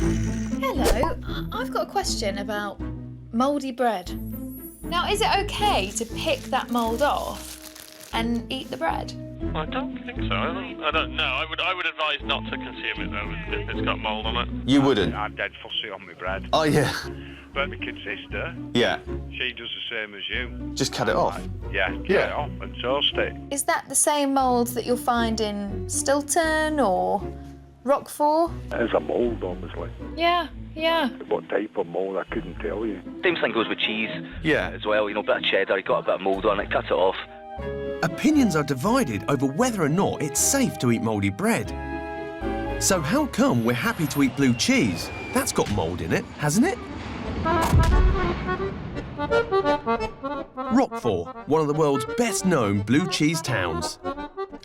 Hello, I've got a question about mouldy bread. Now, is it okay to pick that mould off and eat the bread? I don't think so. I don't know. I would advise not to consume it though if it's got mould on it. You wouldn't? I'm dead fussy on my bread. Oh, yeah. But my kid sister, Yeah. she does the same as you. Just cut it off? Yeah, cut it off and toast it. Is that the same mould that you'll find in Stilton or Roquefort? There's a mould, obviously. Yeah. What type of mould, I couldn't tell you. Same thing goes with cheese. Yeah. As well, you know, a bit of cheddar, you got a bit of mould on it, cut it off. Opinions are divided over whether or not it's safe to eat mouldy bread. So how come we're happy to eat blue cheese? That's got mould in it, hasn't it? Roquefort, one of the world's best-known blue cheese towns.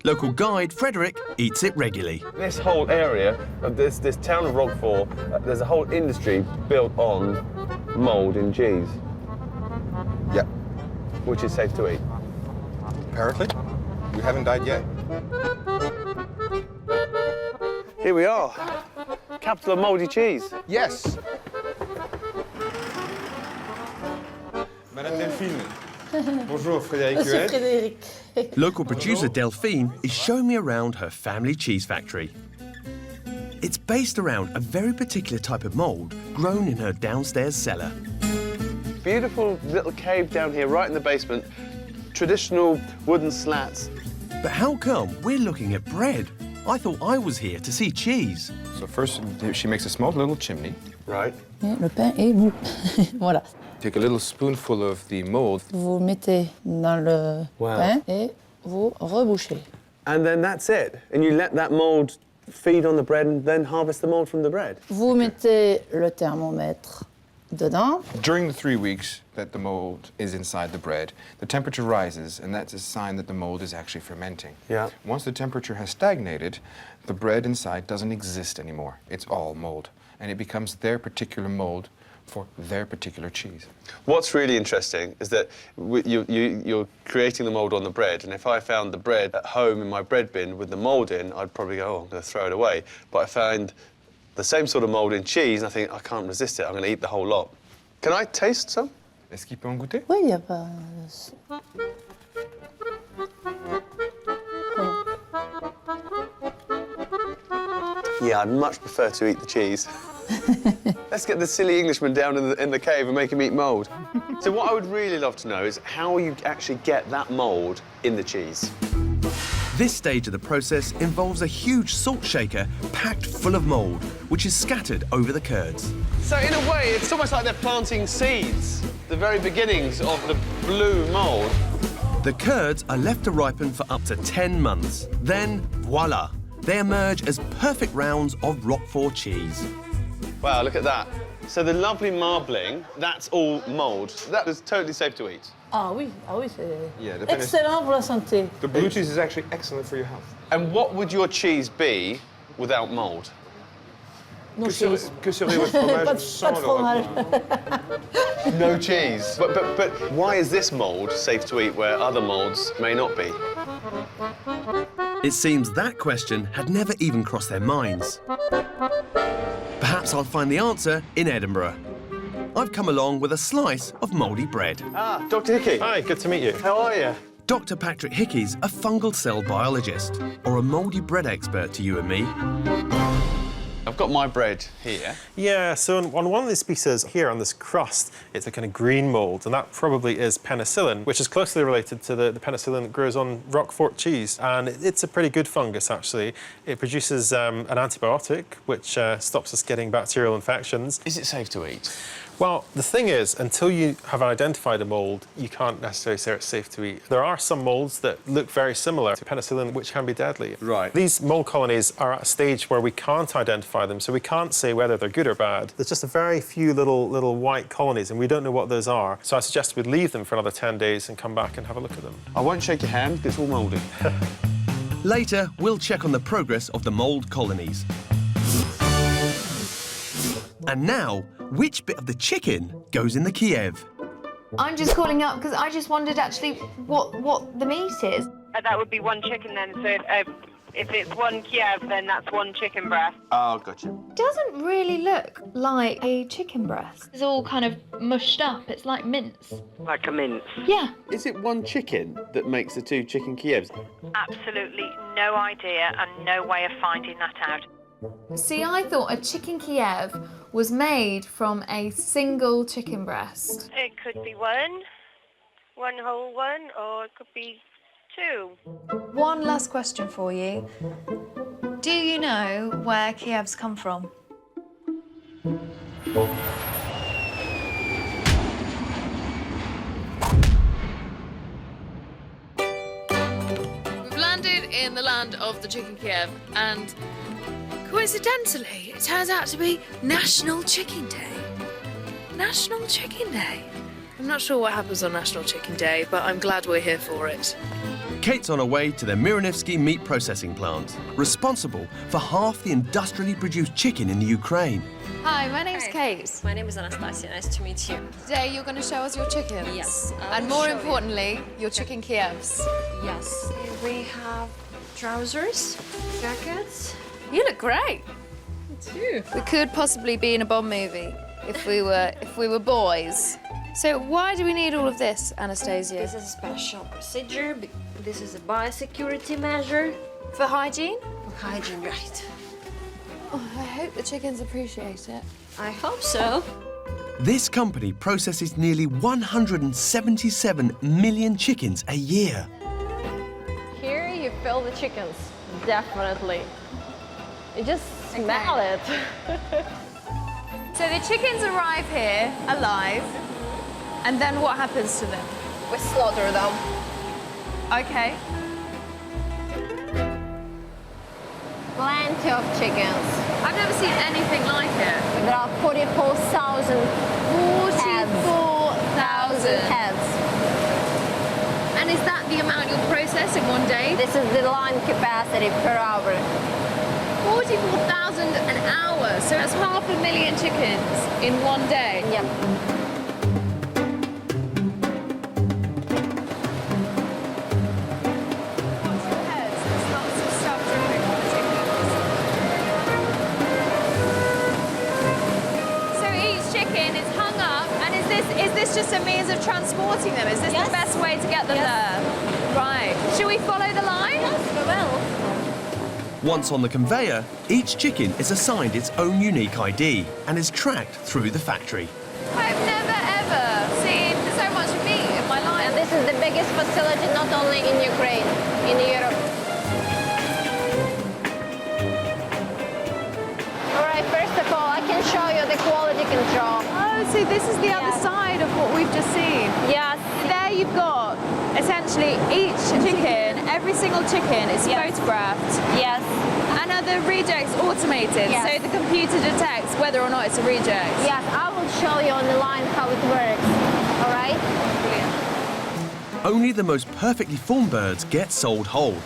Local guide Frederick eats it regularly. This whole area of this town of Roquefort, there's a whole industry built on mould in cheese. Yeah. Which is safe to eat. Apparently. We haven't died yet. Here we are. Capital of mouldy cheese. Yes. Madame Delphine. Bonjour, Frédéric. Local producer Delphine is showing me around her family cheese factory. It's based around a very particular type of mould grown in her downstairs cellar. Beautiful little cave down here, right in the basement. Traditional wooden slats. But how come we're looking at bread? I thought I was here to see cheese. So first, she makes a small little chimney. Right. Le pain est mou. Voilà. Take a little spoonful of the mold. Vous mettez dans le pain et vous rebouchez. And then that's it. And you let that mould feed on the bread and then harvest the mould from the bread. Vous mettez le thermomètre dedans. During the 3 weeks that the mold is inside the bread, the temperature rises, and that's a sign that the mold is actually fermenting. Yeah. Once the temperature has stagnated, the bread inside doesn't exist anymore. It's all mold, and it becomes their particular mold for their particular cheese. What's really interesting is that you're creating the mould on the bread, and if I found the bread at home in my bread bin with the mould in, I'd probably go, oh, I'm going to throw it away. But I found the same sort of mould in cheese, and I think, I can't resist it, I'm going to eat the whole lot. Can I taste some? Est-ce qu'il peut en goûter? Oui, il n'y a pas... Yeah, I'd much prefer to eat the cheese. Let's get the silly Englishman down in the cave and make him eat mould. So what I would really love to know is how you actually get that mould in the cheese. This stage of the process involves a huge salt shaker packed full of mould, which is scattered over the curds. So in a way, it's almost like they're planting seeds, the very beginnings of the blue mould. The curds are left to ripen for up to 10 months. Then, voila, they emerge as perfect rounds of Roquefort cheese. Wow, look at that. So the lovely marbling, that's all mould. That is totally safe to eat. Ah oui, c'est Yeah, excellent pour la santé. The blue cheese is actually excellent for your health. And what would your cheese be without mould? No cheese. Que serait votre fromage Pas de sans le fromage. No cheese. But why is this mould safe to eat where other moulds may not be? It seems that question had never even crossed their minds. Perhaps I'll find the answer in Edinburgh. I've come along with a slice of mouldy bread. Ah, Dr. Hickey. Hi, good to meet you. How are you? Dr. Patrick Hickey's a fungal cell biologist, or a mouldy bread expert to you and me. I've got my bread here. Yeah, so on one of these pieces here on this crust, it's a kind of green mould, and that probably is penicillin, which is closely related to the penicillin that grows on Roquefort cheese. And it's a pretty good fungus, actually. It produces an antibiotic, which stops us getting bacterial infections. Is it safe to eat? Well, the thing is, until you have identified a mould, you can't necessarily say it's safe to eat. There are some moulds that look very similar to penicillin, which can be deadly. Right. These mould colonies are at a stage where we can't identify them, so we can't say whether they're good or bad. There's just a very few little white colonies, and we don't know what those are. So I suggest we leave them for another 10 days and come back and have a look at them. I won't shake your hand, it's all mouldy. Later, we'll check on the progress of the mould colonies. And now, which bit of the chicken goes in the Kiev? I'm just calling up because I just wondered actually what the meat is. That would be one chicken then, so If it's 1 Kiev, then that's 1 chicken breast. Oh, gotcha. Doesn't really look like a chicken breast. It's all kind of mushed up. It's like mince. Like a mince. Yeah. Is it 1 chicken that makes the 2 chicken Kievs? Absolutely no idea and no way of finding that out. See, I thought a chicken Kiev was made from a single chicken breast. It could be one whole one, or it could be 2. One last question for you. Do you know where Kievs come from? We've landed in the land of the chicken Kiev, and coincidentally, it turns out to be National Chicken Day. National Chicken Day. I'm not sure what happens on National Chicken Day, but I'm glad we're here for it. Kate's on her way to the Mironivsky meat processing plant, responsible for half the industrially produced chicken in the Ukraine. Hi, my name's Kate. My name is Anastasia. Nice to meet you. Today you're going to show us your chickens. Yes. And more importantly, your chicken Kievs. Yes. We have trousers, jackets. You look great. Me too. We could possibly be in a Bond movie if we were boys. So why do we need all of this, Anastasia? This is a special procedure. This is a biosecurity measure. For hygiene? For hygiene, right. Oh, I hope the chickens appreciate it. I hope so. This company processes nearly 177 million chickens a year. Here you feel the chickens, definitely. You just smell it. So the chickens arrive here alive, and then what happens to them? We slaughter them. Okay. Plenty of chickens. I've never seen anything like it. There are 44,000 heads. And is that the amount you'll process in one day? This is the line capacity per hour. 44,000 an hour, so that's 500,000 chickens in one day. Yep. Is this just a means of transporting them? Is this the best way to get them there? Right. Should we follow the line? Yes, we will. Once on the conveyor, each chicken is assigned its own unique ID and is tracked through the factory. I've never ever seen so much meat in my life. And this is the biggest facility not only in Ukraine, in Europe. All right, first of all, I can show you the quality control. Oh, so this is the other side of what we've just seen. Yes. There you've got essentially each chicken, every single chicken is photographed. Yes. And are the rejects automated? Yes. So the computer detects whether or not it's a reject? Yes, I will show you on the line how it works. All right? Brilliant. Only the most perfectly formed birds get sold whole.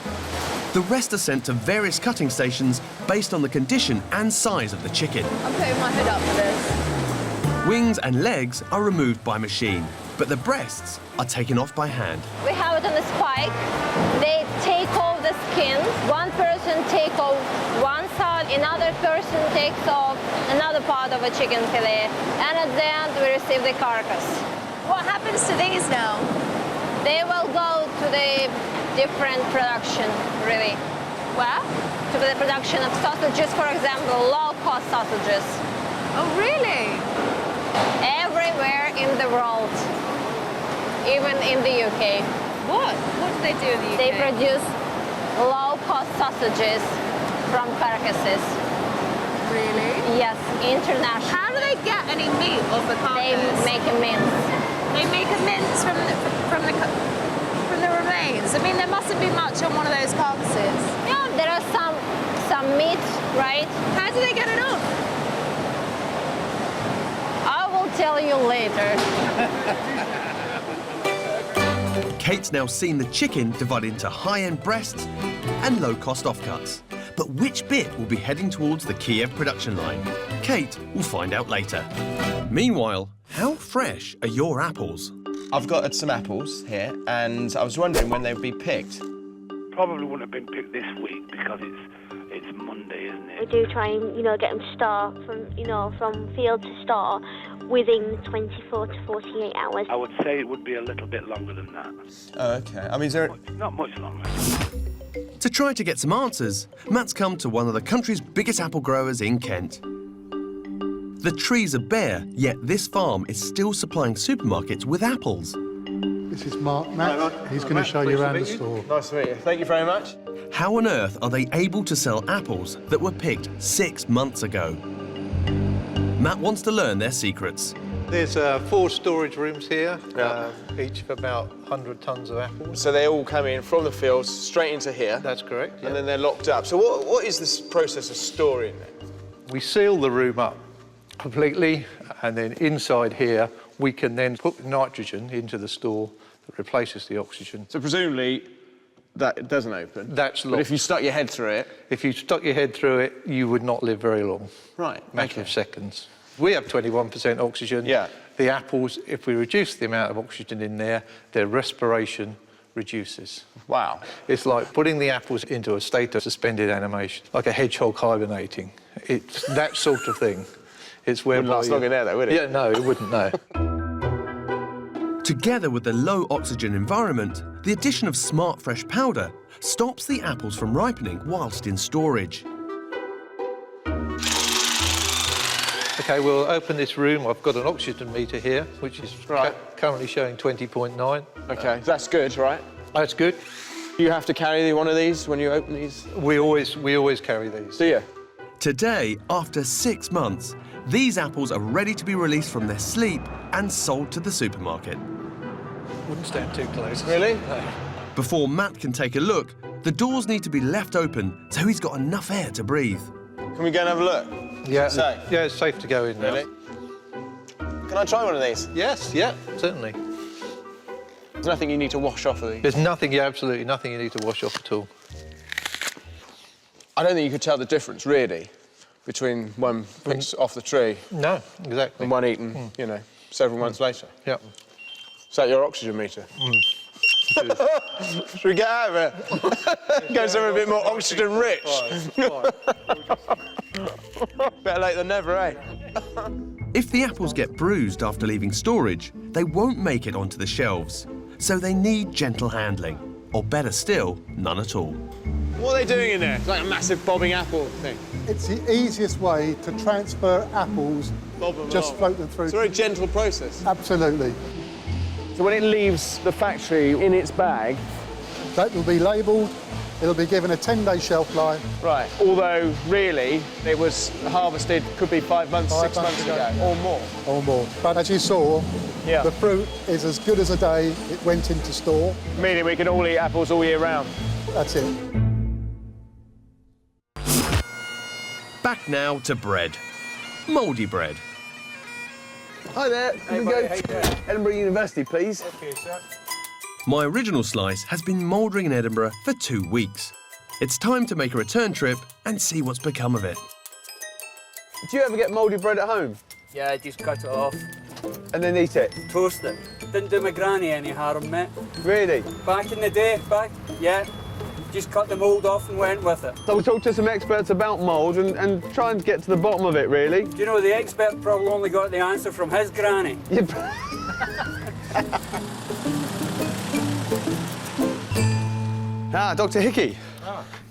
The rest are sent to various cutting stations based on the condition and size of the chicken. I'm putting my hood up for this. Wings and legs are removed by machine, but the breasts are taken off by hand. We have it on a spike. They take off the skin. One person takes off one side, another person takes off another part of a chicken fillet, and at the end we receive the carcass. What happens to these now? They will go to the different production, really. Where? To the production of sausages, for example, low-cost sausages. Oh, really? Everywhere in the world, even in the UK. What? What do they do in the UK? They produce low-cost sausages from carcasses. Really? Yes, international. How do they get any meat off a carcass? They make a mince. They make a mince from the remains. I mean, there mustn't be much on one of those carcasses. Yeah, there are some meat, right? How do they get it off? I will tell you later. Kate's now seen the chicken divided into high-end breasts and low-cost offcuts. But which bit will be heading towards the Kiev production line? Kate will find out later. Meanwhile, how fresh are your apples? I've got some apples here, and I was wondering when they would be picked. Probably wouldn't have been picked this week because it's Monday, isn't We it? do try and, get them to store from field to store within 24 to 48 hours. I would say it would be a little bit longer than that. Oh, OK. I mean, is there... Not much longer. To try to get some answers, Matt's come to one of the country's biggest apple growers in Kent. The trees are bare, yet this farm is still supplying supermarkets with apples. This is Matt. He's going to show you around the store. Nice to meet you. Thank you very much. How on earth are they able to sell apples that were picked 6 months ago? Matt wants to learn their secrets. There's 4 storage rooms here, each of about 100 tonnes of apples. So they all come in from the fields straight into here? That's correct, yeah. And then they're locked up. So what is this process of storing then? We seal the room up completely, and then inside here, we can then put nitrogen into the store that replaces the oxygen. So presumably that doesn't open? That's locked. But if you stuck your head through it? If you stuck your head through it, you would not live very long. Right, Matter of seconds. We have 21% oxygen. Yeah. The apples, if we reduce the amount of oxygen in there, their respiration reduces. Wow. It's like putting the apples into a state of suspended animation, like a hedgehog hibernating. It's that sort of thing. It's where... Wouldn't last long in there, though, would it? Yeah, no, it wouldn't, no. Together with the low oxygen environment, the addition of smart fresh powder stops the apples from ripening whilst in storage. OK, we'll open this room. I've got an oxygen meter here, which is currently showing 20.9. OK, that's good, right? That's good. Do you have to carry one of these when you open these? We always carry these. Do you? Today, after 6 months, these apples are ready to be released from their sleep and sold to the supermarket. Wouldn't stand too close. Really? No. Before Matt can take a look, the doors need to be left open so he's got enough air to breathe. Can we go and have a look? Yeah, So? yeah, it's safe to go in now. Really? Can I try one of these? Yes, yeah, certainly. There's nothing you need to wash off of these? There's nothing, absolutely nothing you need to wash off at all. I don't think you could tell the difference, really, between one picked off the tree... No, exactly. ...and one eaten, several months later. Yeah. Is that your oxygen meter? Should we get out of it? Go somewhere a bit more oxygen-rich. Better late than never, eh? If the apples get bruised after leaving storage, they won't make it onto the shelves, so they need gentle handling, or better still, none at all. What are they doing in there? It's like a massive bobbing apple thing. It's the easiest way to transfer apples, just float them through. It's a very gentle process. Absolutely. So when it leaves the factory in its bag... That will be labelled, it'll be given a 10-day shelf life. Right, although really it was harvested, could be 5 months, 6 months ago, or more. Or more. But as you saw, the fruit is as good as a day it went into store. Meaning we can all eat apples all year round. That's it. Back now to bread. Mouldy bread. Hi there. Can we go to Edinburgh University, please? OK, sir. My original slice has been mouldering in Edinburgh for 2 weeks. It's time to make a return trip and see what's become of it. Do you ever get mouldy bread at home? Yeah, I just cut it off. And then eat it? Toast it. Didn't do my granny any harm, mate. Really? Back in the day, yeah. Just cut the mould off and went with it. So we'll talk to some experts about mould and try and get to the bottom of it, really. Do you know, the expert probably only got the answer from his granny. Dr. Hickey.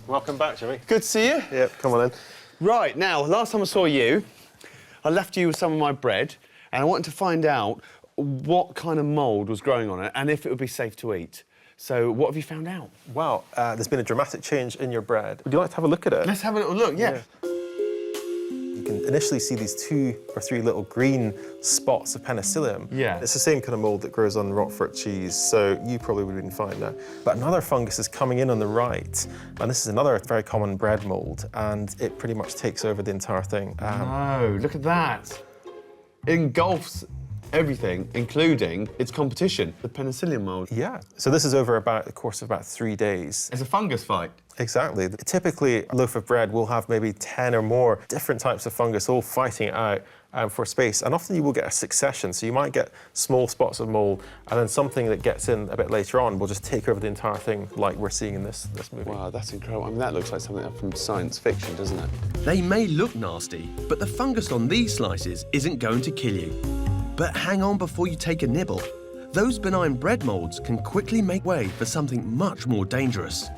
Welcome back, Jimmy. Good to see you. Yep, come on then. Right, now, last time I saw you, I left you with some of my bread, and I wanted to find out what kind of mould was growing on it and if it would be safe to eat. So what have you found out? Well, there's been a dramatic change in your bread. Would you like to have a look at it? Let's have a little look, yeah. You can initially see these 2 or 3 little green spots of penicillium. Yeah. It's the same kind of mould that grows on Roquefort cheese, so you probably would have been fine there. But another fungus is coming in on the right, and this is another very common bread mould, and it pretty much takes over the entire thing. No, look at that. It engulfs everything, including its competition, the penicillium mold. Yeah. So this is over about the course of about 3 days. It's a fungus fight. Exactly. Typically, a loaf of bread will have maybe 10 or more different types of fungus all fighting it out for space. And often you will get a succession. So you might get small spots of mold, and then something that gets in a bit later on will just take over the entire thing, like we're seeing in this movie. Wow, that's incredible. I mean, that looks like something from science fiction, doesn't it? They may look nasty, but the fungus on these slices isn't going to kill you. But hang on before you take a nibble. Those benign bread molds can quickly make way for something much more dangerous.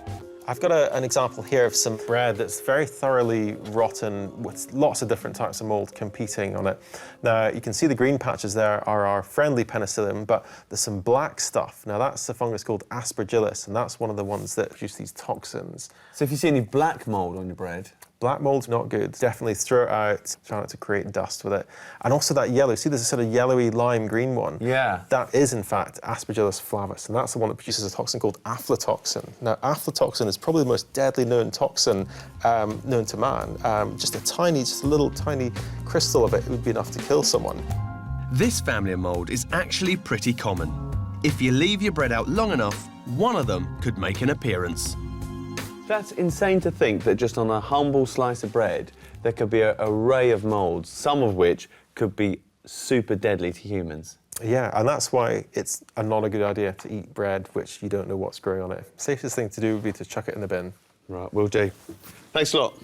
I've got an example here of some bread that's very thoroughly rotten with lots of different types of mold competing on it. Now, you can see the green patches there are our friendly penicillium, but there's some black stuff. Now, that's a fungus called aspergillus, and that's one of the ones that produce these toxins. So if you see any black mold on your bread, black mold's not good. Definitely throw it out, try not to create dust with it. And also that yellow, see there's a sort of yellowy lime green one? Yeah. That is in fact Aspergillus flavus, and that's the one that produces a toxin called aflatoxin. Now aflatoxin is probably the most deadly known toxin known to man. Just a little tiny crystal of it would be enough to kill someone. This family of mold is actually pretty common. If you leave your bread out long enough, one of them could make an appearance. That's insane to think that just on a humble slice of bread, there could be an array of molds, some of which could be super deadly to humans. Yeah, and that's why it's not a good idea to eat bread which you don't know what's growing on it. Safest thing to do would be to chuck it in the bin. Right, will do. Thanks a lot.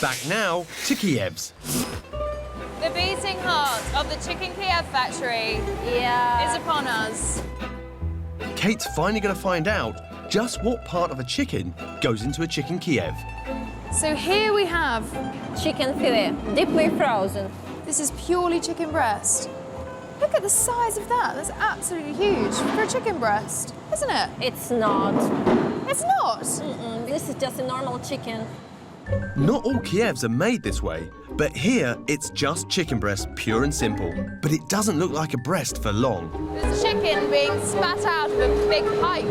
Back now to Kiev's. The beating heart of the chicken Kiev factory is upon us. Kate's finally going to find out just what part of a chicken goes into a chicken Kiev. So here we have chicken fillet, deeply frozen. This is purely chicken breast. Look at the size of that. That's absolutely huge for a chicken breast, isn't it? It's not. It's not? This is just a normal chicken. Not all Kievs are made this way, but here it's just chicken breast, pure and simple. But it doesn't look like a breast for long. There's chicken being spat out of a big pipe.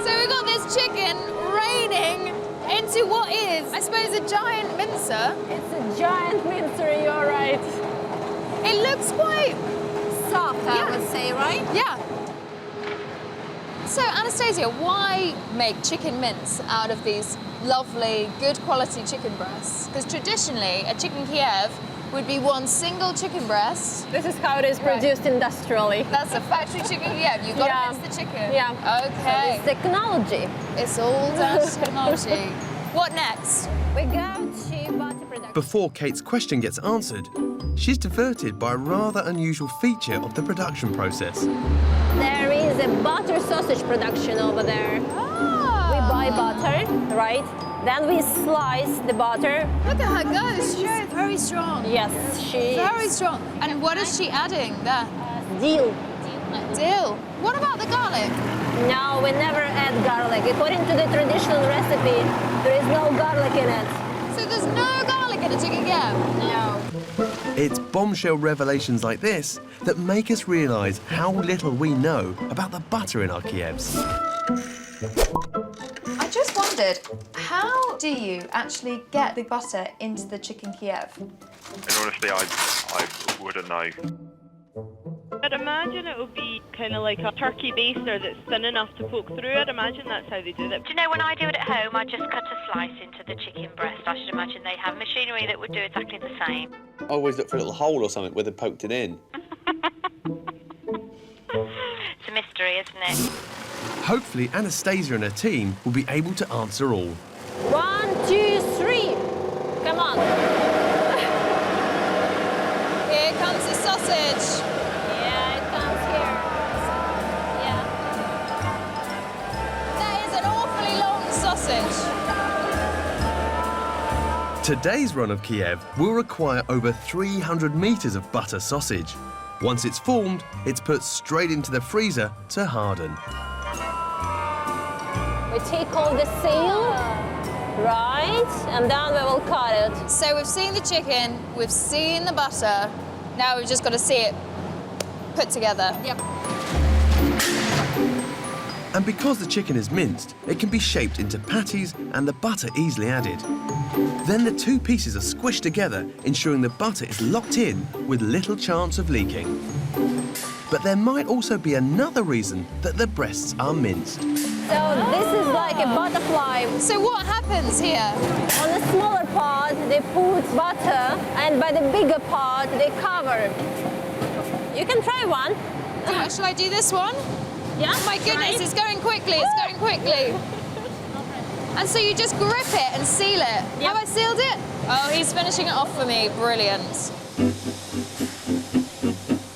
So we've got this chicken raining into what is, I suppose, a giant mincer. It's a giant mincer, you're right. It looks quite soft, I would say, right? Yeah. So, Anastasia, why make chicken mince out of these lovely, good quality chicken breasts? Because traditionally, a chicken Kiev would be one single chicken breast. This is how it is produced industrially. That's a factory chicken Kiev. You've got to mince the chicken. Yeah. Okay. So it's technology. It's all down to technology. What next? We go to butter production. Before Kate's question gets answered, she's diverted by a rather unusual feature of the production process. There is a butter sausage production over there. Ah. We buy butter, right? Then we slice the butter. Look at her go. She's very strong. Yes, she is. Very strong. And what is she adding there? Dill. Dill. What about the garlic? No, we never add garlic. According to the traditional recipe, there is no garlic in it. So there's no garlic in a chicken Kiev? No. It's bombshell revelations like this that make us realise how little we know about the butter in our Kievs. I just wondered, how do you actually get the butter into the chicken Kiev? And honestly, I wouldn't know. I'd imagine it would be kind of like a turkey baster that's thin enough to poke through. I'd imagine that's how they do it. Do you know, when I do it at home, I just cut a slice into the chicken breast. I should imagine they have machinery that would do exactly the same. I always look for a little hole or something where they poked it in. It's a mystery, isn't it? Hopefully Anastasia and her team will be able to answer all. 1, 2, 3. Come on. Here comes the sausage. Yeah, it comes here. Yeah. That is an awfully long sausage. Today's run of Kiev will require over 300 metres of butter sausage. Once it's formed, it's put straight into the freezer to harden. We take off the seal, right, and then we will cut it. So we've seen the chicken, we've seen the butter, now we've just got to see it put together. Yep. And because the chicken is minced, it can be shaped into patties and the butter easily added. Then the two pieces are squished together, ensuring the butter is locked in with little chance of leaking. But there might also be another reason that the breasts are minced. So this is like a butterfly. So what happens here? On the smaller part, they put butter, and by the bigger part, they cover. You can try one. Shall I do this one? Yeah. Oh my goodness, it's going quickly, it's going quickly. And so you just grip it and seal it. Yep. Have I sealed it? Oh, he's finishing it off for me. Brilliant.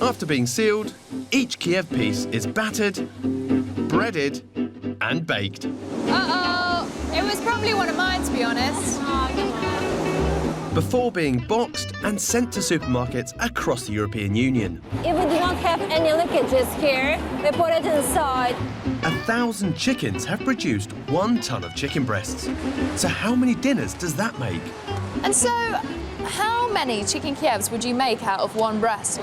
After being sealed, each Kiev piece is battered, breaded, and baked. Uh-oh. It was probably one of mine, to be honest. Before being boxed and sent to supermarkets across the European Union. If we do not have any leakages here, we put it inside. 1,000 chickens have produced 1 ton of chicken breasts. So how many dinners does that make? And so, how many chicken Kievs would you make out of one breast?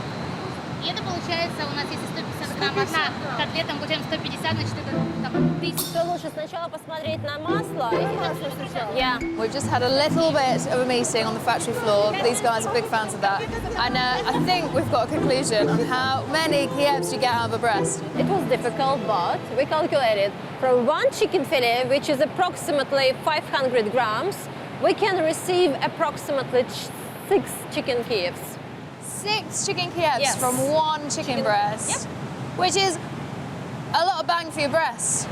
Это получается, у нас если 150 грамм одна котлета, мы получаем 150, значит это 1000. То лучше сначала посмотреть на масло. Yeah, we've just had a little bit of a meeting on the factory floor. These guys are big fans of that. And I think we've got a conclusion on how many Kievs you get out of a breast. It was difficult, but we calculated from one chicken fillet, which is approximately 500 grams, we can receive approximately 6 chicken Kievs. 6 chicken Kievs Yes. from one chicken breast, Yep. which is a lot of bang for your breast.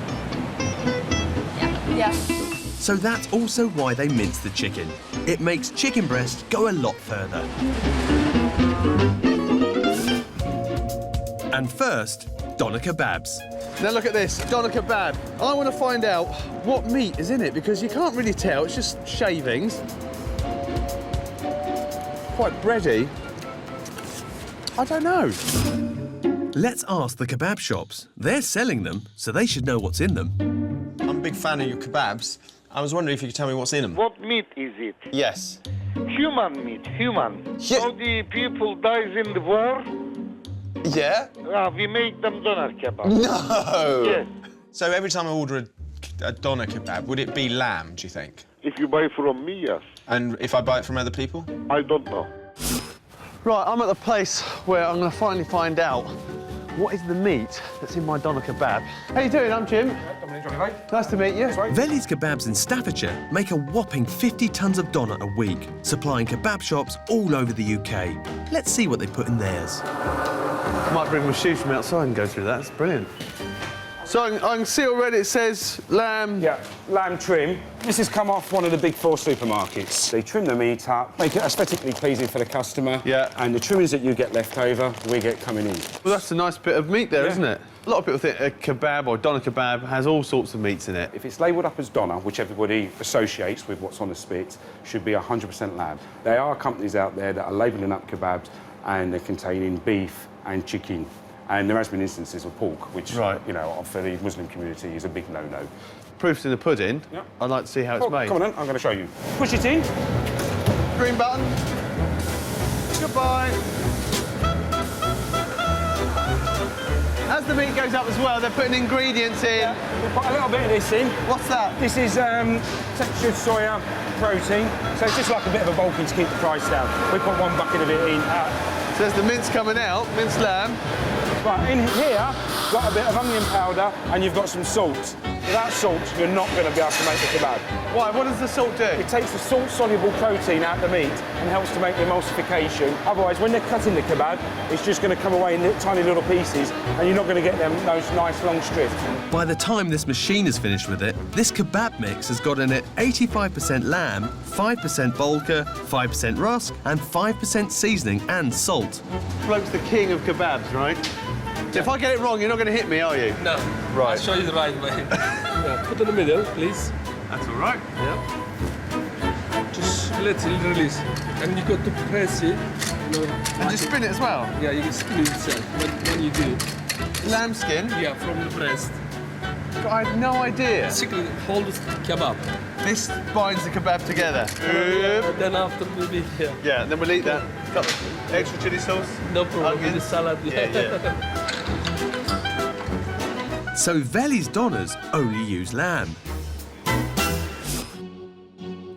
Yeah. So that's also why they mince the chicken. It makes chicken breast go a lot further. And first, doner kebabs. Now look at this, doner kebab. I want to find out what meat is in it because you can't really tell, it's just shavings. Quite bready. I don't know. Let's ask the kebab shops. They're selling them, so they should know what's in them. I'm a big fan of your kebabs. I was wondering if you could tell me what's in them. What meat is it? Yes. Human meat, human. So the people dies in the war. Yeah? We make them doner kebab. No! Yes. So every time I order a doner kebab, would it be lamb, do you think? If you buy from me, yes. And if I buy it from other people? I don't know. Right, I'm at the place where I'm going to finally find out what is the meat that's in my doner kebab. How you doing? I'm Jim. Nice to meet you. Veli's Kebabs in Staffordshire make a whopping 50 tons of doner a week, supplying kebab shops all over the UK. Let's see what they put in theirs. I might bring my shoes from outside and go through that. That's brilliant. So I can see already it says lamb. Yeah, lamb trim. This has come off one of the big 4 supermarkets. They trim the meat up, make it aesthetically pleasing for the customer. Yeah. And the trimmings that you get left over, we get coming in. Well, that's a nice bit of meat there, isn't it? A lot of people think a kebab or doner kebab has all sorts of meats in it. If it's labelled up as doner, which everybody associates with what's on the spit, should be 100% lamb. There are companies out there that are labelling up kebabs and they're containing beef and chicken. And there has been instances of pork, which, you know, for the Muslim community is a big no-no. Proof's in the pudding. Yep. I'd like to see how it's made. Come on then, I'm going to show you. Push it in. Green button. Goodbye. As the meat goes up as well, they're putting ingredients in. Yeah, we'll put a little bit of this in. What's that? This is textured soya protein. So it's just like a bit of a bulking to keep the price down. We put 1 bucket of it in. So there's the mince coming out, minced lamb. Right, in here, got a bit of onion powder and you've got some salt. Without salt, you're not going to be able to make the kebab. Why? What does the salt do? It takes the salt-soluble protein out of the meat and helps to make the emulsification. Otherwise, when they're cutting the kebab, it's just going to come away in tiny little pieces and you're not going to get them those nice long strips. By the time this machine is finished with it, this kebab mix has got in it 85% lamb, 5% Volker, 5% rusk, and 5% seasoning and salt. Bloke's the king of kebabs, right? If I get it wrong, you're not going to hit me, are you? No. Right. I'll show you the right way. Yeah, put in the middle, please. That's all right. Yeah. Just let it release. And you got to press it. You know, and just spin it as well? Yeah, you can spin it yourself when you do. Lamb skin? Yeah, from the breast. I had no idea. Basically, hold the kebab. This binds the kebab together. Then after we'll be here. Yeah, and then we'll eat that. Got extra chili sauce? No problem, with the salad. Yeah. So Veli's Donners only use lamb.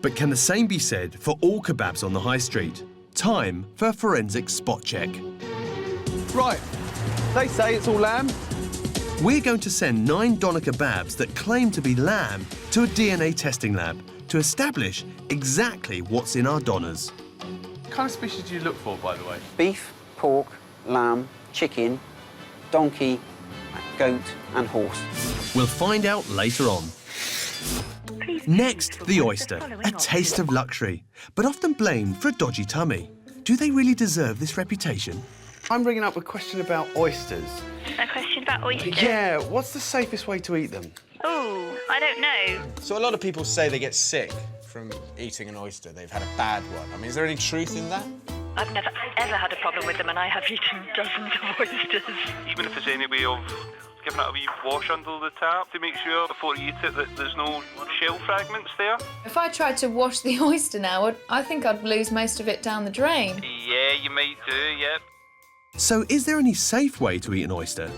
But can the same be said for all kebabs on the high street? Time for a forensic spot check. Right, they say it's all lamb. We're going to send 9 doner kebabs that claim to be lamb to a DNA testing lab to establish exactly what's in our doners. What kind of species do you look for, by the way? Beef, pork, lamb, chicken, donkey, goat and horse. We'll find out later on. Next, the oyster, a taste of luxury, but often blamed for a dodgy tummy. Do they really deserve this reputation? I'm bringing up a question about oysters. A question about oysters? Yeah, what's the safest way to eat them? Oh, I don't know. So a lot of people say they get sick from eating an oyster. They've had a bad one. I mean, is there any truth in that? I've never, ever had a problem with them, and I have eaten dozens of oysters. Even if there's any way of giving it a wee wash under the tap to make sure before you eat it that there's no shell fragments there. If I tried to wash the oyster now, I think I'd lose most of it down the drain. Yeah, you might do, yeah. So is there any safe way to eat an oyster?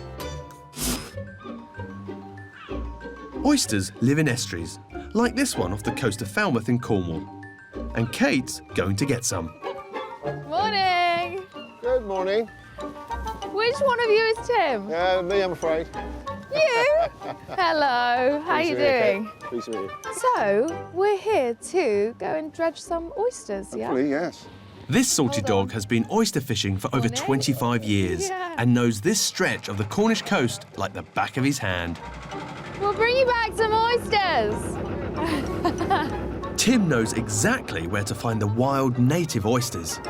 Oysters live in estuaries, like this one off the coast of Falmouth in Cornwall. And Kate's going to get some. Morning. Good morning. Which one of you is Tim? Me, I'm afraid. You? Hello. How you doing? Pleased to meet you. So, we're here to go and dredge some oysters, yeah? Hopefully, yes. This salty dog has been oyster fishing for over 25 years and knows this stretch of the Cornish coast like the back of his hand. We'll bring you back some oysters. Tim knows exactly where to find the wild native oysters.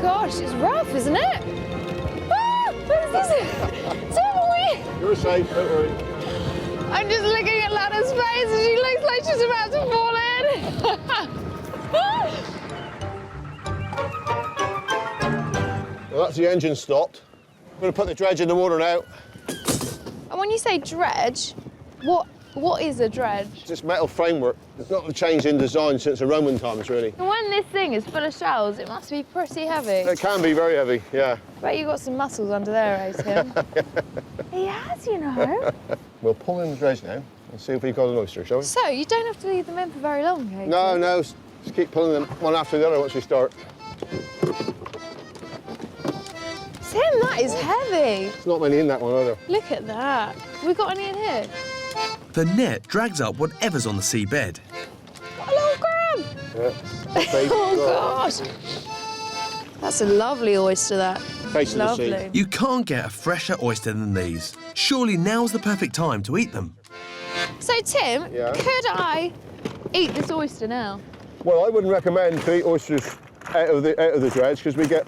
Gosh, it's rough, isn't it? Ah, what is this? Tim, You're safe, don't worry. I'm just looking at Lana's face and she looks like she's about to fall in. Well, that's the engine stopped. I'm going to put the dredge in the water now. And when you say dredge, what is a dredge? It's this metal framework. It's not changed in design since the Roman times, really. And when this thing is full of shells, it must be pretty heavy. It can be very heavy, yeah. Bet you've got some muscles under there, eh, Tim? He has, you know. We'll pull in the dredge now and see if we've got an oyster, shall we? So, you don't have to leave them in for very long, eh? No, no, just keep pulling them one after the other once we start. Tim, that is heavy. There's not many in that one either. Look at that. Have we got any in here? The net drags up whatever's on the seabed. Got a little crab. Yeah. Oh, gosh. That's a lovely oyster, that. Face of the sea. Lovely. You can't get a fresher oyster than these. Surely now's the perfect time to eat them. So, Tim, Yeah? could I eat this oyster now? Well, I wouldn't recommend to eat oysters out of the dredge because we get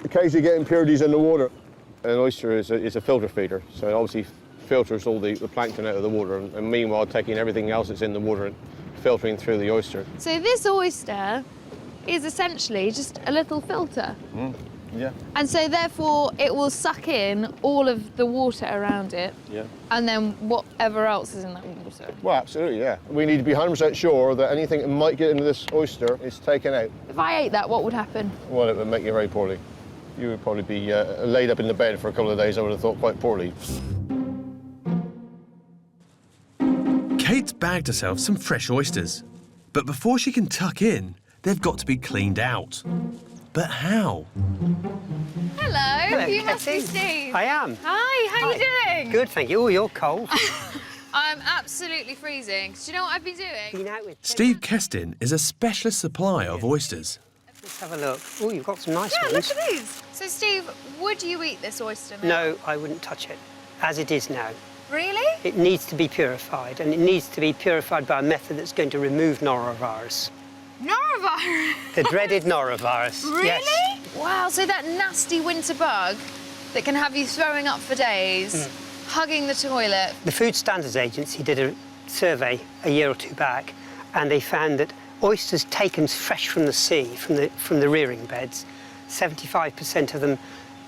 occasionally get impurities in the water. An oyster is a filter feeder, so it obviously filters all the plankton out of the water, and meanwhile taking everything else that's in the water and filtering through the oyster. So this oyster is essentially just a little filter. Yeah. And so therefore it will suck in all of the water around it. Yeah. And then whatever else is in that water. Well, absolutely, yeah. We need to be 100% sure that anything that might get into this oyster is taken out. If I ate that, what would happen? Well, it would make you very poorly. You would probably be laid up in the bed for a couple of days, I would have thought, quite poorly. Kate's bagged herself some fresh oysters. But before she can tuck in, they've got to be cleaned out. But how? Hello, you must be Steve. I am. Hi, how are you doing? Good, thank you. Oh, you're cold. I'm absolutely freezing. Do you know what I've been doing? Steve Kestin is a specialist supplier of oysters. Let's have a look. Oh, you've got some nice Yeah, ones. look at these. So, Steve, would you eat this oyster now? No, I wouldn't touch it, as it is now. Really? It needs to be purified, and it needs to be purified by a method that's going to remove norovirus. Norovirus? The dreaded norovirus. Really? Yes. Wow, so that nasty winter bug that can have you throwing up for days, hugging the toilet. The Food Standards Agency did a survey a year or two back, and they found that oysters taken fresh from the sea, from the rearing beds, 75% of them,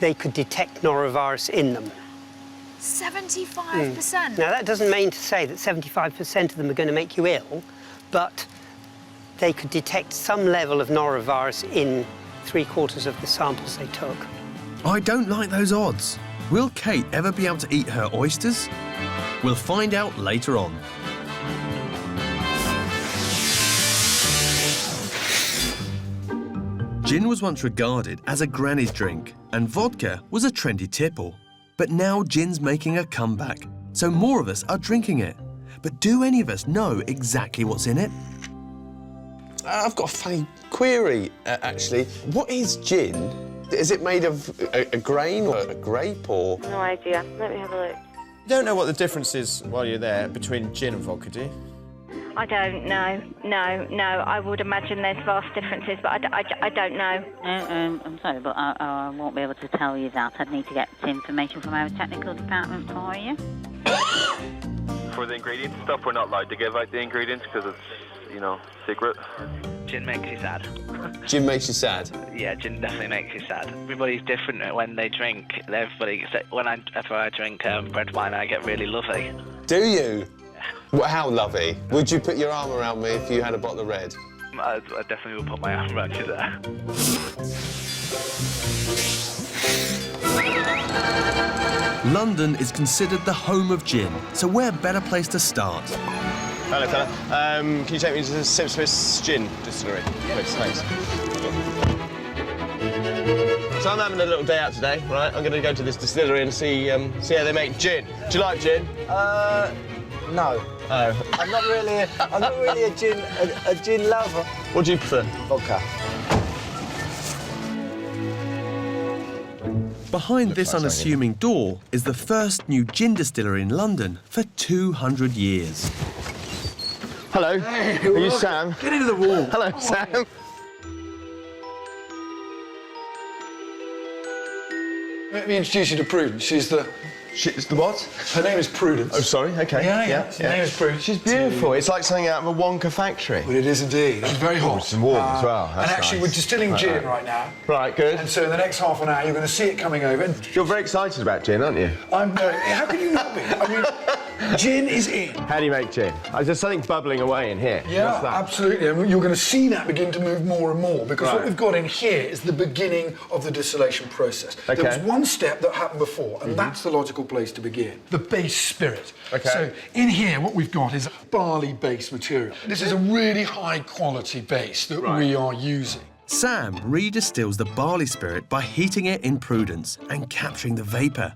they could detect norovirus in them. 75%? Now, that doesn't mean to say that 75% of them are going to make you ill, but they could detect some level of norovirus in 3/4 of the samples they took. I don't like those odds. Will Kate ever be able to eat her oysters? We'll find out later on. Gin was once regarded as a granny's drink, and vodka was a trendy tipple. But now gin's making a comeback, so more of us are drinking it. But do any of us know exactly what's in it? I've got a funny query, actually. What is gin? Is it made of a grain or a grape or...? No idea. Let me have a look. You don't know what the difference is while you're there between gin and vodka, do you? I don't know. No. I would imagine there's vast differences, but I don't know. I'm sorry, but I won't be able to tell you that. I'd need to get information from our technical department for you. For the ingredient stuff, we're not allowed to give out the ingredients because it's, you know, secret. Gin makes you sad. Gin makes you sad? Yeah, gin definitely makes you sad. Everybody's different when they drink. After I drink red wine, I get really lovely. Do you? Well, how lovely? Would you put your arm around me if you had a bottle of red? I definitely will put my arm around you there. London is considered the home of gin, so where better place to start? Hello, fella. Can you take me to the Smith's Gin Distillery? Please, thanks. So I'm having a little day out today, right? I'm going to go to this distillery and see how they make gin. Do you like gin? No. Oh. I'm not really a gin lover. What do you prefer? Vodka. Behind this unassuming door is the first new gin distillery in London for 200 years. Hello. Hey, are you Sam? Get into the wall. Hello, Sam. Let me introduce you to Prudence. She's the what? Her name is Prudence. Oh, sorry. Okay. Yeah. Her name is Prudence. She's beautiful. It's like something out of a Wonka factory. Well, it is indeed. It's very hot. It's warm as well. And actually, we're distilling gin right now. Right, good. And so in the next half an hour, you're going to see it coming over. You're very excited about gin, aren't you? I'm very... How can you not be? I mean, gin is in. How do you make gin? There's something bubbling away in here. Yeah, absolutely. And you're going to see that begin to move more and more because what we've got in here is the beginning of the distillation process. Okay. There was one step that happened before, and that's the logical place to begin. The base spirit. Okay. So in here, what we've got is barley-based material. This is a really high-quality base that we are using. Sam redistills the barley spirit by heating it in Prudence and capturing the vapour.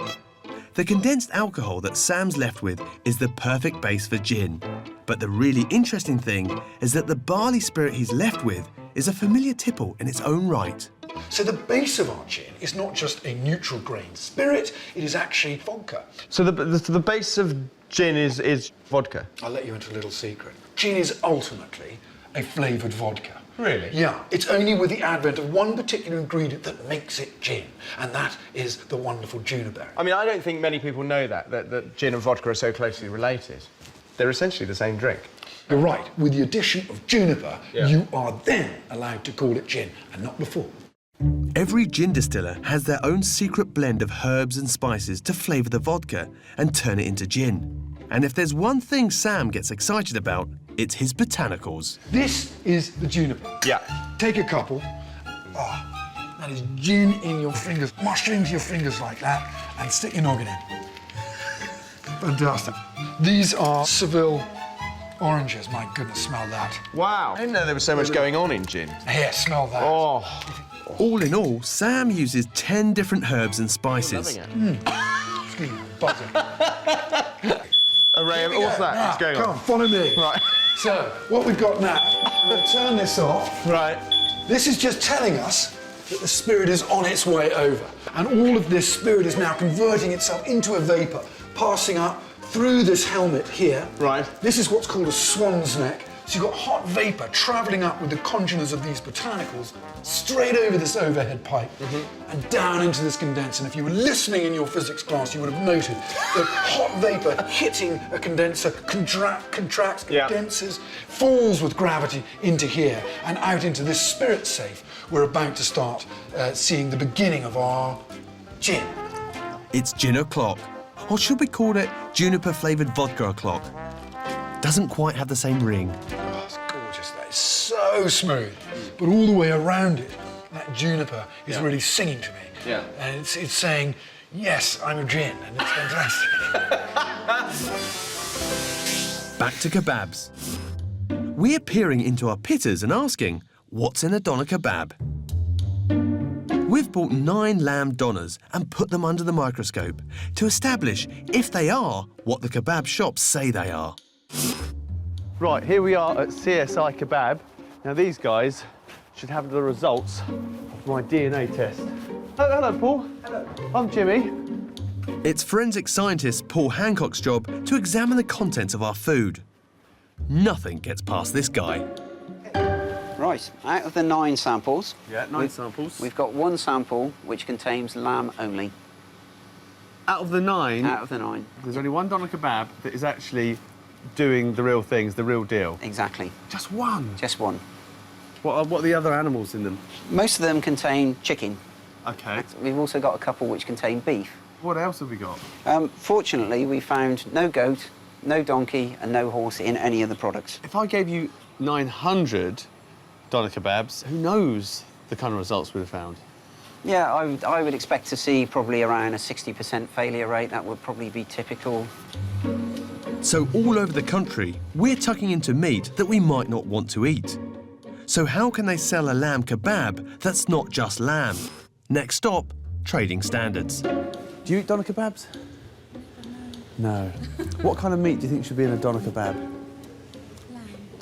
The condensed alcohol that Sam's left with is the perfect base for gin. But the really interesting thing is that the barley spirit he's left with is a familiar tipple in its own right. So the base of our gin is not just a neutral grain spirit, it is actually vodka. So the base of gin is vodka? I'll let you into a little secret. Gin is ultimately a flavoured vodka. Really? Yeah. It's only with the advent of one particular ingredient that makes it gin, and that is the wonderful juniper. I mean, I don't think many people know that gin and vodka are so closely related. They're essentially the same drink. You're right. With the addition of juniper, you are then allowed to call it gin, and not before. Every gin distiller has their own secret blend of herbs and spices to flavour the vodka and turn it into gin. And if there's one thing Sam gets excited about, it's his botanicals. This is the juniper. Yeah. Take a couple. Oh, that is gin in your fingers. Mush it into your fingers like that and stick your noggin in. Fantastic. These are Seville oranges. My goodness, smell that. Wow. I didn't know there was so much going on in gin. Here, smell that. Oh. All in all, Sam uses 10 different herbs and spices. Excuse me, buzzing. Array of what's that? Now, What's going come on? Follow me. Right. So, what we've got now, I'm going to turn this off. Right. This is just telling us that the spirit is on its way over. And all of this spirit is now converting itself into a vapour, passing up through this helmet here. Right. This is what's called a swan's neck. So you've got hot vapour travelling up with the congeners of these botanicals straight over this overhead pipe and down into this condenser. And if you were listening in your physics class, you would have noted that hot vapour hitting a condenser contracts, condenses, falls with gravity into here and out into this spirit safe. We're about to start seeing the beginning of our gin. It's gin o'clock, or should we call it juniper-flavoured vodka o'clock? Doesn't quite have the same ring. Oh, it's gorgeous. That is so smooth. But all the way around it, that juniper is really singing to me. Yeah. And it's saying, yes, I'm a gin, and it's fantastic. Back to kebabs. We're peering into our pitters and asking, what's in a doner kebab? We've bought 9 lamb doners and put them under the microscope to establish if they are what the kebab shops say they are. Right, here we are at CSI Kebab. Now, these guys should have the results of my DNA test. Oh, hello, Paul. Hello. I'm Jimmy. It's forensic scientist Paul Hancock's job to examine the contents of our food. Nothing gets past this guy. Right, out of the 9 samples... Yeah, 9 samples. We've got 1 sample which contains lamb only. Out of the 9? Out of the 9. There's only 1 doner kebab that is actually doing the real things, the real deal. Exactly. Just 1? Just 1. What are the other animals in them? Most of them contain chicken. OK. We've also got a couple which contain beef. What else have we got? Fortunately, we found no goat, no donkey and no horse in any of the products. If I gave you 900 doner kebabs, who knows the kind of results we'd have found? Yeah, I would expect to see probably around a 60% failure rate. That would probably be typical. So all over the country, we're tucking into meat that we might not want to eat. So how can they sell a lamb kebab that's not just lamb? Next stop, trading standards. Do you eat doner kebabs? No. What kind of meat do you think should be in a doner kebab?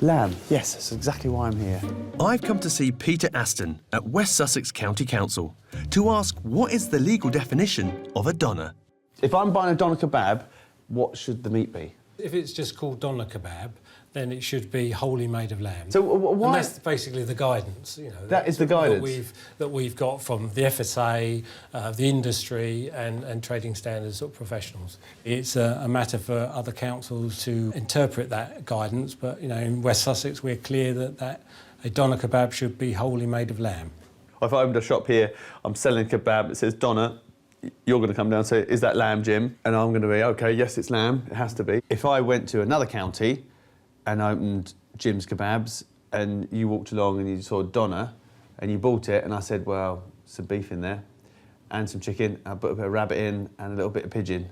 Lamb. Yes, that's exactly why I'm here. I've come to see Peter Aston at West Sussex County Council to ask what is the legal definition of a doner. If I'm buying a doner kebab, what should the meat be? If it's just called doner kebab, then it should be wholly made of lamb. So why? And that's basically the guidance. You know, that is the guidance that we've got from the FSA, the industry, and trading standards sort of professionals. It's a matter for other councils to interpret that guidance. But you know, in West Sussex, we're clear that a doner kebab should be wholly made of lamb. If I opened a shop here, I'm selling a kebab. It says doner. You're going to come down and say, "Is that lamb, Jim?" And I'm going to be, "OK, yes, it's lamb. It has to be." If I went to another county and opened Jim's Kebabs, and you walked along and you saw doner, and you bought it, and I said, well, some beef in there, and some chicken, I put a bit of rabbit in, and a little bit of pigeon.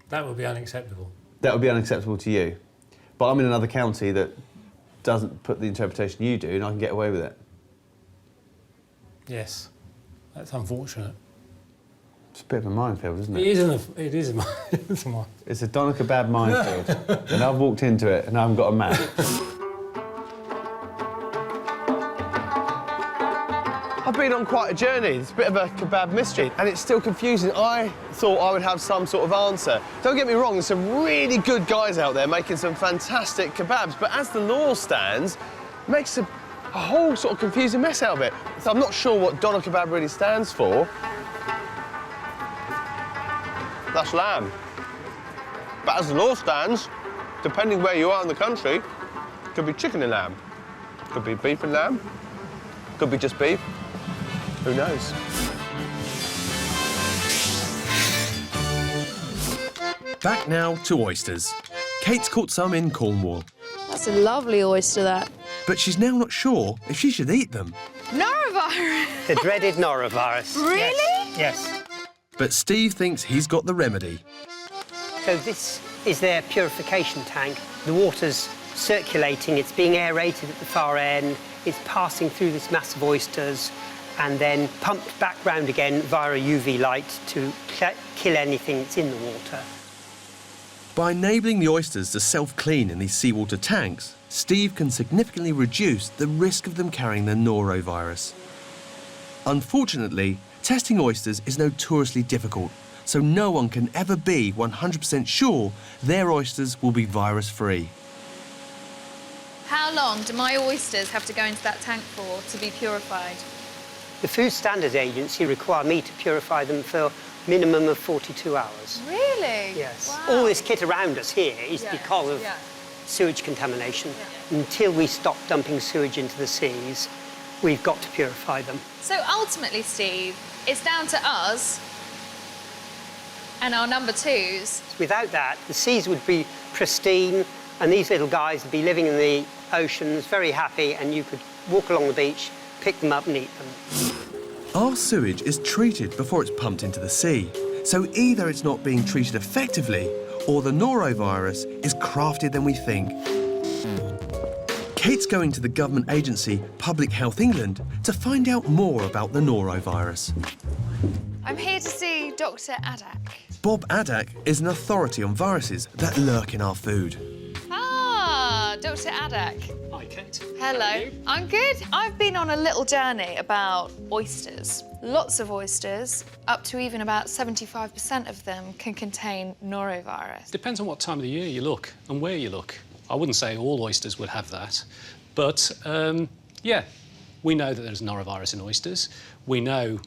That would be unacceptable. That would be unacceptable to you. But I'm in another county that doesn't put the interpretation you do, and I can get away with it. Yes, that's unfortunate. It's a bit of a minefield, isn't it? It is a minefield. It's a doner kebab minefield. And I've walked into it and I haven't got a map. I've been on quite a journey. It's a bit of a kebab mystery, and it's still confusing. I thought I would have some sort of answer. Don't get me wrong, there's some really good guys out there making some fantastic kebabs, but as the law stands, it makes a whole sort of confusing mess out of it. So I'm not sure what doner kebab really stands for. That's lamb. But as the law stands, depending where you are in the country, it could be chicken and lamb. Could be beef and lamb. Could be just beef. Who knows? Back now to oysters. Kate's caught some in Cornwall. That's a lovely oyster, that. But she's now not sure if she should eat them. Norovirus! The dreaded norovirus. Really? Yes. But Steve thinks he's got the remedy. So this is their purification tank. The water's circulating, it's being aerated at the far end, it's passing through this mass of oysters and then pumped back round again via a UV light to kill anything that's in the water. By enabling the oysters to self-clean in these seawater tanks, Steve can significantly reduce the risk of them carrying the norovirus. Unfortunately, testing oysters is notoriously difficult, so no one can ever be 100% sure their oysters will be virus-free. How long do my oysters have to go into that tank for to be purified? The Food Standards Agency require me to purify them for a minimum of 42 hours. Really? Yes. Wow. All this kit around us here is because of sewage contamination. Until we stop dumping sewage into the seas, we've got to purify them. So ultimately, Steve, it's down to us and our number twos. Without that, the seas would be pristine and these little guys would be living in the oceans, very happy, and you could walk along the beach, pick them up and eat them. Our sewage is treated before it's pumped into the sea, So either it's not being treated effectively, or the norovirus is craftier than we think. Kate's going to the government agency Public Health England to find out more about the norovirus. I'm here to see Dr. Adak. Bob Adak is an authority on viruses that lurk in our food. Ah, Dr. Adak. Hi, Kate. Hello. I'm good. I've been on a little journey about oysters. Lots of oysters, up to even about 75% of them can contain norovirus. Depends on what time of the year you look and where you look. I wouldn't say all oysters would have that, but yeah, we know that there's norovirus in oysters. We know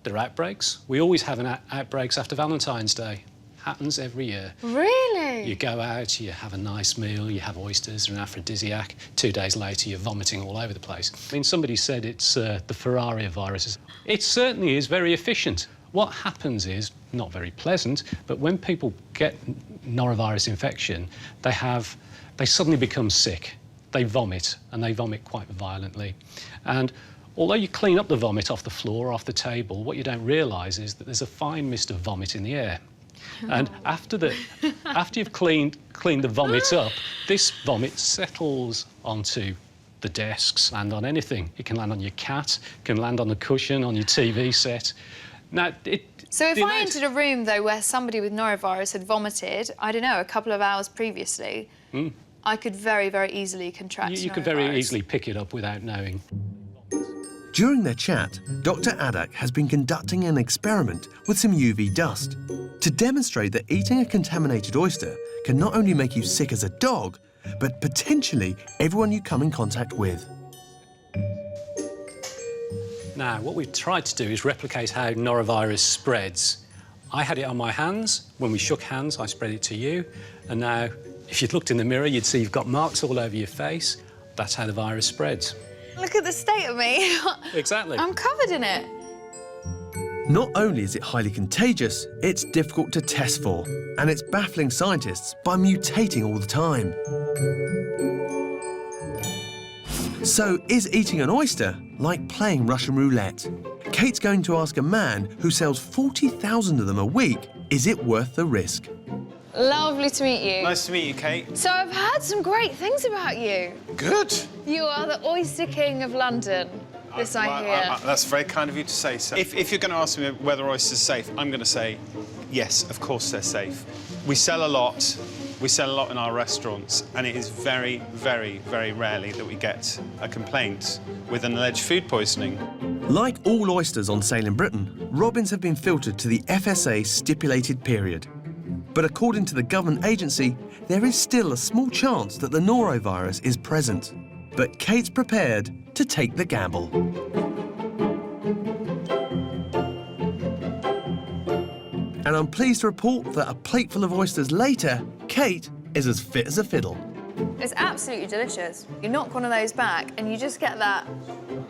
there are outbreaks. We always have outbreaks after Valentine's Day. Happens every year. Really? You go out, you have a nice meal, you have oysters, they're an aphrodisiac. 2 days later, you're vomiting all over the place. I mean, somebody said it's the Ferrari of viruses. It certainly is very efficient. What happens is, not very pleasant, but when people get norovirus infection, they suddenly become sick. They vomit, and they vomit quite violently. And although you clean up the vomit off the floor, off the table, what you don't realise is that there's a fine mist of vomit in the air. And after you've cleaned the vomit up, this vomit settles onto the desks, land on anything. It can land on your cat, it can land on the cushion, on your TV set. Now, So if I entered a room, though, where somebody with norovirus had vomited, I don't know, a couple of hours previously, I could very, very easily contract you could very easily pick it up without knowing. During their chat, Dr. Adak has been conducting an experiment with some UV dust to demonstrate that eating a contaminated oyster can not only make you sick as a dog, but potentially everyone you come in contact with. Now, what we've tried to do is replicate how norovirus spreads. I had it on my hands. When we shook hands, I spread it to you. And now, if you'd looked in the mirror, you'd see you've got marks all over your face. That's how the virus spreads. Look at the state of me. Exactly. I'm covered in it. Not only is it highly contagious, it's difficult to test for, and it's baffling scientists by mutating all the time. So, is eating an oyster like playing Russian roulette? Kate's going to ask a man who sells 40,000 of them a week, is it worth the risk? Lovely to meet you. Nice to meet you, Kate. So I've heard some great things about you. Good. You are the Oyster King of London, this I hear. That's very kind of you to say so. If you're going to ask me whether oysters are safe, I'm going to say yes, of course they're safe. We sell a lot. We sell a lot in our restaurants, and it is very, very, very rarely that we get a complaint with an alleged food poisoning. Like all oysters on sale in Britain, robins have been filtered to the FSA stipulated period. But according to the government agency, there is still a small chance that the norovirus is present. But Kate's prepared to take the gamble. And I'm pleased to report that a plateful of oysters later, Kate is as fit as a fiddle. It's absolutely delicious. You knock one of those back and you just get that.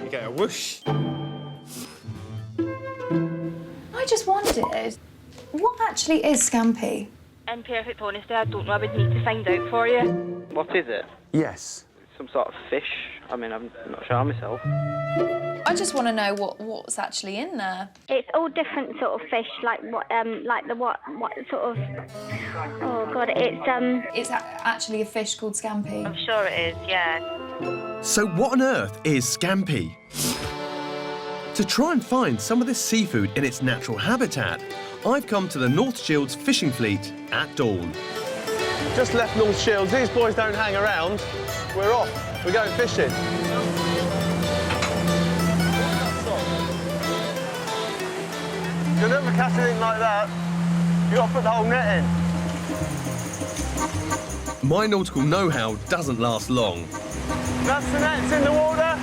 You get a whoosh. I just wondered, what actually is scampi? In perfect honesty, I don't know. I would need to find out for you. What is it? Yes. Some sort of fish. I mean, I'm not sure myself. I just want to know what's actually in there. It's all different sort of fish, like what sort of. Oh God, It's actually a fish called scampi. I'm sure it is, yeah. So what on earth is scampi? To try and find some of this seafood in its natural habitat, I've come to the North Shields fishing fleet at dawn. Just left North Shields. These boys don't hang around. We're off. We're going fishing. You'll never catch anything like that. You've got to put the whole net in. My nautical know-how doesn't last long. That's the nets in the water.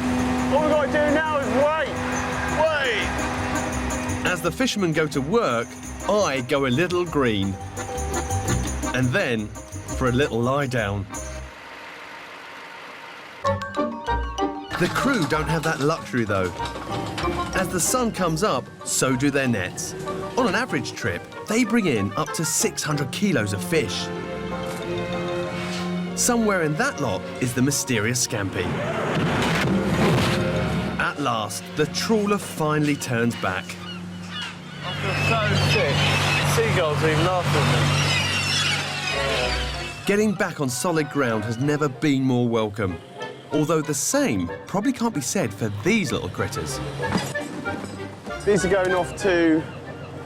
All we've got to do now is wait. Wait. As the fishermen go to work, I go a little green. And then, for a little lie down. The crew don't have that luxury, though. As the sun comes up, so do their nets. On an average trip, they bring in up to 600 kilos of fish. Somewhere in that lot is the mysterious scampi. At last, the trawler finally turns back. I feel so sick. seagulls are even laughing at me. Getting back on solid ground has never been more welcome. Although the same probably can't be said for these little critters. These are going off to...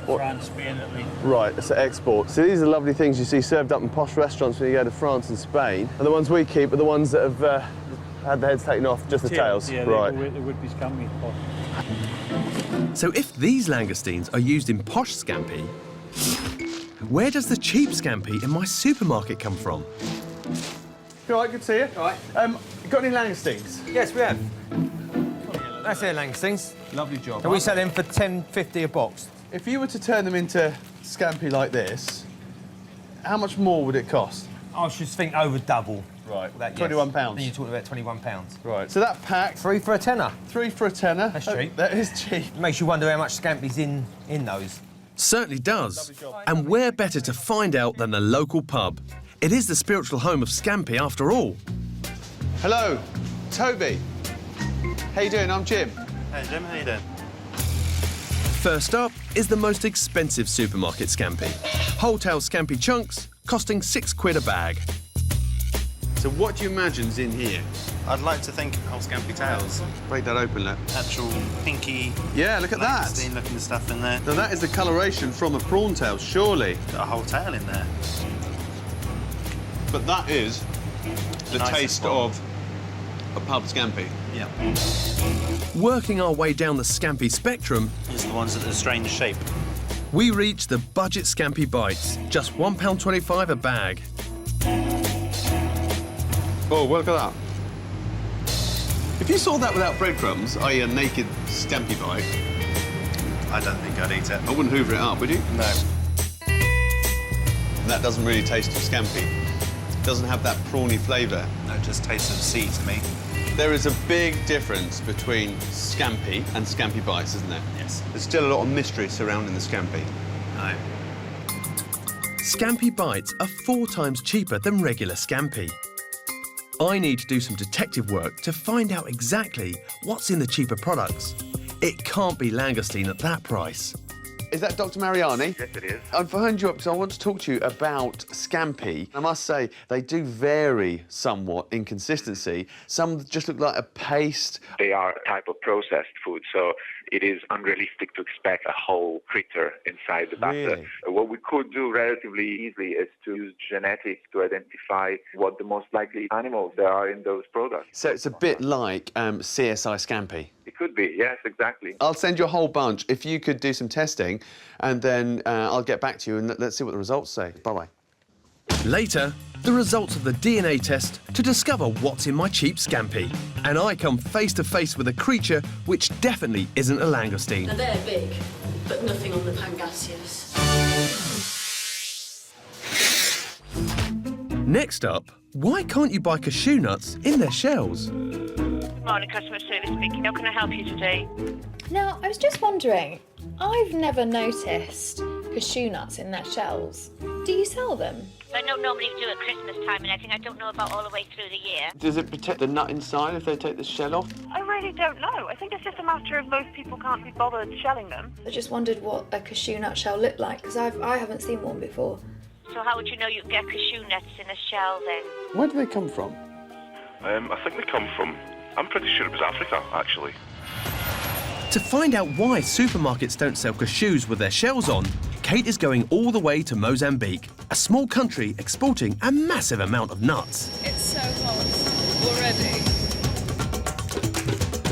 France, Italy. Right, so export. So these are lovely things you see served up in posh restaurants when you go to France and Spain. And the ones we keep are the ones that have had the heads taken off, just the tails. Yeah, right. they would be scampi. So if these langoustines are used in posh scampi, where does the cheap scampi in my supermarket come from? You all right, good to see you. All right. Got any langoustines? Yes, we have. That's their langoustines. Lovely job. And we sell them for $10.50 a box. If you were to turn them into scampi like this, how much more would it cost? I should think over double. Right. That, £21. Then you're talking about £21. Right. So that pack... 3 for a tenner. 3 for a tenner. That's cheap. That is cheap. It makes you wonder how much scampi's in those. Certainly does. And where better to find out than the local pub? It is the spiritual home of scampi after all. Hello, Toby. How you doing? I'm Jim. Hey, Jim, how you doing? First up is the most expensive supermarket scampi. Wholetail scampi chunks costing £6 a bag. So what do you imagine's in here? I'd like to think whole scampi tails. Break that open, look. Actual pinky... Yeah, look at that. looking stuff in there. Now that is the coloration from a prawn tail, surely. Got a whole tail in there. But that is the taste of a pub scampi. Yeah. Working our way down the scampi spectrum, It's the ones that are strange shape. we reach the budget scampi bites, just £1.25 a bag. Oh, well, look at that. If you saw that without breadcrumbs, i.e. a naked scampi bite... I don't think I'd eat it. I wouldn't hoover it up, would you? No. That doesn't really taste of scampi. It doesn't have that prawny flavour. No, it just tastes of sea to me. There is a big difference between scampi and scampi bites, isn't there? Yes. There's still a lot of mystery surrounding the scampi. No. Scampi bites are 4 times cheaper than regular scampi. I need to do some detective work to find out exactly what's in the cheaper products. It can't be langoustine at that price. Is that Dr. Mariani? Yes, it is. I've phoned you up because I want to talk to you about scampi. I must say, they do vary somewhat in consistency. Some just look like a paste. They are a type of processed food, so it is unrealistic to expect a whole critter inside the batter. Really? What we could do relatively easily is to use genetics to identify what the most likely animals there are in those products. So it's a bit like CSI scampi. It could be, yes, exactly. I'll send you a whole bunch if you could do some testing, and then I'll get back to you and let's see what the results say. Bye-bye. Later, the results of the DNA test to discover what's in my cheap scampi. And I come face to face with a creature which definitely isn't a langoustine. Now they're big, but nothing on the Pangasius. Next up, why can't you buy cashew nuts in their shells? Morning, customer service speaking. How can I help you today? Now, I was just wondering, I've never noticed cashew nuts in their shells. Do you sell them? I don't normally do at Christmas time, and I don't know about all the way through the year. Does it protect the nut inside if they take the shell off? I really don't know. I think it's just a matter of most people can't be bothered shelling them. I just wondered what a cashew nut shell looked like, because I haven't seen one before. So how would you know you can get cashew nuts in a shell then? Where do they come from? I think they come from... I'm pretty sure it was Africa, actually. To find out why supermarkets don't sell cashews with their shells on, Kate is going all the way to Mozambique, a small country exporting a massive amount of nuts. It's so hot already.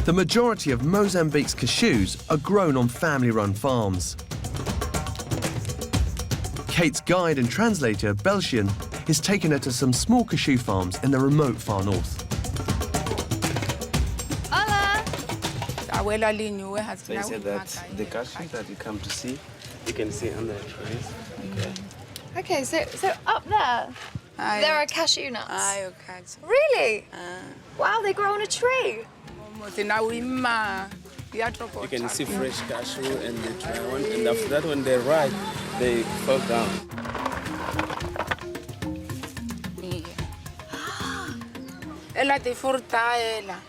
The majority of Mozambique's cashews are grown on family-run farms. Kate's guide and translator, Belgian, is taking her to some small cashew farms in the remote far north. They said that the cashews that you come to see, you can see under the trees. Okay, so up there, there are cashew nuts. Really? Wow, they grow on a tree. You can see fresh cashew and the dry one, and after that, when they're ripe, they fall down.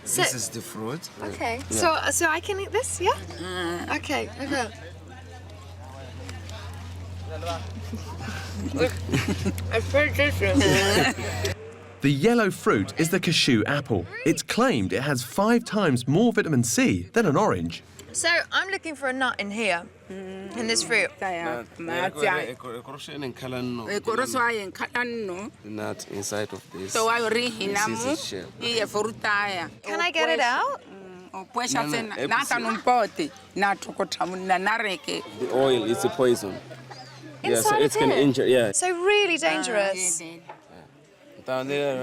This is the fruit. Okay, Yeah. so I can eat this, yeah? Okay. It's very tasty. The yellow fruit is the cashew apple. It's claimed it has 5 times more vitamin C than an orange. So I'm looking for a nut in here, in this fruit. The nut inside of this. This is the shell. Can I get it out? The oil is a poison. Yeah, so Inside it of can it? injure. Yeah. So really dangerous. Down there.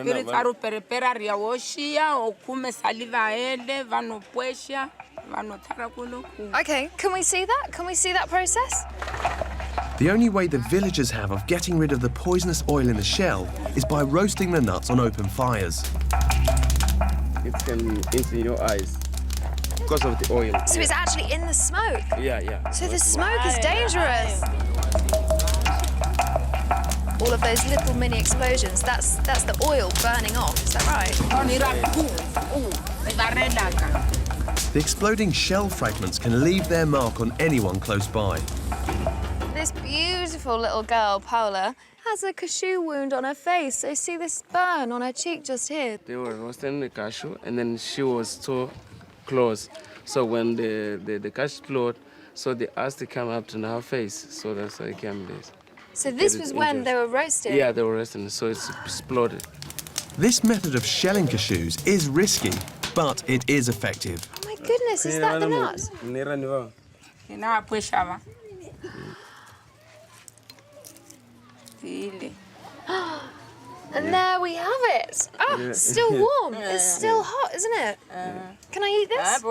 Okay, can we see that? Can we see that process? The only way the villagers have of getting rid of the poisonous oil in the shell is by roasting the nuts on open fires. It can injure your eyes because of the oil. So it's actually in the smoke? Yeah, yeah. So the smoke is dangerous. All of those little mini explosions, that's the oil burning off, is that right? The exploding shell fragments can leave their mark on anyone close by. This beautiful little girl, Paula, has a cashew wound on her face. So see this burn on her cheek just here. They were roasting the cashew, and then she was so close. So when the cashew exploded, so they asked to come up to her face. So that's why it came this. So this was when they were roasting? Yeah, they were roasting, so it's exploded. This method of shelling cashews is risky, but it is effective. Oh my goodness, is that the nut? And there we have it. Oh, it's still warm. It's still hot, isn't it? Can I eat this?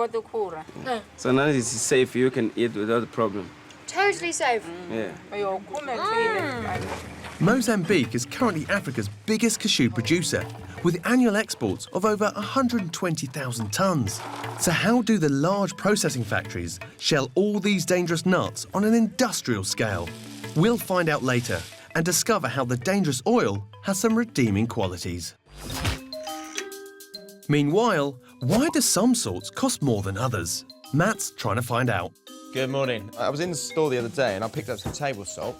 So now it's safe, you can eat without a problem. Totally safe. Yeah. Mozambique is currently Africa's biggest cashew producer, with annual exports of over 120,000 tonnes. So how do the large processing factories shell all these dangerous nuts on an industrial scale? We'll find out later and discover how the dangerous oil has some redeeming qualities. Meanwhile, why do some sorts cost more than others? Matt's trying to find out. Good morning. I was in the store the other day and I picked up some table salt,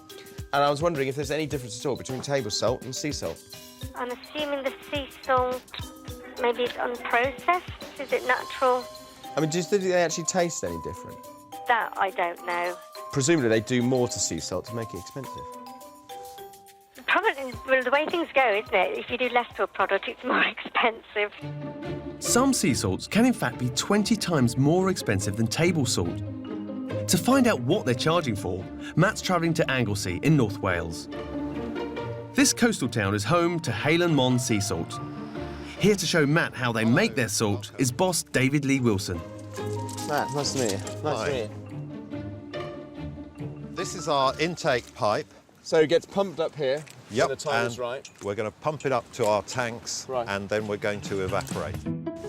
and I was wondering if there's any difference at all between table salt and sea salt. I'm assuming the sea salt, maybe it's unprocessed. Is it natural? I mean, do you think they actually taste any different? That I don't know. Presumably they do more to sea salt to make it expensive. Probably, well, the way things go, isn't it? If you do less to a product, it's more expensive. Some sea salts can in fact be 20 times more expensive than table salt. To find out what they're charging for, Matt's travelling to Anglesey in North Wales. This coastal town is home to Helen Lawal sea salt. Here to show Matt how they make their salt is boss David Lee Wilson. Matt, nice to meet you. Nice to meet you. This is our intake pipe. So it gets pumped up here. Yep, so the time is and right. We're going to pump it up to our tanks, and then we're going to evaporate.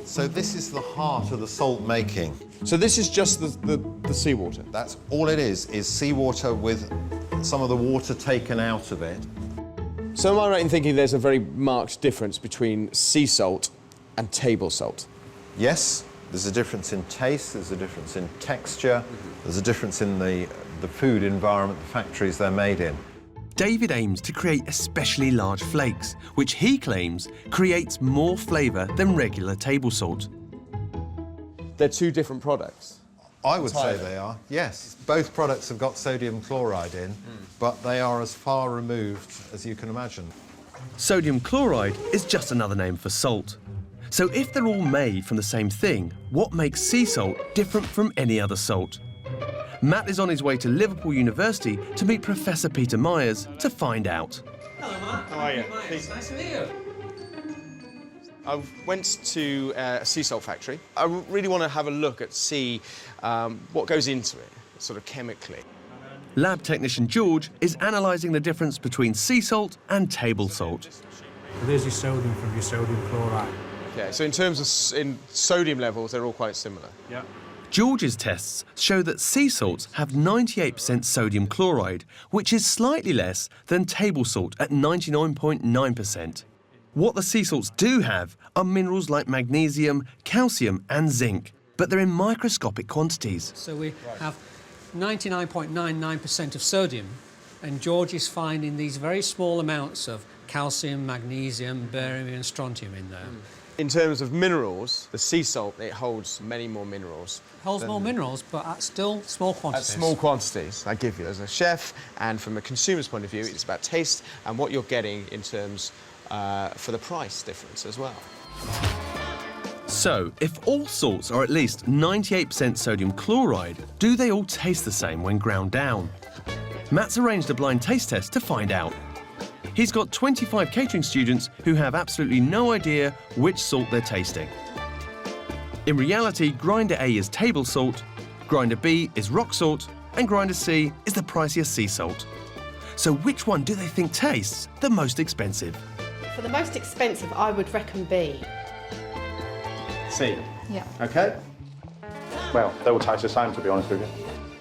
So this is the heart of the salt making. So this is just the seawater? That's all it is seawater with some of the water taken out of it. So am I right in thinking there's a very marked difference between sea salt and table salt? Yes, there's a difference in taste, there's a difference in texture, there's a difference in the food environment, the factories they're made in. David aims to create especially large flakes, which he claims creates more flavour than regular table salt. They're two different products? I would say they are, yes. Both products have got sodium chloride in, but they are as far removed as you can imagine. Sodium chloride is just another name for salt. So if they're all made from the same thing, what makes sea salt different from any other salt? Matt is on his way to Liverpool University to meet Professor Peter Myers to find out. Hello, Matt. How are you? Nice to meet you. I went to a sea salt factory. I really want to have a look at see what goes into it, sort of chemically. Lab technician George is analysing the difference between sea salt and table salt. There's your sodium from your sodium chloride. Okay, so in terms of sodium levels, they're all quite similar. Yeah. George's tests show that sea salts have 98% sodium chloride, which is slightly less than table salt at 99.9%. What the sea salts do have are minerals like magnesium, calcium and zinc, but they're in microscopic quantities. So we have 99.99% of sodium And George is finding these very small amounts of calcium, magnesium, barium and strontium in there. In terms of minerals, the sea salt, it holds many more minerals. Holds more minerals, but at still small quantities. At small quantities, I give you as a chef, and from a consumer's point of view, it's about taste and what you're getting in terms for the price difference as well. So, if all salts are at least 98% sodium chloride, do they all taste the same when ground down? Matt's arranged a blind taste test to find out. He's got 25 catering students who have absolutely no idea which salt they're tasting. In reality, grinder A is table salt, grinder B is rock salt, and grinder C is the pricier sea salt. So which one do they think tastes the most expensive? For the most expensive, I would reckon B. C. Yeah. Okay. Well, they all taste the same, to be honest with you.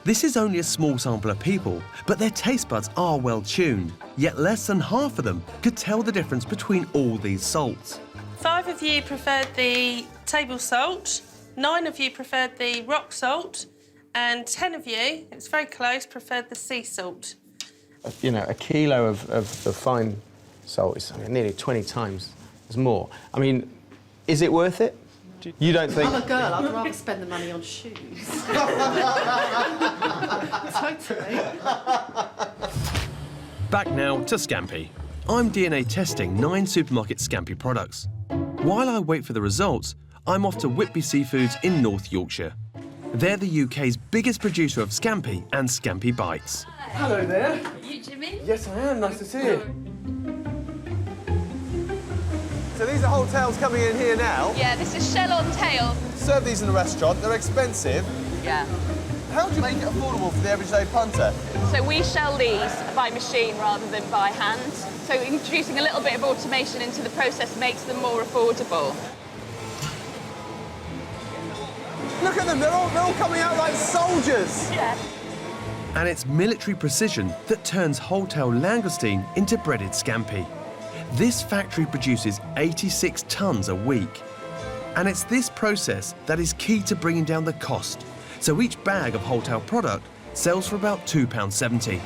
This is only a small sample of people, but their taste buds are well tuned, yet less than half of them could tell the difference between all these salts. 5 of you preferred the table salt, 9 of you preferred the rock salt, and 10 of you, it was very close, preferred the sea salt. You know, a kilo of the fine salt is nearly 20 times as more. I mean, is it worth it? You don't think... I'm a girl, I'd rather spend the money on shoes. Totally. Back now to Scampi. I'm DNA testing 9 supermarket Scampi products. While I wait for the results, I'm off to Whitby Seafoods in North Yorkshire. They're the UK's biggest producer of Scampi and Scampi Bites. Hello there. You, Jimmy? Yes, I am. Nice to see you. So these are whole tails coming in here now. Yeah, this is shell on tail. Serve these in a restaurant. They're expensive. Yeah. How do you make it affordable for the everyday punter? So we shell these by machine rather than by hand. So introducing a little bit of automation into the process makes them more affordable. Look at them, they're all coming out like soldiers. Yeah. And it's military precision that turns whole-tail langoustine into breaded Scampi. This factory produces 86 tonnes a week. And it's this process that is key to bringing down the cost. So each bag of whole-tail product sells for about £2.70.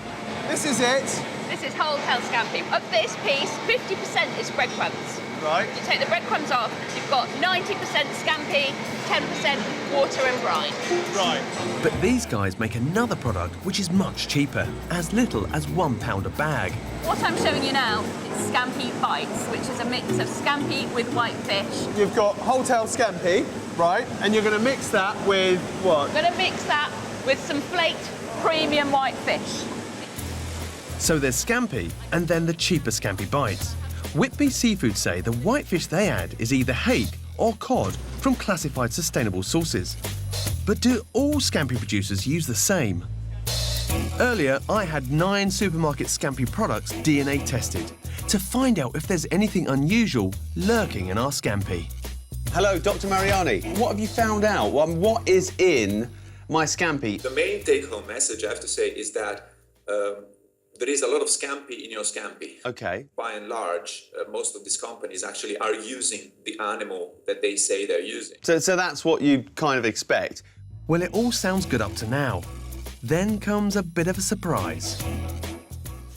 This is it. This is whole-tail Scampi. Of this piece, 50% is breadcrumbs. Right. You take the breadcrumbs off, you've got 90% Scampi, 10% water and brine. Right. But these guys make another product which is much cheaper, as little as £1 a bag. What I'm showing you now is Scampi Bites, which is a mix of Scampi with white fish. You've got whole-tail Scampi, right, and you're going to mix that with what? I'm going to mix that with some flaked premium white fish. So there's Scampi, and then the cheaper Scampi Bites. Whitby Seafood say the white fish they add is either hake or cod from classified sustainable sources. But do all Scampi producers use the same? Earlier, I had 9 supermarket Scampi products DNA tested to find out if there's anything unusual lurking in our Scampi. Hello, Dr. Mariani. What have you found out? What is in my Scampi? The main take-home message, I have to say, is that there is a lot of Scampi in your Scampi. Okay. By and large, most of these companies actually are using the animal that they say they're using. So that's what you kind of expect? Well, it all sounds good up to now. Then comes a bit of a surprise.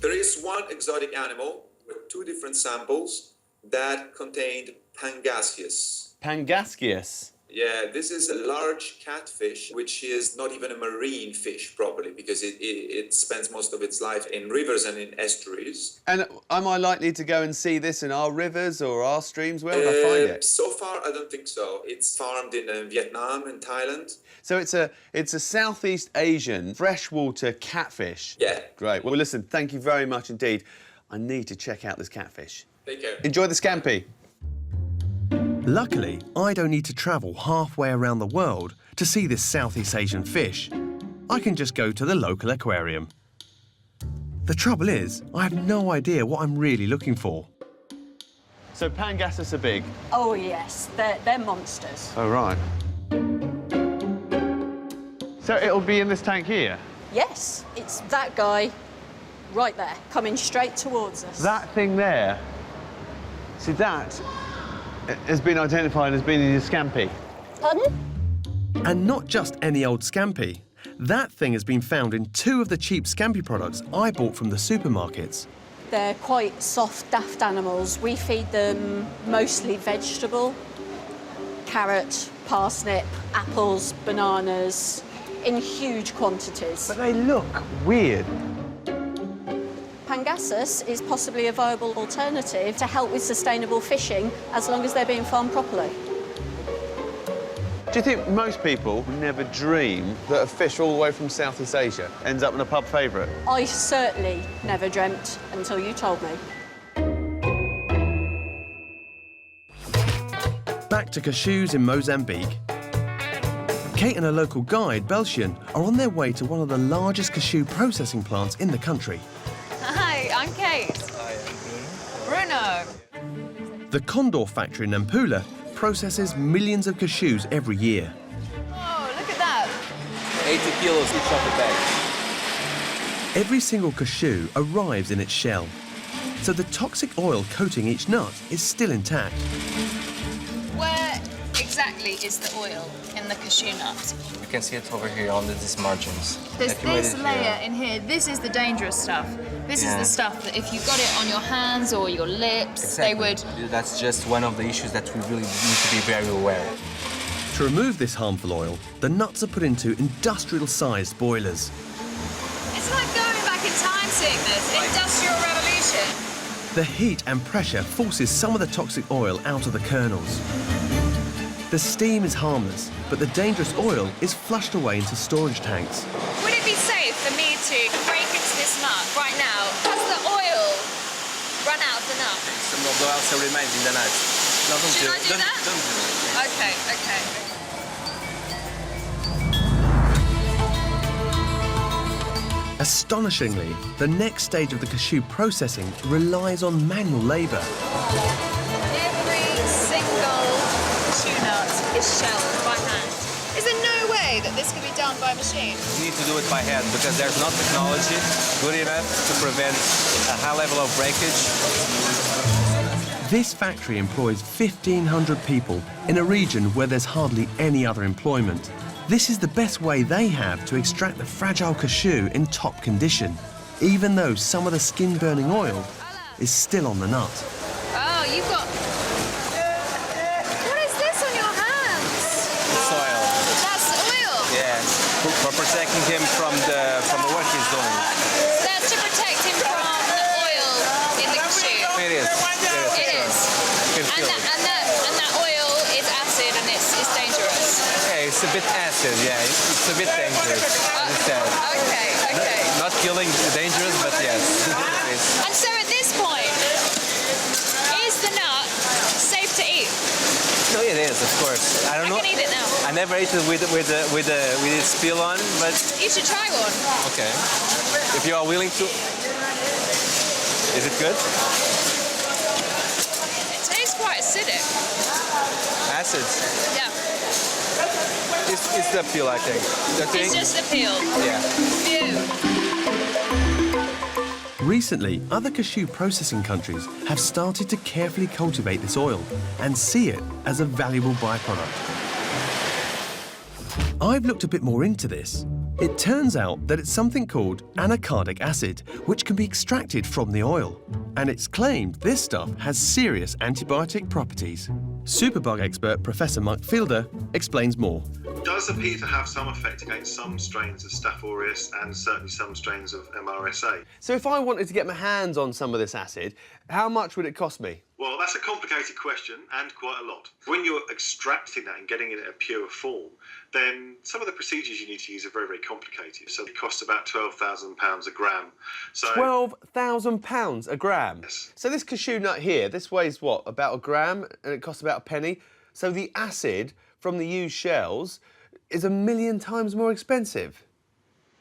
There is one exotic animal with 2 different samples that contained Pangasius. Pangasius? Yeah, this is a large catfish, which is not even a marine fish properly, because it spends most of its life in rivers and in estuaries. And am I likely to go and see this in our rivers or our streams? Where would I find it? So far, I don't think so. It's farmed in Vietnam and Thailand. So it's a Southeast Asian freshwater catfish? Yeah. Great. Well, listen, thank you very much indeed. I need to check out this catfish. Take care. Enjoy the Scampi. Luckily, I don't need to travel halfway around the world to see this Southeast Asian fish. I can just go to the local aquarium. The trouble is, I have no idea what I'm really looking for. So Pangasius are big? Oh, yes. They're monsters. Oh, right. So it'll be in this tank here? Yes, it's that guy right there, coming straight towards us. That thing there? See, that has been identified as being in your Scampi. Pardon? And not just any old Scampi. That thing has been found in 2 of the cheap Scampi products I bought from the supermarkets. They're quite soft, daft animals. We feed them mostly vegetable, carrot, parsnip, apples, bananas, in huge quantities. But they look weird. Pangasus is possibly a viable alternative to help with sustainable fishing as long as they're being farmed properly. Do you think most people never dream that a fish all the way from Southeast Asia ends up in a pub favourite? I certainly never dreamt until you told me. Back to cashews in Mozambique. Kate and her local guide, Belgian, are on their way to one of the largest cashew processing plants in the country. Hi, I'm Kate. Hi, I'm Bruno. The Condor factory in Nampula processes millions of cashews every year. Oh, look at that. 80 kilos each of the bags. Every single cashew arrives in its shell, so the toxic oil coating each nut is still intact. Where exactly is the oil in the cashew nut? You can see it over here on these margins. There's this Accumulated layer here. in here. This is the dangerous stuff. This is the stuff that if you got it on your hands or your lips, they would... That's just one of the issues that we really need to be very aware of. To remove this harmful oil, the nuts are put into industrial-sized boilers. It's like going back in time seeing this. Industrial revolution. The heat and pressure forces some of the toxic oil out of the kernels. The steam is harmless, but the dangerous oil is flushed away into storage tanks. Would it be safe for me to break into this nut right now? Has the oil run out of the nut? Some of the oil still remains in the nut. No, don't Should I do that? Don't do it. Okay, okay. Astonishingly, the next stage of the cashew processing relies on manual labour. Every single cashew nut is shelled by hand. Is there no way that this can be done by machine? You need to do it by hand because there's not technology good enough to prevent a high level of breakage. This factory employs 1,500 people in a region where there's hardly any other employment. This is the best way they have to extract the fragile cashew in top condition, even though some of the skin-burning oil is still on the nut. Oh, you've got... What is this on your hands? Soil. That's oil? Yes. For protecting him from the work he's doing. That's to protect him from the oil in the cashew. It is. It is. You can feel it. And that oil is acid and it's dangerous. Yeah, it's a bit acid, yeah. It's a bit dangerous, as I said. Okay, okay. Not killing, dangerous, but yes. And so at this point, is the nut safe to eat? No, it is, of course. I don't know. I can eat it now. I never ate it with its peel on, but... You should try one. Okay. If you are willing to... Is it good? It tastes quite acidic. Acids? Yeah. It's the peel, I think. It's just the peel? Yeah. Phew. Recently, other cashew processing countries have started to carefully cultivate this oil and see it as a valuable byproduct. I've looked a bit more into this. It turns out that it's something called anacardic acid, which can be extracted from the oil. And it's claimed this stuff has serious antibiotic properties. Superbug expert Professor Mike Fielder explains more. It does appear to have some effect against some strains of Staph aureus and certainly some strains of MRSA. So if I wanted to get my hands on some of this acid, how much would it cost me? Well, that's a complicated question and quite a lot. When you're extracting that and getting it in a pure form, then some of the procedures you need to use are very, very complicated. So it costs about £12,000 a gram. So £12,000 a gram? Yes. So this cashew nut here, this weighs what, about a gram, and it costs about a penny? So the acid from the used shells is 1,000,000 times more expensive?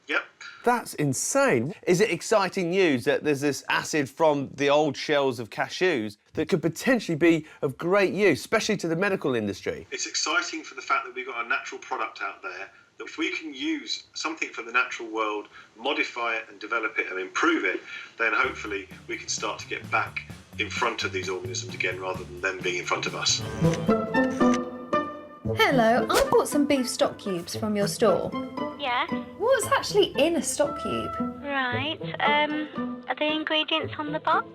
Yep. That's insane. Is it exciting news that there's this acid from the old shells of cashews that could potentially be of great use, especially to the medical industry? It's exciting for the fact that we've got a natural product out there, that if we can use something from the natural world, modify it and develop it and improve it, then hopefully we can start to get back in front of these organisms again rather than them being in front of us. Hello, I bought some beef stock cubes from your store. Yeah. What's actually in a stock cube? Right. Are the ingredients on the box?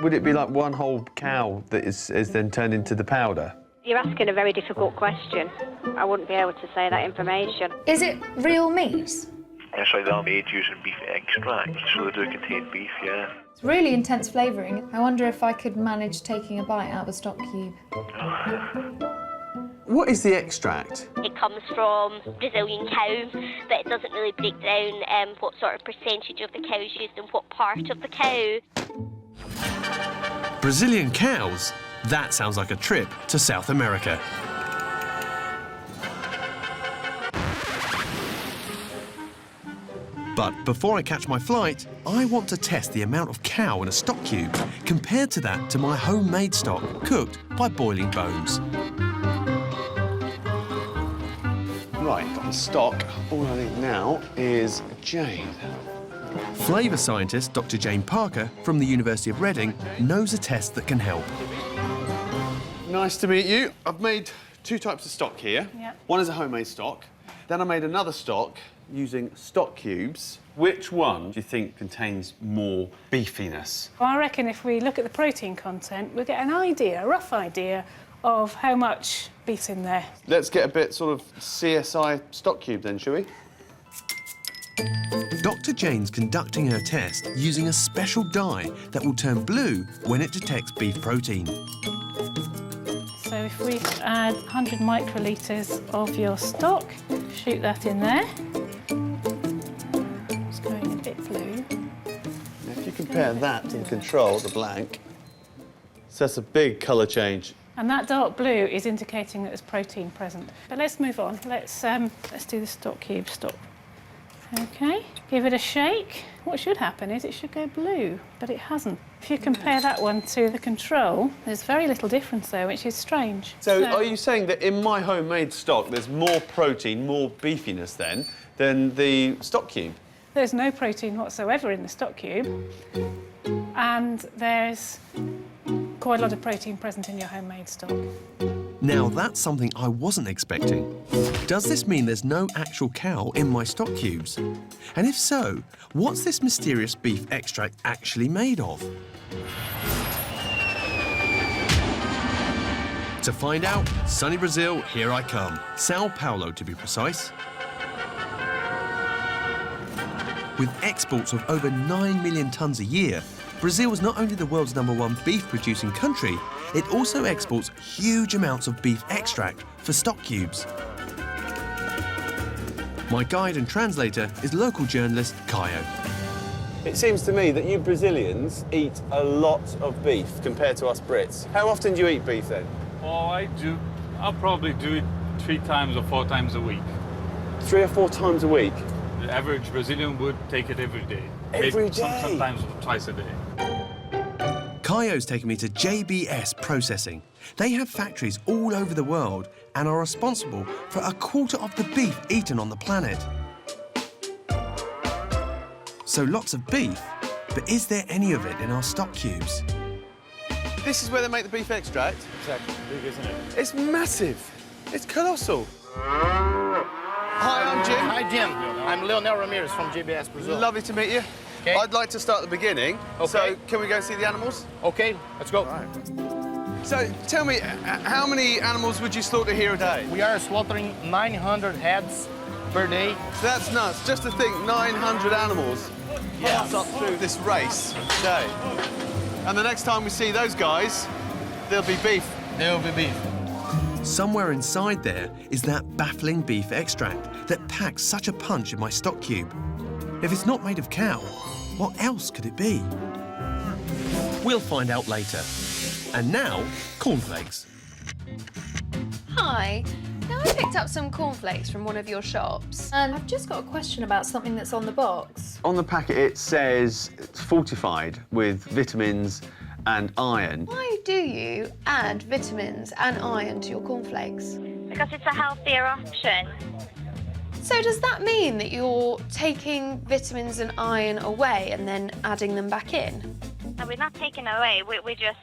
Would it be like one whole cow that is then turned into the powder? You're asking a very difficult question. I wouldn't be able to say that information. Is it real meat? Actually, they're made using beef extract, so they do contain beef, yeah. It's really intense flavouring. I wonder if I could manage taking a bite out of a stock cube. What is the extract? It comes from Brazilian cows, but it doesn't really break down what sort of percentage of the cow is used and what part of the cow. Brazilian cows? That sounds like a trip to South America. But before I catch my flight, I want to test the amount of cow in a stock cube compared to that to my homemade stock cooked by boiling bones. Right, got the stock. All I need now is Jane. Flavour scientist Dr. Jane Parker from the University of Reading knows a test that can help. Nice to meet you. I've made 2 types of stock here. Yep. One is a homemade stock. Then I made another stock using stock cubes. Which one do you think contains more beefiness? Well, I reckon if we look at the protein content, we'll get an idea, a rough idea, of how much beef's in there. Let's get a bit sort of CSI stock cube then, shall we? Dr. Jane's conducting her test using a special dye that will turn blue when it detects beef protein. So if we add 100 microlitres of your stock, shoot that in there. It's going a bit blue. If you compare that to the control, the blank, so that's a big colour change. And that dark blue is indicating that there's protein present. But let's move on. Let's do the stock cube stock. OK, give it a shake. What should happen is it should go blue, but it hasn't. If you compare that one to the control, there's very little difference there, which is strange. So are you saying that in my homemade stock there's more protein, more beefiness then, than the stock cube? There's no protein whatsoever in the stock cube, and there's quite a lot of protein present in your homemade stock. Now that's something I wasn't expecting. Does this mean there's no actual cow in my stock cubes? And if so, what's this mysterious beef extract actually made of? To find out, sunny Brazil, here I come. Sao Paulo, to be precise. With exports of over 9 million tonnes a year, Brazil is not only the world's #1 beef-producing country, it also exports huge amounts of beef extract for stock cubes. My guide and translator is local journalist Caio. It seems to me that you Brazilians eat a lot of beef compared to us Brits. How often do you eat beef then? Oh, I do. I'll probably do it 3 times or 4 times a week. 3 or 4 times a week? The average Brazilian would take it every day. Every day? Sometimes twice a day. Caio's taken me to JBS Processing. They have factories all over the world and are responsible for 1/4 of the beef eaten on the planet. So lots of beef, but is there any of it in our stock cubes? This is where they make the beef extract? Exactly. Big, isn't it? It's massive. It's colossal. Hi, I'm Jim. Hi, Jim. I'm Leonel Ramirez from JBS Brazil. Lovely to meet you. Okay. I'd like to start at the beginning. Okay. So, can we go see the animals? Okay, let's go. So, tell me, how many animals would you slaughter here a day? We are slaughtering 900 heads per day. That's nuts. Just to think, 900 animals pass up through this race a day. And the next time we see those guys, there'll be beef. There'll be beef. Somewhere inside there is that baffling beef extract that packs such a punch in my stock cube. If it's not made of cow, what else could it be? We'll find out later. And now, cornflakes. Hi. Now, I picked up some cornflakes from one of your shops, and I've just got a question about something that's on the box. On the packet, it says it's fortified with vitamins and iron. Why do you add vitamins and iron to your cornflakes? Because it's a healthier option. So does that mean that you're taking vitamins and iron away and then adding them back in? No, we're not taking it away, we're just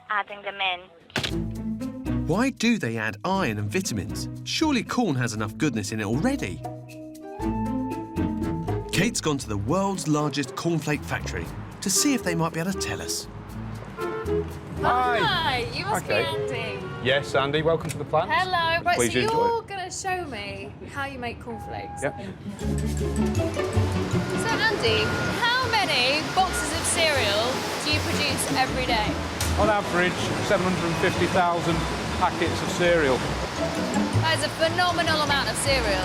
adding them in. Why do they add iron and vitamins? Surely corn has enough goodness in it already. Kate's gone to the world's largest cornflake factory to see if they might be able to tell us. Hi, you must be Andy. Yes, Andy, welcome to the plant. Hello. Right, Please so enjoy you're going to show me how you make cornflakes. Yep. So, Andy, how many boxes of cereal do you produce every day? On average, 750,000 packets of cereal. That is a phenomenal amount of cereal.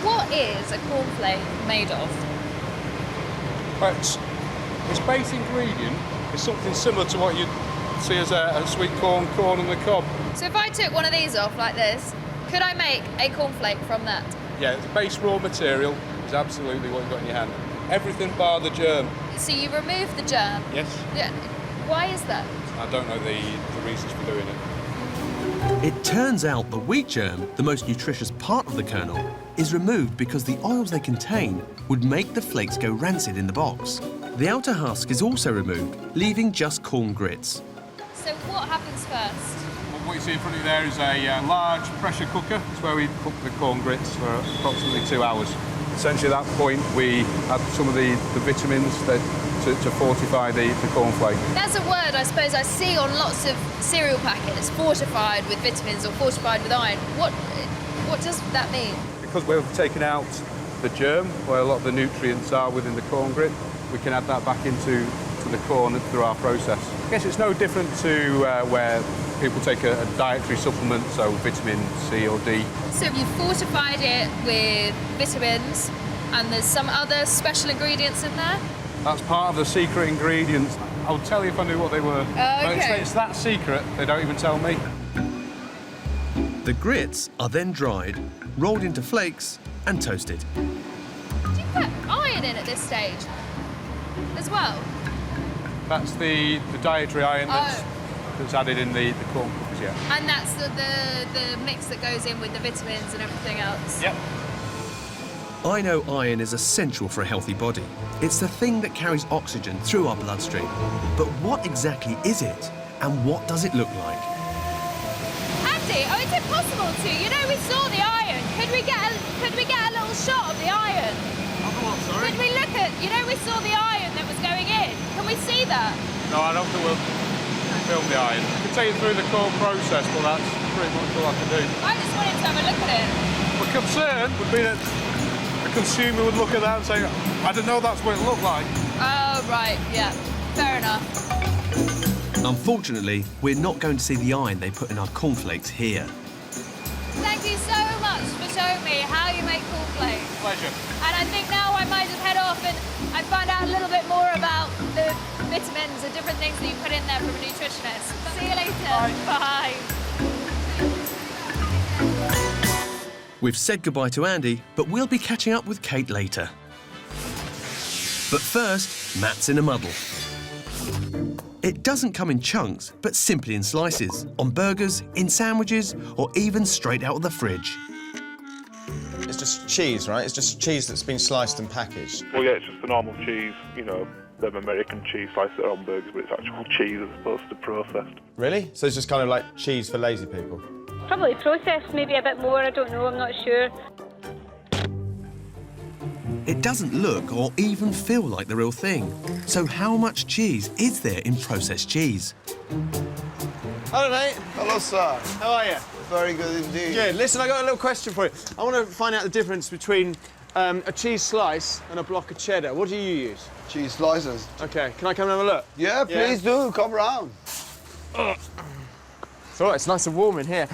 What is a cornflake made of? But its base ingredient is something similar to what you'd see as a sweet corn on the cob. So if I took one of these off like this, could I make a cornflake from that? Yeah, the base raw material is absolutely what you've got in your hand. Everything bar the germ. So you remove the germ? Yes. Yeah. Why is that? I don't know the reasons for doing it. It turns out the wheat germ, the most nutritious part of the kernel, is removed because the oils they contain would make the flakes go rancid in the box. The outer husk is also removed, leaving just corn grits. So what happens first? Well, what you see in front of you there is a large pressure cooker. It's where we cook the corn grits for approximately 2 hours. Essentially at that point we add some of the vitamins to fortify the cornflake. That's a word I suppose I see on lots of cereal packets, fortified with vitamins or fortified with iron. What does that mean? Because we've taken out the germ, where a lot of the nutrients are within the corn grit, we can add that back into the corn through our process. I guess it's no different to where people take a dietary supplement, so vitamin C or D. So you've fortified it with vitamins and there's some other special ingredients in there? That's part of the secret ingredients. I would tell you if I knew what they were. Okay. It's that secret, they don't even tell me. The grits are then dried, rolled into flakes and toasted. Do you put iron in at this stage as well? That's the dietary iron that's added in the corn cookers, yeah. And that's the mix that goes in with the vitamins and everything else? Yep. I know iron is essential for a healthy body. It's the thing that carries oxygen through our bloodstream. But what exactly is it? And what does it look like? Andy, is it possible to? You know, we saw the iron. Could we get a little shot of the iron? Of what, sorry? Could we look at, you know, we saw the iron that was going in. Can we see that? No, I don't think we'll film the iron. I can take you through the corn process, but that's pretty much all I can do. I just wanted to have a look at it. My concern would be that a consumer would look at that and say, I didn't know that's what it looked like. Oh, right, yeah. Fair enough. Unfortunately, we're not going to see the iron they put in our cornflakes here. Thank you so much for showing me how you make cornflakes. Pleasure. And I think now I might just head off and find out a little bit more about the vitamins and different things that you put in there from a nutritionist. See you later. Bye. We've said goodbye to Andy, but we'll be catching up with Kate later. But first, Matt's in a muddle. It doesn't come in chunks, but simply in slices, on burgers, in sandwiches, or even straight out of the fridge. It's just cheese, right? It's just cheese that's been sliced and packaged. Well, yeah, it's just the normal cheese, you know, them American cheese sliced on burgers, but it's actual cheese as opposed to processed. Really? So it's just kind of like cheese for lazy people? Probably processed, maybe a bit more, I don't know, I'm not sure. It doesn't look or even feel like the real thing. So how much cheese is there in processed cheese? Hello, mate. Hello, sir. How are you? Very good indeed. Good. Listen, I got a little question for you. I want to find out the difference between a cheese slice and a block of cheddar. What do you use? Cheese slices. OK, can I come and have a look? Yeah, please do. Come round. It's all right, it's nice and warm in here.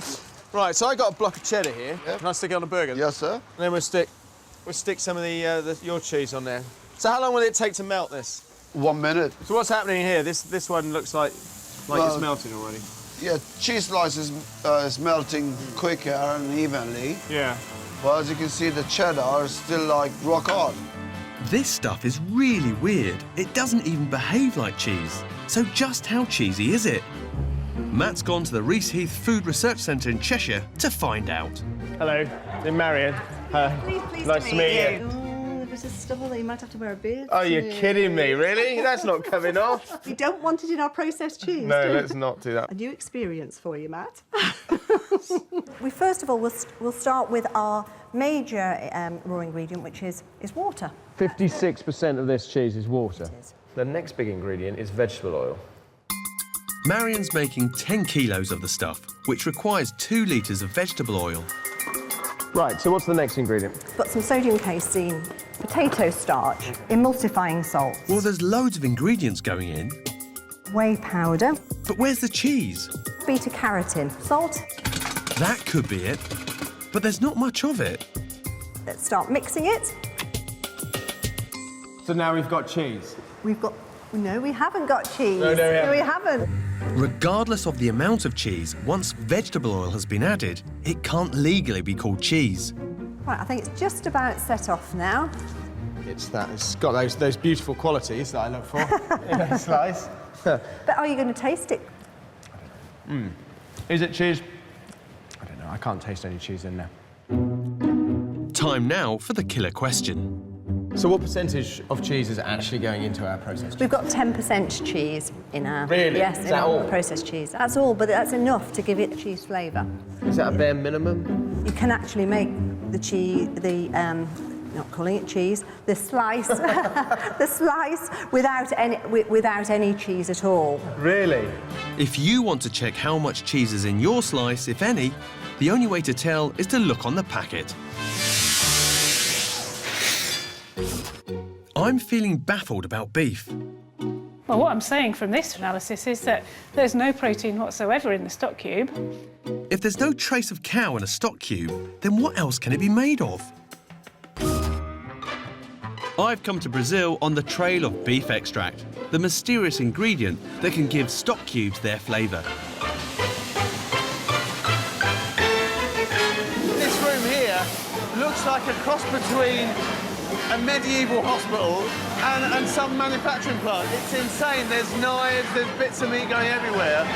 Right, so I got a block of cheddar here. Yep. Can I stick it on a burger? Yes, sir. And then we'll stick some of your cheese on there. So how long will it take to melt this? 1 minute. So what's happening here? This one looks like it's melting already. Yeah, cheese slices is melting quicker and evenly. Yeah. But as you can see, the cheddar is still like rock hard. This stuff is really weird. It doesn't even behave like cheese. So just how cheesy is it? Matt's gone to the Reese Heath Food Research Centre in Cheshire to find out. Hello, I'm Marion. Pleased nice to meet you. Oh, there's a festival, you might have to wear a beard. Oh, you're kidding me, really? That's not coming off. We don't want it in our processed cheese. No, do we? let's not do that. A new experience for you, Matt. We first of all we'll start with our major raw ingredient, which is water. 56% of this cheese is water. The next big ingredient is vegetable oil. Marion's making 10 kilos of the stuff, which requires 2 litres of vegetable oil. Right, so what's the next ingredient? Got some sodium casein, potato starch, emulsifying salt, Well, there's loads of ingredients going in. whey powder, But where's the cheese? beta-carotene, salt. That could be it. But there's not much of it. Let's start mixing it. So now we've got cheese. We've got... No, we haven't got cheese. No, we haven't. Regardless of the amount of cheese, once vegetable oil has been added, it can't legally be called cheese. Right, I think it's just about set off now. It's got those beautiful qualities that I look for in a slice. But are you going to taste it? Is it cheese? I don't know, I can't taste any cheese in there. Time now for the killer question. So what percentage of cheese is actually going into our processed cheese? We've got 10% cheese in our... Really? Yes, Is in that our all? processed cheese. That's all, but that's enough to give it cheese flavour. Is that a bare minimum? You can actually make the cheese, not calling it cheese, the slice, the slice without any cheese at all. Really? If you want to check how much cheese is in your slice, if any, the only way to tell is to look on the packet. I'm feeling baffled about beef. Well, what I'm saying from this analysis is that there's no protein whatsoever in the stock cube. If there's no trace of cow in a stock cube, then what else can it be made of? I've come to Brazil on the trail of beef extract, the mysterious ingredient that can give stock cubes their flavour. This room here looks like a cross between a medieval hospital and some manufacturing plant. It's insane. There's knives, there's bits of meat going everywhere.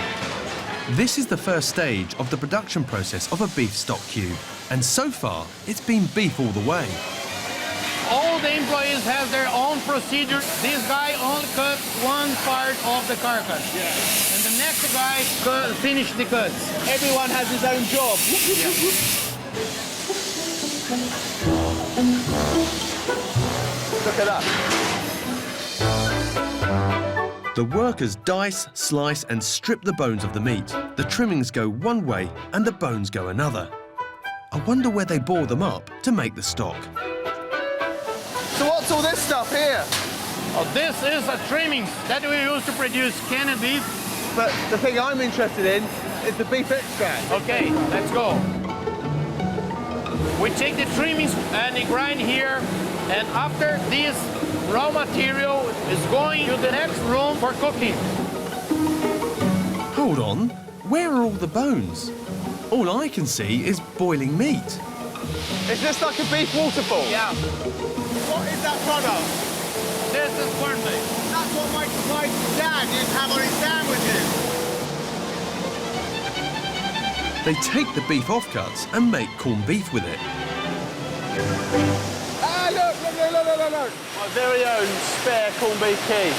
This is the first stage of the production process of a beef stock cube, and so far, it's been beef all the way. All the employees have their own procedure. This guy only cuts one part of the carcass. Yeah. And the next guy finish the cuts. Everyone has his own job. Look at that. The workers dice, slice and strip the bones of the meat. The trimmings go one way and the bones go another. I wonder where they bore them up to make the stock. So what's all this stuff here? Oh, this is a trimming that we use to produce canned beef. But the thing I'm interested in is the beef extract. Okay, let's go. We take the trimmings and we grind here, and after this raw material is going to the next room for cooking. Hold on, where are all the bones? All I can see is boiling meat. Is this like a beef waterfall? Yeah. What is that product? This is cornflakes. That's what my dad used to have on his sandwiches. They take the beef offcuts and make corned beef with it. Ah, look. My very own spare corned beef key.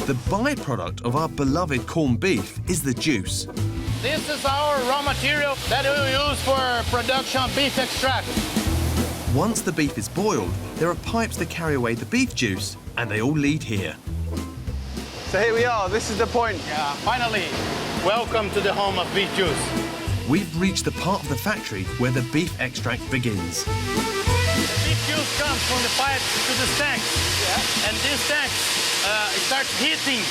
The byproduct of our beloved corned beef is the juice. This is our raw material that we use for production of beef extract. Once the beef is boiled, there are pipes that carry away the beef juice, and they all lead here. So here we are, this is the point. Yeah, finally, welcome to the home of beef juice. We've reached the part of the factory where the beef extract begins. Beef juice comes from the pipe to the tank. Yeah. And this tank starts heating.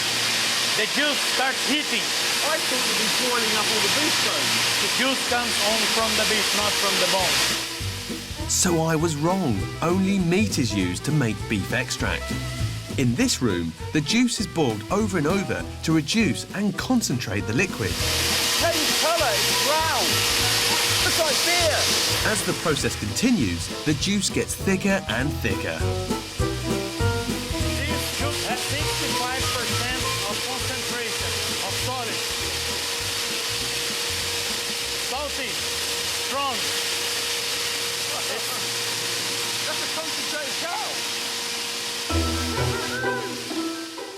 The juice starts heating. I thought you'd be boiling up all the beef bones. The juice comes only from the beef, not from the bone. So I was wrong. Only meat is used to make beef extract. In this room, the juice is boiled over and over to reduce and concentrate the liquid. Change colour, it's brown. Looks like beer. As the process continues, the juice gets thicker and thicker. This juice has 65% of concentration of solid. Salty, strong. That's a concentrated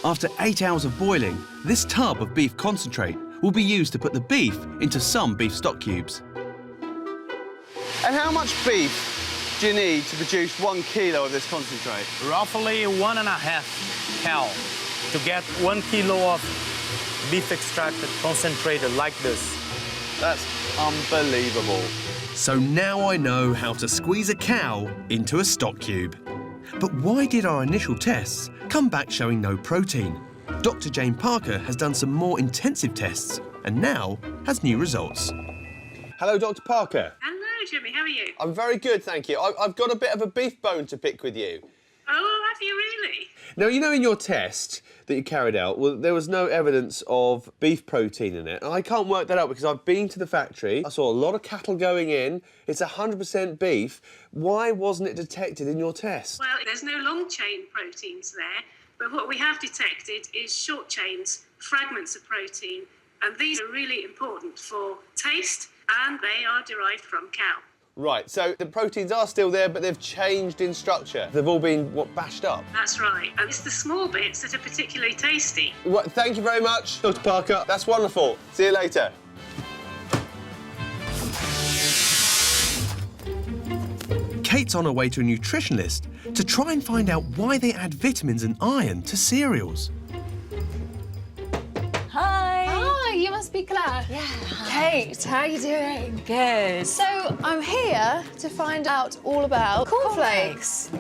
After 8 hours of boiling, this tub of beef concentrate will be used to put the beef into some beef stock cubes. And how much beef do you need to produce 1 kilo of this concentrate? Roughly 1.5 cow to get 1 kilo of beef extracted concentrated like this. That's unbelievable. So now I know how to squeeze a cow into a stock cube. But why did our initial tests come back showing no protein? Dr. Jane Parker has done some more intensive tests and now has new results. Hello, Dr. Parker. Hello, Jimmy. How are you? I'm very good, thank you. I've got a bit of a beef bone to pick with you. Oh, have you really? Now, you know in your test that you carried out, well, there was no evidence of beef protein in it. And I can't work that out because I've been to the factory. I saw a lot of cattle going in. It's 100% beef. Why wasn't it detected in your test? Well, there's no long-chain proteins there, but what we have detected is short chains, fragments of protein, and these are really important for taste, and they are derived from cow. Right, so the proteins are still there, but they've changed in structure. They've all been, bashed up? That's right, and it's the small bits that are particularly tasty. Well, thank you very much, Dr. Parker. That's wonderful. See you later. Kate's on her way to a nutritionist to try and find out why they add vitamins and iron to cereals. Hi. Hi, you must be Claire. Yeah. Kate, how are you doing? Good. So I'm here to find out all about cornflakes.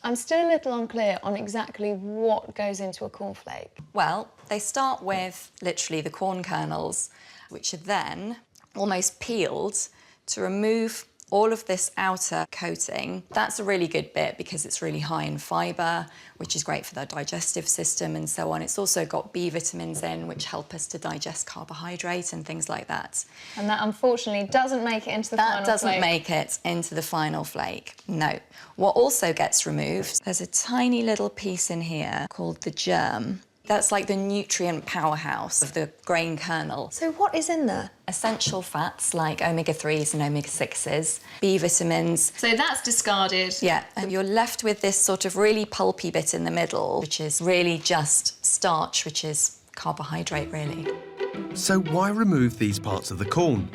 I'm still a little unclear on exactly what goes into a cornflake. Well, they start with literally the corn kernels, which are then almost peeled to remove all of this outer coating. That's a really good bit because it's really high in fibre, which is great for the digestive system and so on. It's also got B vitamins in, which help us to digest carbohydrate and things like that. And that, unfortunately, doesn't make it into the final flake. That doesn't make it into the final flake, no. What also gets removed, there's a tiny little piece in here called the germ. That's like the nutrient powerhouse of the grain kernel. So what is in there? Essential fats like omega-3s and omega-6s, B vitamins. So that's discarded? Yeah, and you're left with this sort of really pulpy bit in the middle, which is really just starch, which is carbohydrate, really. So why remove these parts of the corn?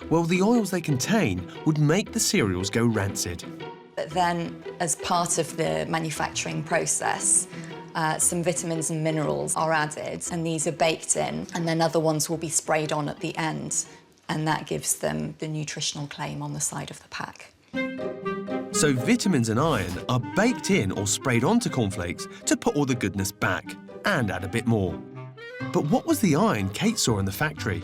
Well, the oils they contain would make the cereals go rancid. But then, as part of the manufacturing process, some vitamins and minerals are added, and these are baked in, and then other ones will be sprayed on at the end, and that gives them the nutritional claim on the side of the pack. So vitamins and iron are baked in or sprayed onto cornflakes to put all the goodness back and add a bit more. But what was the iron Kate saw in the factory?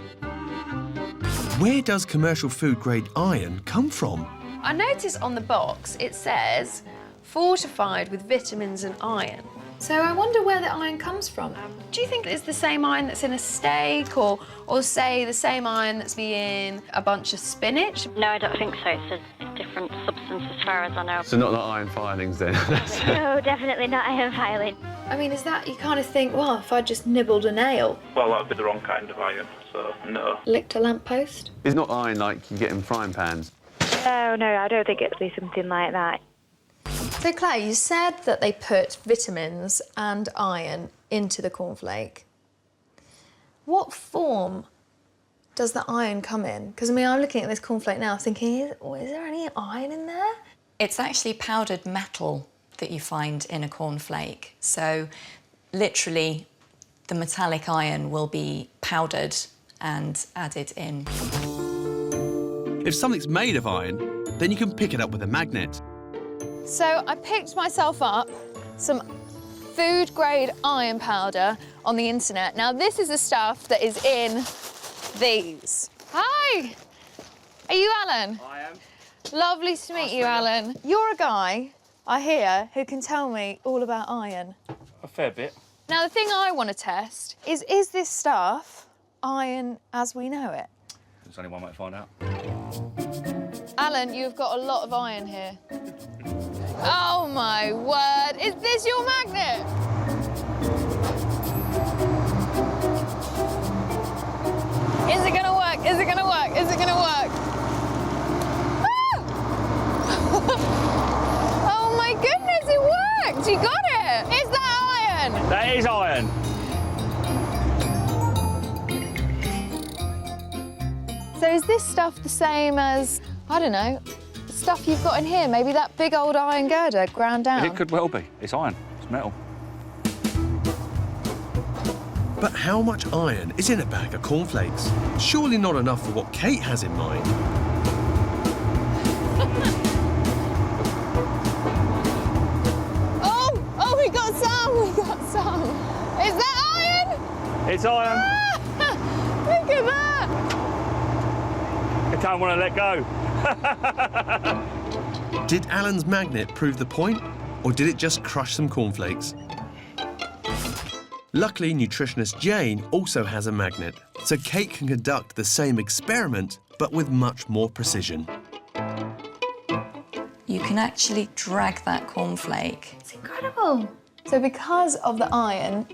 Where does commercial food-grade iron come from? I noticed on the box it says fortified with vitamins and iron. So I wonder where the iron comes from. Do you think it's the same iron that's in a steak or say the same iron that's in a bunch of spinach? No, I don't think so. It's a different substance as far as I know. So not the iron filings then? No, definitely not iron filing. I mean, is that, you kind of think, well, if I just nibbled a nail, Well, that would be the wrong kind of iron, so no. licked a lamppost? It's not iron like you get in frying pans. No, I don't think it'd be something like that. So Claire, you said that they put vitamins and iron into the cornflake. What form does the iron come in? Because, I mean, I'm looking at this cornflake now thinking, is there any iron in there? It's actually powdered metal that you find in a cornflake. So, literally, the metallic iron will be powdered and added in. If something's made of iron, then you can pick it up with a magnet. So I picked myself up some food-grade iron powder on the internet. Now, this is the stuff that is in these. Hi! Are you Alan? I am. Lovely to meet you, Alan. You're a guy, I hear, who can tell me all about iron. A fair bit. Now, the thing I want to test is this stuff iron as we know it? There's only one way to find out. Alan, you've got a lot of iron here. Oh, my word. Is this your magnet? Is it gonna work? Is it gonna work? Is it gonna work? iron. So is this stuff the same as, I don't know, the stuff you've got in here? Maybe that big old iron girder ground down? It could well be. It's iron. It's metal. But how much iron is in a bag of cornflakes? Surely not enough for what Kate has in mind. Oh, we got some. Is that iron? It's iron. Look at that. I don't want to let go. Did Alan's magnet prove the point, or did it just crush some cornflakes? Luckily, nutritionist Jane also has a magnet, so Kate can conduct the same experiment, but with much more precision. You can actually drag that cornflake. It's incredible. So because of the iron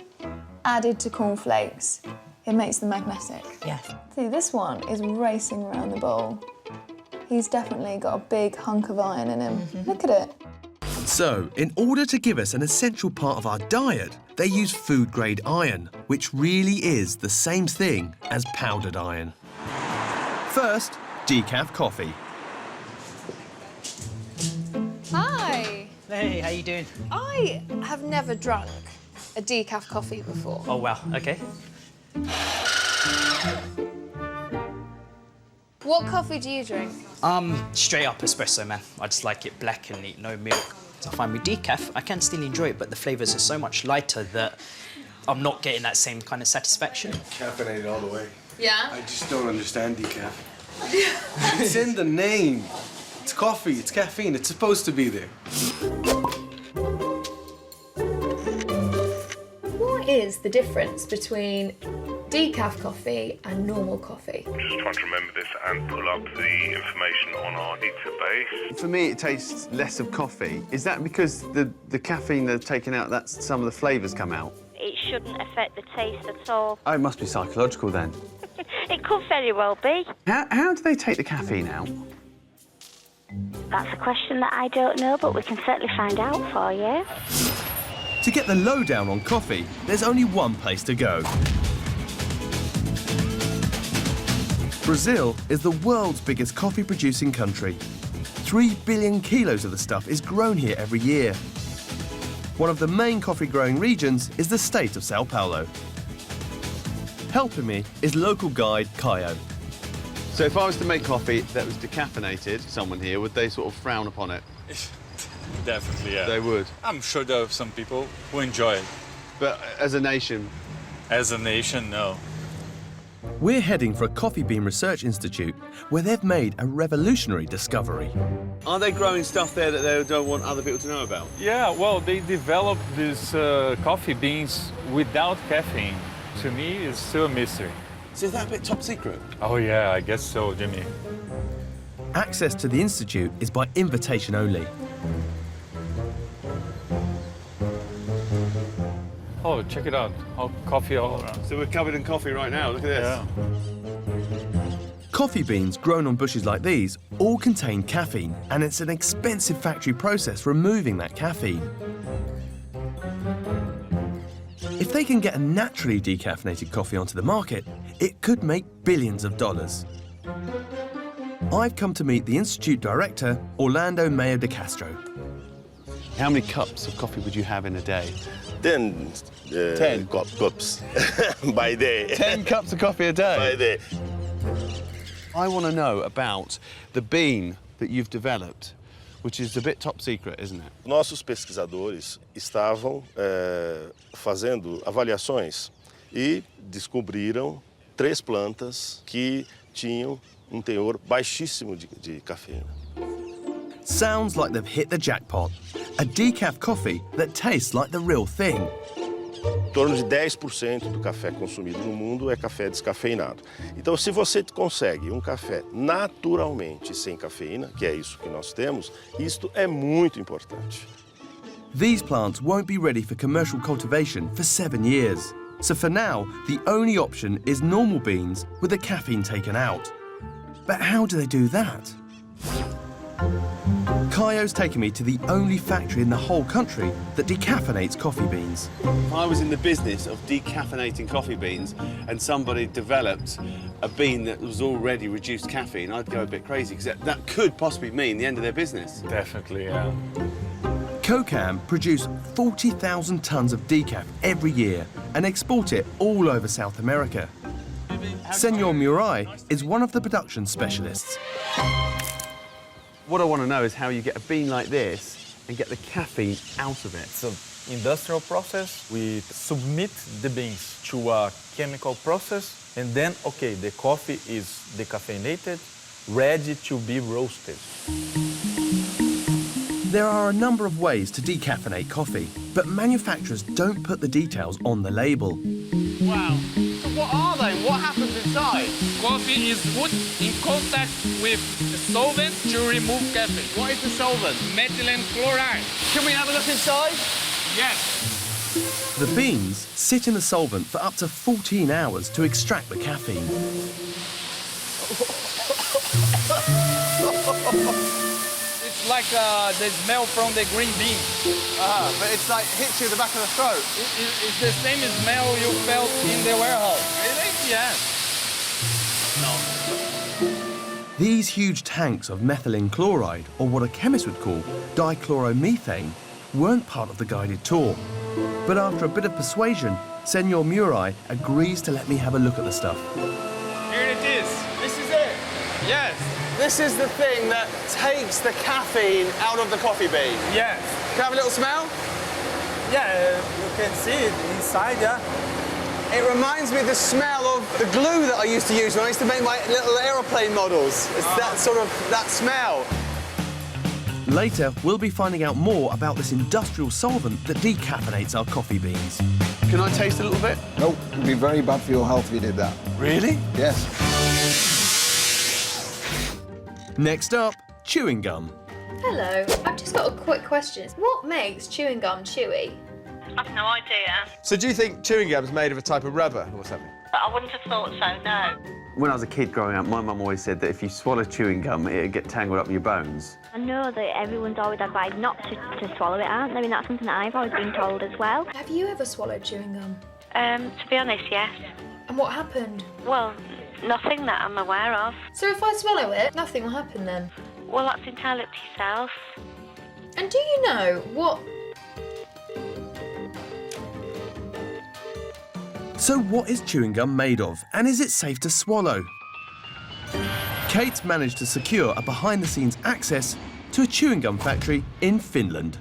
added to cornflakes, it makes them magnetic. Yes. See, this one is racing around the bowl. He's definitely got a big hunk of iron in him. Look at it. So, in order to give us an essential part of our diet, they use food-grade iron, which really is the same thing as powdered iron. First, decaf coffee. Hi. Hey, how you doing? I have never drunk a decaf coffee before. Oh, wow, okay. What coffee do you drink? Straight up espresso, man. I just like it black and neat, no milk. I find with decaf, I can still enjoy it, but the flavours are so much lighter that I'm not getting that same kind of satisfaction. Caffeinated all the way. Yeah? I just don't understand decaf. It's in the name. It's coffee, it's caffeine, it's supposed to be there. What is the difference between decaf coffee and normal coffee? I'm just trying to remember this and pull up the information on our database. For me, it tastes less of coffee. Is that because the caffeine they've taken out, that's some of the flavours come out? It shouldn't affect the taste at all. Oh, it must be psychological then. It could very well be. How do they take the caffeine out? That's a question that I don't know, but we can certainly find out for you. To get the lowdown on coffee, there's only one place to go. Brazil is the world's biggest coffee-producing country. 3 billion kilos of the stuff is grown here every year. One of the main coffee-growing regions is the state of Sao Paulo. Helping me is local guide Caio. So if I was to make coffee that was decaffeinated, someone here, would they sort of frown upon it? Definitely, yeah. They would? I'm sure there are some people who enjoy it. But as a nation? As a nation, no. We're heading for a coffee bean research institute where they've made a revolutionary discovery. Are they growing stuff there that they don't want other people to know about? Yeah, well, they developed these coffee beans without caffeine. To me, it's still a mystery. So is that a bit top secret? Oh, yeah, I guess so, Jimmy. Access to the institute is by invitation only. Oh, check it out. Oh, coffee all around. So we're covered in coffee right now, look at this. Yeah. Coffee beans grown on bushes like these all contain caffeine, and it's an expensive factory process removing that caffeine. If they can get a naturally decaffeinated coffee onto the market, it could make billions of dollars. I've come to meet the Institute Director, Orlando Mayo de Castro. How many cups of coffee would you have in a day? 10 cups by day. 10 cups of coffee a day? By day. I want to know about the bean that you've developed, which is a bit top secret, isn't it? Nossos pesquisadores estavam fazendo avaliações e descobriram 3 plantas que tinham teor baixíssimo de cafeína. Sounds like they've hit the jackpot. A decaf coffee that tastes like the real thing. Em torno de 10% do café consumido no mundo é café descafeinado. Então, se você consegue café naturalmente sem cafeína, que é isso que nós temos, isto é muito importante. These plants won't be ready for commercial cultivation for 7 years. So for now, the only option is normal beans with the caffeine taken out. But how do they do that? Kayo's taken me to the only factory in the whole country that decaffeinates coffee beans. If I was in the business of decaffeinating coffee beans and somebody developed a bean that was already reduced caffeine, I'd go a bit crazy, because that could possibly mean the end of their business. Definitely, yeah. Kokam produce 40,000 tonnes of decaf every year and export it all over South America. Senor Murai is one of the production specialists. What I want to know is how you get a bean like this and get the caffeine out of it. It's an industrial process. We submit the beans to a chemical process, and then, okay, the coffee is decaffeinated, ready to be roasted. There are a number of ways to decaffeinate coffee, but manufacturers don't put the details on the label. Wow. So what are they? What happens inside? Coffee is put in contact with the solvent to remove caffeine. What is the solvent? Methylene chloride. Can we have a look inside? Yes. The beans sit in the solvent for up to 14 hours to extract the caffeine. It's like the smell from the green bean. But it's like hits you in the back of the throat. It's the same smell you felt in the warehouse. Really? Yes. No. These huge tanks of methylene chloride, or what a chemist would call dichloromethane, weren't part of the guided tour. But after a bit of persuasion, Senor Murai agrees to let me have a look at the stuff. Here it is. This is it? Yes. This is the thing that takes the caffeine out of the coffee bean? Yes. Can I have a little smell? Yeah, you can see it inside, yeah. It reminds me of the smell of the glue that I used to use when I used to make my little aeroplane models. It's that sort of, that smell. Later, we'll be finding out more about this industrial solvent that decaffeinates our coffee beans. Can I taste a little bit? No, it would be very bad for your health if you did that. Really? Yes. Next up, chewing gum. Hello, I've just got a quick question. What makes chewing gum chewy? I've no idea. So do you think chewing gum is made of a type of rubber or something? But I wouldn't have thought so, no. When I was a kid growing up, my mum always said that if you swallow chewing gum, it'd get tangled up in your bones. I know that everyone's always advised not to swallow it, aren't they? I mean, that's something that I've always been told as well. Have you ever swallowed chewing gum? To be honest, yes. And what happened? Well, nothing that I'm aware of. So if I swallow it, nothing will happen then? Well, that's entirely up to yourself. And do you know what... So what is chewing gum made of, and is it safe to swallow? Kate's managed to secure a behind-the-scenes access to a chewing gum factory in Finland.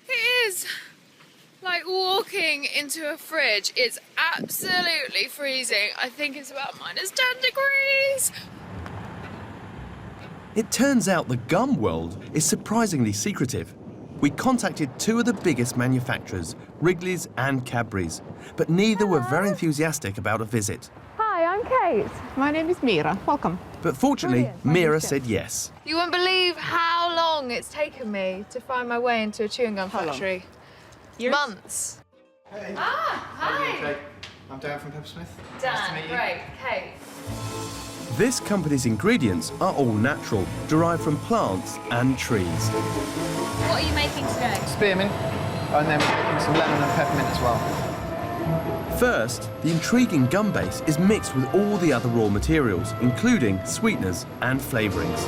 It is like walking into a fridge. It's absolutely freezing. I think it's about -10 degrees. It turns out the gum world is surprisingly secretive. We contacted two of the biggest manufacturers, Wrigley's and Cadbury's, but neither were very enthusiastic about a visit. Hi, I'm Kate. My name is Mira. Welcome. But fortunately, Mira said yes. You won't believe how long it's taken me to find my way into a chewing gum factory. Months. Hey. Ah, hi. I'm Dan from Peppersmith. Dan, nice to meet you. great. Kate. This company's ingredients are all natural, derived from plants and trees. What are you making today? Spearmint, and then we're making some lemon and peppermint as well. First, the intriguing gum base is mixed with all the other raw materials, including sweeteners and flavourings.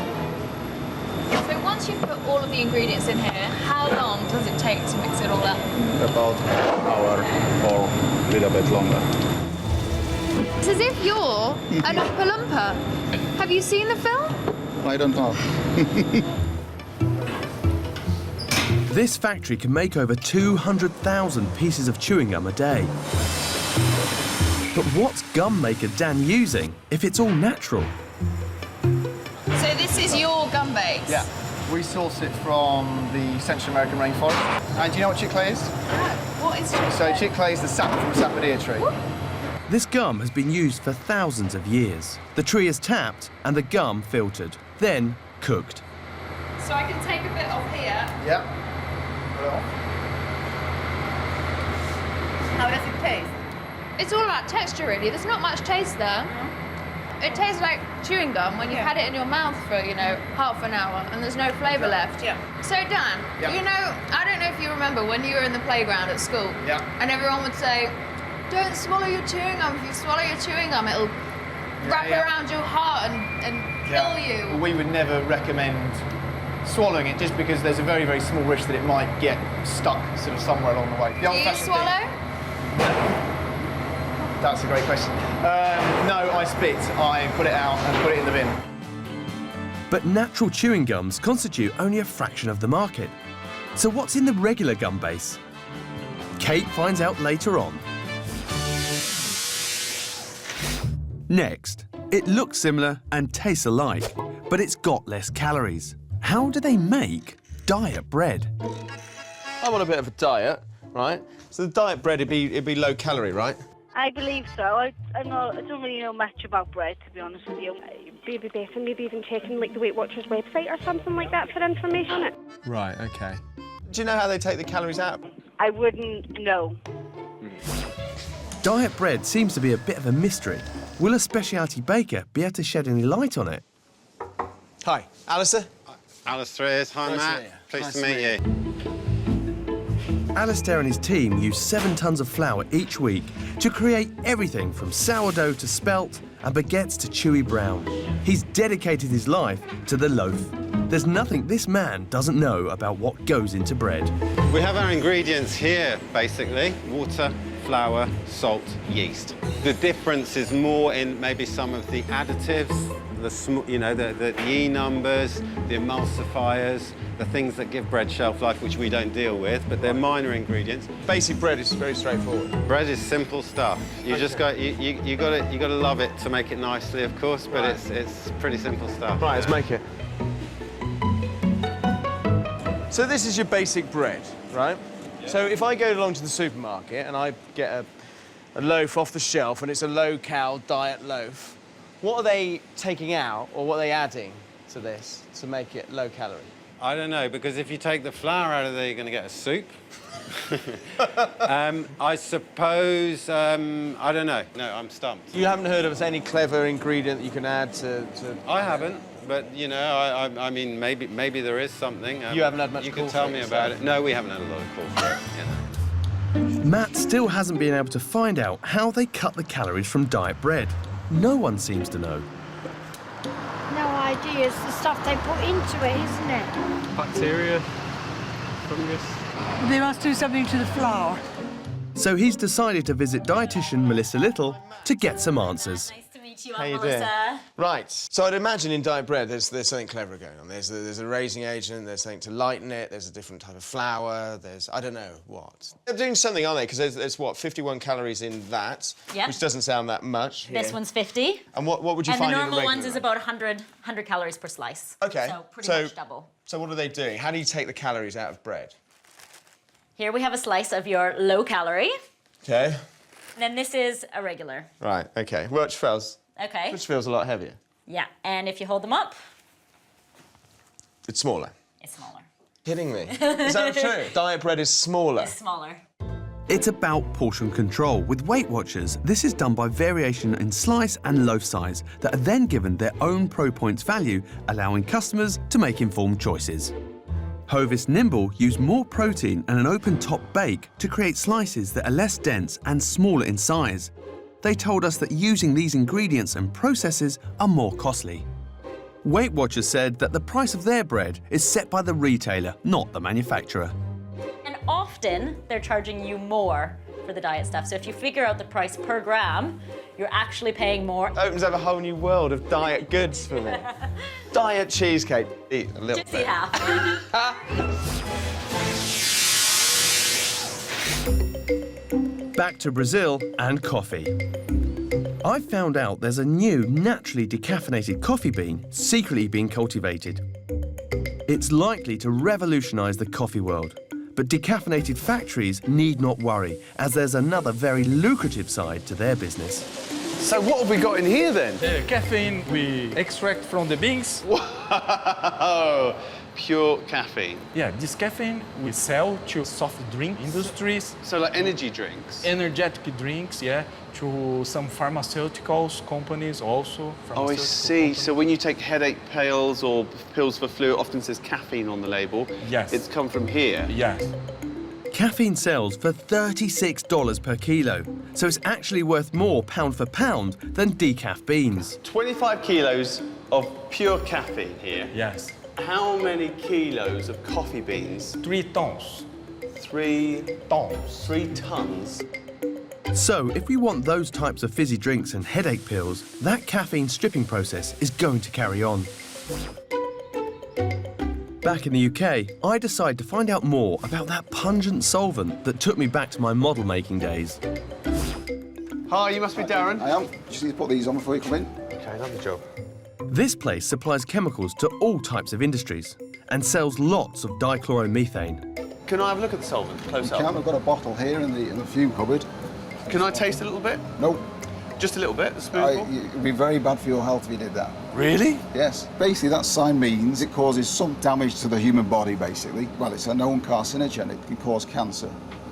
So once you put all of the ingredients in here, how long does it take to mix it all up? About an hour or a little bit longer. It's as if you're an Oompa Loompa. Have you seen the film? I don't know. This factory can make over 200,000 pieces of chewing gum a day. But what's gum maker Dan using if it's all natural? So this is your gum base? Yeah. We source it from the Central American rainforest. And do you know what chick-clay is? What is chick-clay? So chick-clay is the sap from a sapodilla tree. This gum has been used for thousands of years. The tree is tapped and the gum filtered, then cooked. So I can take a bit off here. Yep. How does it taste? It's all about texture, really. There's not much taste there. It tastes like chewing gum when you've had it in your mouth for, you know, half an hour and there's no flavour left. Yeah. So, Dan, you know, I don't know if you remember when you were in the playground at school and everyone would say, don't swallow your chewing gum. If you swallow your chewing gum, it'll wrap around your heart and kill you. Well, we would never recommend swallowing it just because there's a very, very small risk that it might get stuck sort of somewhere along the way. Do you swallow? That's a great question. No, I spit. I put it out and put it in the bin. But natural chewing gums constitute only a fraction of the market. So what's in the regular gum base? Kate finds out later on. Next, it looks similar and tastes alike, but it's got less calories. How do they make diet bread? I'm on a bit of a diet, right? So the diet bread, it'd be low calorie, right? I believe so. I don't really know much about bread, to be honest with you. It'd be better maybe even checking like the Weight Watchers website or something like that for information on it. Right, okay. Do you know how they take the calories out? I wouldn't know. Diet bread seems to be a bit of a mystery. Will a specialty baker be able to shed any light on it? Hi, Alistair. Alistair is. Hi, Nice to Matt. meet you. Pleased Nice to to meet you. Alistair and his team use 7 tons of flour each week to create everything from sourdough to spelt and baguettes to chewy brown. He's dedicated his life to the loaf. There's nothing this man doesn't know about what goes into bread. We have our ingredients here, basically. Water, flour, salt, yeast. The difference is more in maybe some of the additives, the E numbers, the emulsifiers, the things that give bread shelf life, which we don't deal with, but they're minor ingredients. Basic bread is very straightforward. Bread is simple stuff. You just got you got to love it to make it nicely, of course, but it's pretty simple stuff. Right, let's make it. So this is your basic bread, right? Yeah. So if I go along to the supermarket and I get a loaf off the shelf and it's a low-cal diet loaf, what are they taking out or what are they adding to this to make it low-calorie? I don't know, because if you take the flour out of there, you're going to get a soup. I suppose, I don't know. No, I'm stumped. You haven't heard of any clever ingredient that you can add to... I haven't, but, you know, I mean, maybe there is something. You haven't had much You call can tell for me it, about so. it. No, we haven't had a lot of call for it, you know. Matt still hasn't been able to find out how they cut the calories from diet bread. No one seems to know. No idea. It's the stuff they put into it, isn't it? Bacteria, fungus. They must do something to the flour. So he's decided to visit dietitian Melissa Little to get some answers. How you doing? Right. So I'd imagine in diet bread there's something clever going on. There's a raising agent, there's something to lighten it, there's a different type of flour, there's I don't know what. They're doing something, aren't they? Because there's what, 51 calories in that, Yeah. which doesn't sound that much. This one's 50. And what would you and find the in a normal regular ones is one? about 100 calories per slice. Okay. So pretty much double. So what are they doing? How do you take the calories out of bread? Here we have a slice of your low calorie. Okay. And then this is a regular. Right, okay. Which feels a lot heavier. Yeah, and if you hold them up, It's smaller. it's smaller. Kidding me? Is that true? Diet bread is smaller. It's smaller. It's about portion control. With Weight Watchers, this is done by variation in slice and loaf size that are then given their own Pro Points value, allowing customers to make informed choices. Hovis Nimble use more protein and an open-top bake to create slices that are less dense and smaller in size. They told us that using these ingredients and processes are more costly. Weight Watchers said that the price of their bread is set by the retailer, not the manufacturer. And often they're charging you more for the diet stuff. So if you figure out the price per gram, you're actually paying more. Opens up a whole new world of diet goods for me. Diet cheesecake. Eat a little Just bit. eat half. Back to Brazil and coffee. I found out there's a new naturally decaffeinated coffee bean secretly being cultivated. It's likely to revolutionise the coffee world, but decaffeinated factories need not worry, as there's another very lucrative side to their business. So what have we got in here then? Caffeine we extract from the beans. Whoa! pure caffeine? Yeah, this caffeine we sell to soft drink industries. So like energy drinks? Energetic drinks, yeah, to some pharmaceuticals companies also. Oh, I see. So when you take headache pills or pills for flu, it often says caffeine on the label. Yes. It's come from here? Yes. Caffeine sells for $36 per kilo, so it's actually worth more pound for pound than decaf beans. 25 kilos of pure caffeine here. Yes. How many kilos of coffee beans? 3 tons. 3 tons. 3 tons. So if we want those types of fizzy drinks and headache pills, that caffeine stripping process is going to carry on. Back in the UK, I decided to find out more about that pungent solvent that took me back to my model-making days. Hi, you must be Darren. I am. Just need to put these on before you come in. OK, lovely job. This place supplies chemicals to all types of industries and sells lots of dichloromethane. Can I have a look at the solvent close up? You can. I've got a bottle here in the fume cupboard. Can I taste a little bit? No. Just a little bit, a spoonful? It would be very bad for your health if you did that. Really? Yes. Basically, that sign means it causes some damage to the human body, basically. Well, it's a known carcinogen. It can cause cancer.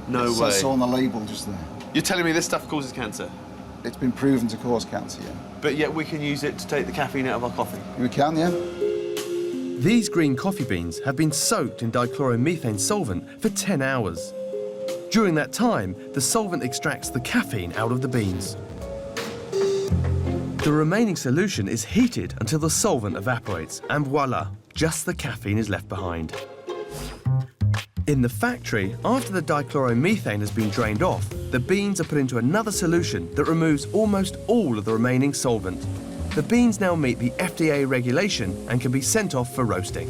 No way. It says so on the label just there. You're telling me this stuff causes cancer? It's been proven to cause cancer, yeah. But yet we can use it to take the caffeine out of our coffee? We can, yeah. These green coffee beans have been soaked in dichloromethane solvent for 10 hours. During that time, the solvent extracts the caffeine out of the beans. The remaining solution is heated until the solvent evaporates, and voila, just the caffeine is left behind. In the factory, after the dichloromethane has been drained off, the beans are put into another solution that removes almost all of the remaining solvent. The beans now meet the FDA regulation and can be sent off for roasting.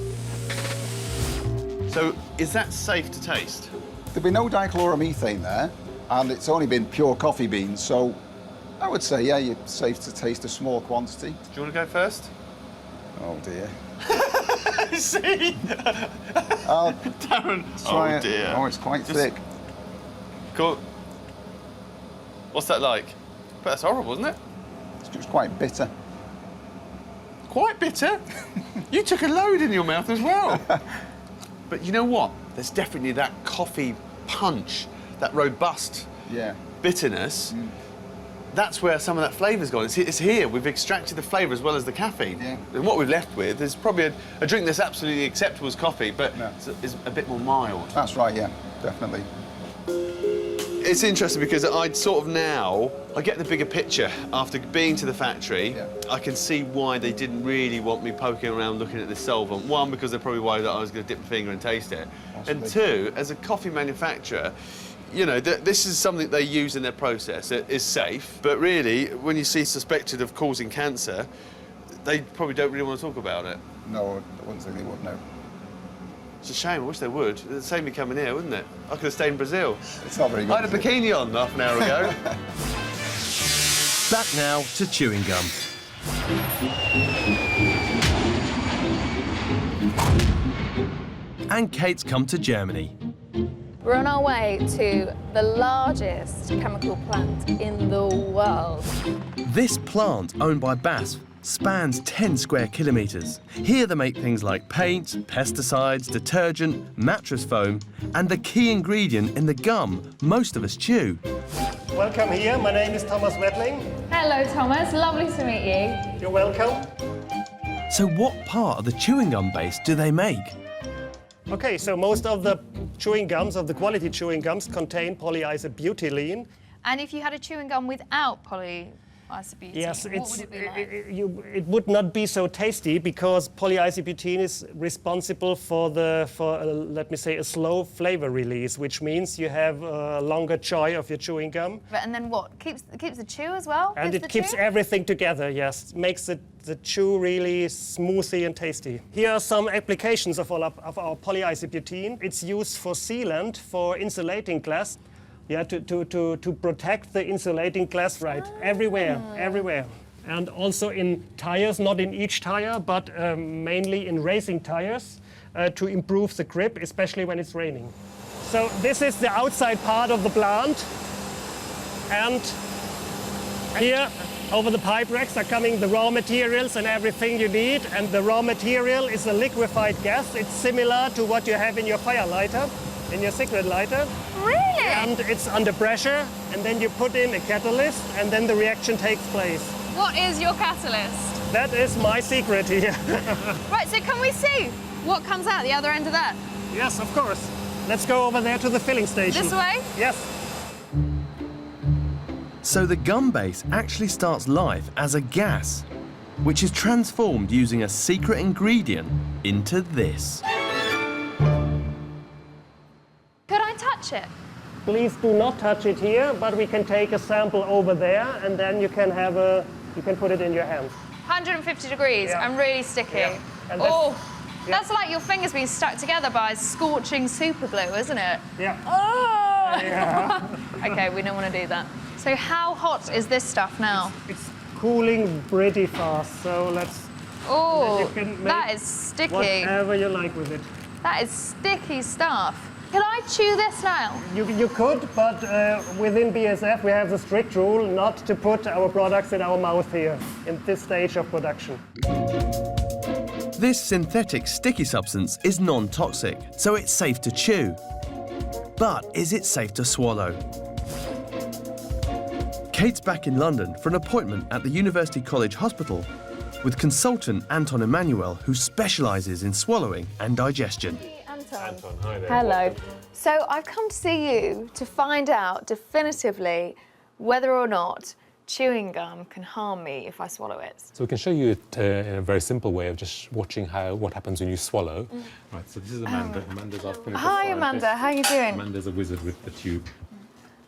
So, is that safe to taste? There'll be no dichloromethane there, and it's only been pure coffee beans, so I would say, yeah, you're safe to taste a small quantity. Do you want to go first? Oh, dear. See? Darren, try oh it. dear. Oh, it's quite thick. Cool. What's that like? But that's horrible, isn't it? It's quite bitter. Quite bitter? You took a load in your mouth as well. But you know what? There's definitely that coffee punch, that robust bitterness. That's where some of that flavour's gone. It's here. We've extracted the flavour as well as the caffeine. Yeah. And what we've left with is probably a drink that's absolutely acceptable as coffee, but is a bit more mild. That's right, yeah, definitely. It's interesting because I get the bigger picture. After being to the factory, I can see why they didn't really want me poking around looking at this solvent. One, because they're probably worried that I was going to dip my finger and taste it. Possibly. And two, as a coffee manufacturer, you know, this is something they use in their process. It is safe, but really, when you see suspected of causing cancer, they probably don't really want to talk about it. No, I wouldn't think they would, no. It's a shame. I wish they would. It'd save me coming here, wouldn't it? I could have stayed in Brazil. It's not very good. I had a bikini on half an hour ago. Back now to chewing gum. And Kate's come to Germany. We're on our way to the largest chemical plant in the world. This plant, owned by BASF, spans 10 square kilometres. Here they make things like paint, pesticides, detergent, mattress foam, and the key ingredient in the gum most of us chew. Welcome here. My name is Thomas Wettling. Hello, Thomas. Lovely to meet you. You're welcome. So what part of the chewing gum base do they make? Okay, so most of the chewing gums, of the quality chewing gums, contain polyisobutylene. And if you had a chewing gum without polyisobutylene, yes, what would it be like? It would not be so tasty because polyisobutylene is responsible for let me say, a slow flavor release, which means you have a longer choy of your chewing gum. And then what? Keeps the chew as well? And it keeps everything together, yes. Makes the chew really smoothie and tasty. Here are some applications of our polyisobutylene. It's used for sealant, for insulating glass. Yeah, to protect the insulating glass, right? Everywhere. And also in tires, not in each tire, but mainly in racing tires, to improve the grip, especially when it's raining. So this is the outside part of the plant. And here Over the pipe racks are coming the raw materials and everything you need, and the raw material is a liquefied gas. It's similar to what you have in your fire lighter, in your cigarette lighter. Really? And it's under pressure, and then you put in a catalyst, and then the reaction takes place. What is your catalyst? That is my secret here. Right, so can we see what comes out the other end of that? Yes, of course. Let's go over there to the filling station. This way? Yes. So the gum base actually starts life as a gas, which is transformed using a secret ingredient into this. Could I touch it? Please do not touch it here, but we can take a sample over there, and then you can put it in your hands. 150 degrees and really sticky. Yeah. And That's like your fingers being stuck together by scorching super glue, isn't it? Yeah. Oh! Yeah. Okay, we don't want to do that. So how hot is this stuff now? It's cooling pretty fast, so let's... Oh, that is sticky. Whatever you like with it. That is sticky stuff. Can I chew this now? You could, but within BASF we have the strict rule not to put our products in our mouth here, in this stage of production. This synthetic sticky substance is non-toxic, so it's safe to chew. But is it safe to swallow? Kate's back in London for an appointment at the University College Hospital with consultant Anton Emmanuel, who specialises in swallowing and digestion. Anton, hi there. Hello. So I've come to see you to find out definitively whether or not chewing gum can harm me if I swallow it. So we can show you it in a very simple way of just watching what happens when you swallow. Right, so this is Amanda. Amanda's our clinical Hi, scientist. Amanda. How are you doing? Amanda's a wizard with the tube.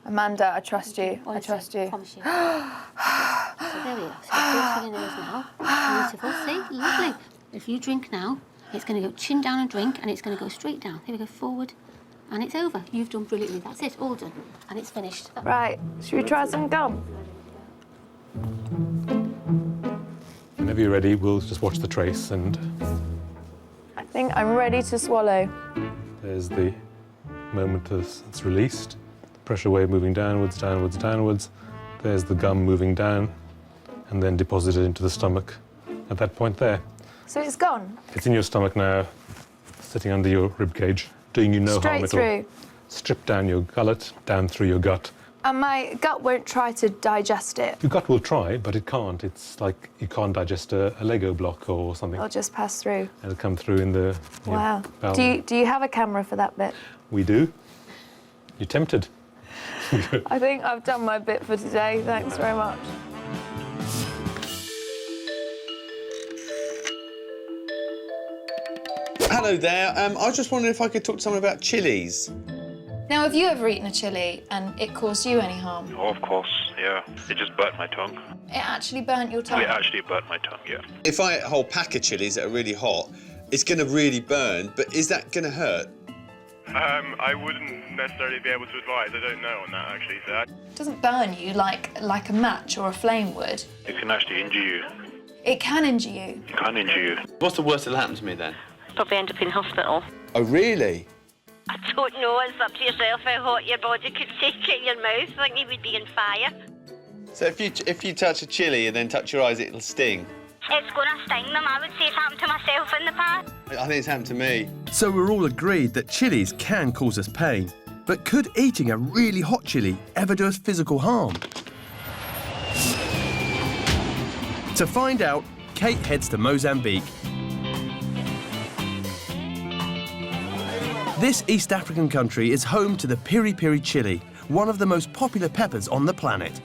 Amanda, I trust you. I trust you. So there we are. So it's filling those now. Beautiful. See? Lovely. If you drink now, it's going to go chin down and drink, and it's going to go straight down. Here we go, forward, and it's over. You've done brilliantly. That's it, all done. And it's finished. Right, should we try some gum? Whenever you're ready, we'll just watch the trace, and I think I'm ready to swallow. there's the moment as it's released. Pressure wave moving downwards, downwards, downwards. There's the gum moving down, and then deposited into the stomach at that point there. So it's gone? It's in your stomach now, sitting under your rib cage, doing you no harm. Straight through? Strip down your gullet, down through your gut. And my gut won't try to digest it? Your gut will try, but it can't. It's like you can't digest a Lego block or something. It'll just pass through? It'll come through in the Wow. bowel. Do you have a camera for that bit? We do. You're tempted. I think I've done my bit for today. Thanks very much. Hello there. I was just wondering if I could talk to someone about chilies. Now, have you ever eaten a chilli and it caused you any harm? Oh, of course, yeah. It just burnt my tongue. It actually burnt your tongue? It actually burnt my tongue, yeah. If I eat a whole pack of chilies that are really hot, it's going to really burn, but is that going to hurt? I wouldn't necessarily be able to advise. I don't know on that, actually. So It doesn't burn you like a match or a flame would. it can actually injure you. It can injure you. It can injure you. What's the worst that'll happen to me then? Probably end up in hospital. Oh, really? I don't know, it's up to yourself how hot your body could take it in your mouth. I think you would be on fire. So if you touch a chili and then touch your eyes, it'll sting? It's going to sting them. I would say it's happened to myself in the past. I think it's happened to me. So we're all agreed that chilies can cause us pain. But could eating a really hot chili ever do us physical harm? To find out, Kate heads to Mozambique. This East African country is home to the piri piri chili, one of the most popular peppers on the planet.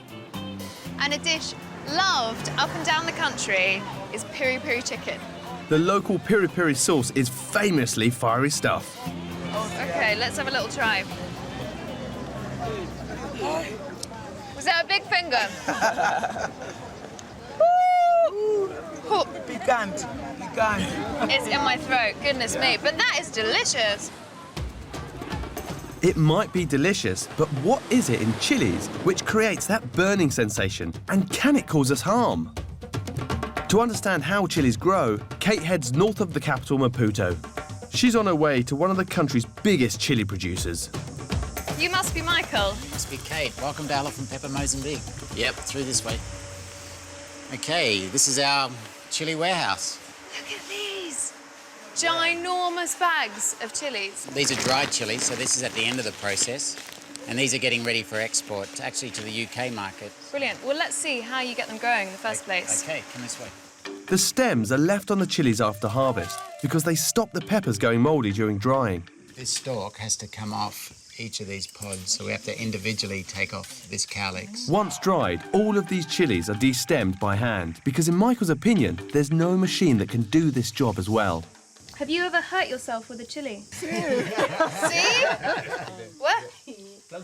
And a dish loved up and down the country is piri piri chicken. The local piri piri sauce is famously fiery stuff. Okay, let's have a little try. Was that a big finger? Woo! Picant. It's in my throat, goodness me. But that is delicious. It might be delicious, but what is it in chilies which creates that burning sensation? And can it cause us harm? To understand how chilies grow, Kate heads north of the capital, Maputo. She's on her way to one of the country's biggest chili producers. You must be Michael. Must be Kate. Welcome to Elephant Pepper Mozambique. Yep, through this way. Okay, this is our chilli warehouse. Look at these ginormous bags of chilies. These are dried chilies, so this is at the end of the process. And these are getting ready for export, actually to the UK market. Brilliant. Well, let's see how you get them going in the first place. Okay, come this way. The stems are left on the chilies after harvest because they stop the peppers going mouldy during drying. This stalk has to come off each of these pods, so we have to individually take off this cowlicks. Once dried, all of these chilies are destemmed by hand because, in Michael's opinion, there's no machine that can do this job as well. Have you ever hurt yourself with a chili? See? What? I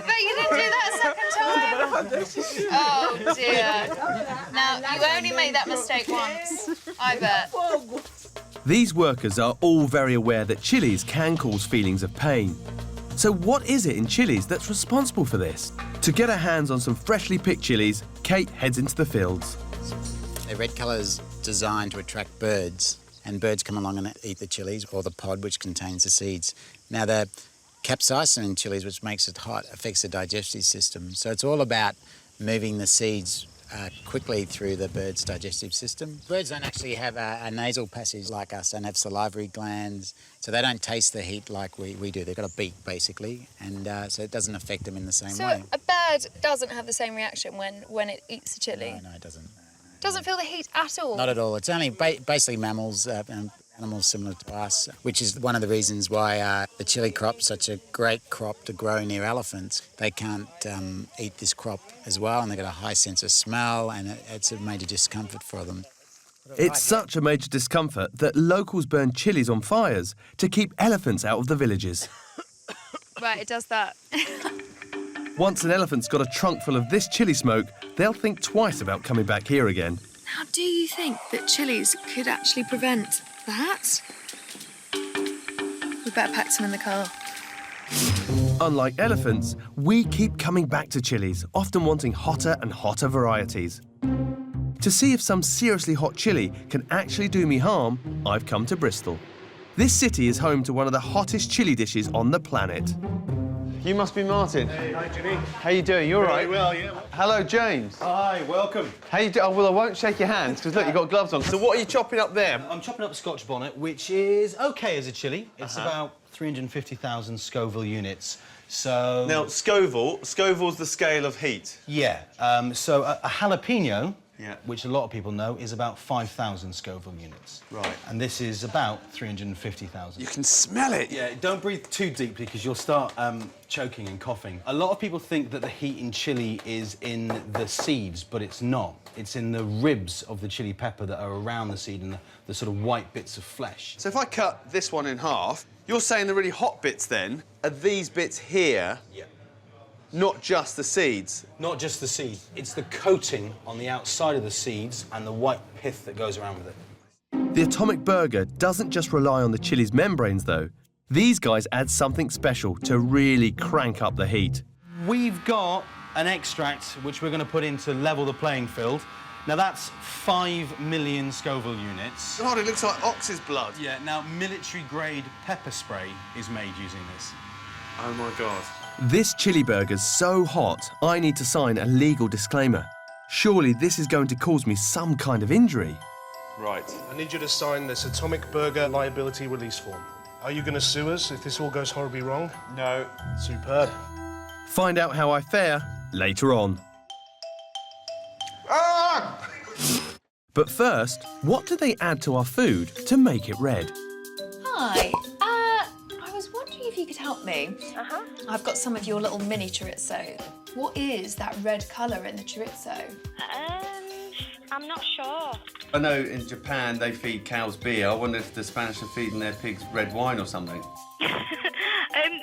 bet you didn't do that a second time. Oh dear. Now, you only make that mistake once, I bet. These workers are all very aware that chilies can cause feelings of pain. So what is it in chilies that's responsible for this? To get her hands on some freshly picked chilies, Kate heads into the fields. The red colour is designed to attract birds, and birds come along and eat the chilies, or the pod, which contains the seeds. Now, the capsaicin in chilies, which makes it hot, affects the digestive system. So it's all about moving the seeds quickly through the bird's digestive system. Birds don't actually have a nasal passage like us, don't have salivary glands, so they don't taste the heat like we do. They've got a beak, basically, and so it doesn't affect them in the same way. So a bird doesn't have the same reaction when it eats the chili? No, it doesn't. Doesn't feel the heat at all? Not at all. It's only basically mammals, animals similar to us, which is one of the reasons why the chili crop's such a great crop to grow near elephants. They can't eat this crop as well, and they've got a high sense of smell, and it's a major discomfort for them. It's such a major discomfort that locals burn chilies on fires to keep elephants out of the villages. Right, it does that. Once an elephant's got a trunk full of this chili smoke, they'll think twice about coming back here again. Now, do you think that chilies could actually prevent that? We better pack some in the car. Unlike elephants, we keep coming back to chilies, often wanting hotter and hotter varieties. To see if some seriously hot chili can actually do me harm, I've come to Bristol. This city is home to one of the hottest chili dishes on the planet. You must be Martin. Hey, hi, Ginny. How you doing? You all right? Very well, yeah. Hello, James. Hi, welcome. How you doing? Oh, well, I won't shake your hands because look, you've got gloves on. So what are you chopping up there? I'm chopping up Scotch bonnet, which is okay as a chili. It's about 350,000 Scoville units. So now, Scoville's the scale of heat. Yeah. So a jalapeno, which a lot of people know, is about 5,000 Scoville units. Right. And this is about 350,000. You can smell it. Yeah. Don't breathe too deeply because you'll start choking and coughing. A lot of people think that the heat in chili is in the seeds, but it's not. It's in the ribs of the chili pepper that are around the seed and the sort of white bits of flesh. So if I cut this one in half, you're saying the really hot bits then are these bits here? Yeah. Not just the seeds? Not just the seed. It's the coating on the outside of the seeds and the white pith that goes around with it. The Atomic Burger doesn't just rely on the chili's membranes, though. These guys add something special to really crank up the heat. We've got an extract which we're going to put in to level the playing field. Now, that's 5 million Scoville units. God, it looks like ox's blood. Yeah, now, military-grade pepper spray is made using this. Oh, my God. This chili burger's so hot, I need to sign a legal disclaimer. Surely this is going to cause me some kind of injury. Right. I need you to sign this Atomic Burger liability release form. Are you going to sue us if this all goes horribly wrong? No. Superb. Find out how I fare later on. Ah! But first, what do they add to our food to make it red? Hi. I was wondering if you could help me. I've got some of your little mini chorizo. What is that red colour in the chorizo? I'm not sure. I know in Japan they feed cows beer. I wonder if the Spanish are feeding their pigs red wine or something.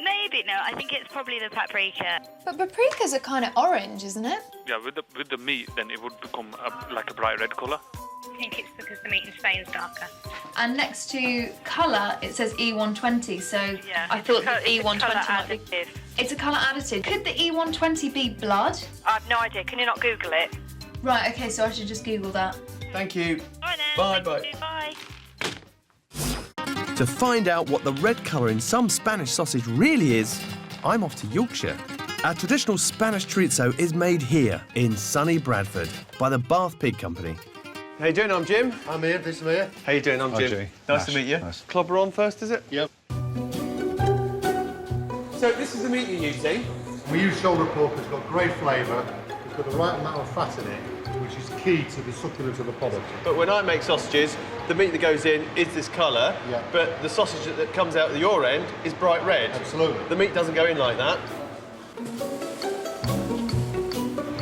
Maybe, no. I think it's probably the paprika. But paprika's are kind of orange, isn't it? Yeah, with the meat, then it would become like a bright red colour. I think it's because the meat in Spain's darker. And next to colour, it says E120, so Yeah, I thought the it's a E120 colour might be... additive. It's a colour additive. Could the E120 be blood? I've no idea. Can you not Google it? Right, OK, so I should just Google that. Thank you. All right, then. Bye. Bye. To find out what the red colour in some Spanish sausage really is, I'm off to Yorkshire. Our traditional Spanish chorizo is made here in sunny Bradford by the Bath Pig Company. How you doing? I'm Jim. I'm Ian, this is Mia. How you doing? I'm Hi, Jim. Jay. Nice to meet you. Nice. Clobber on first, is it? Yep. So this is the meat you're using? We use shoulder pork, it's got great flavour, it's got the right amount of fat in it, which is key to the succulence of the product. But when I make sausages, the meat that goes in is this colour, Yeah. but the sausage that comes out at your end is bright red. Absolutely. The meat doesn't go in like that.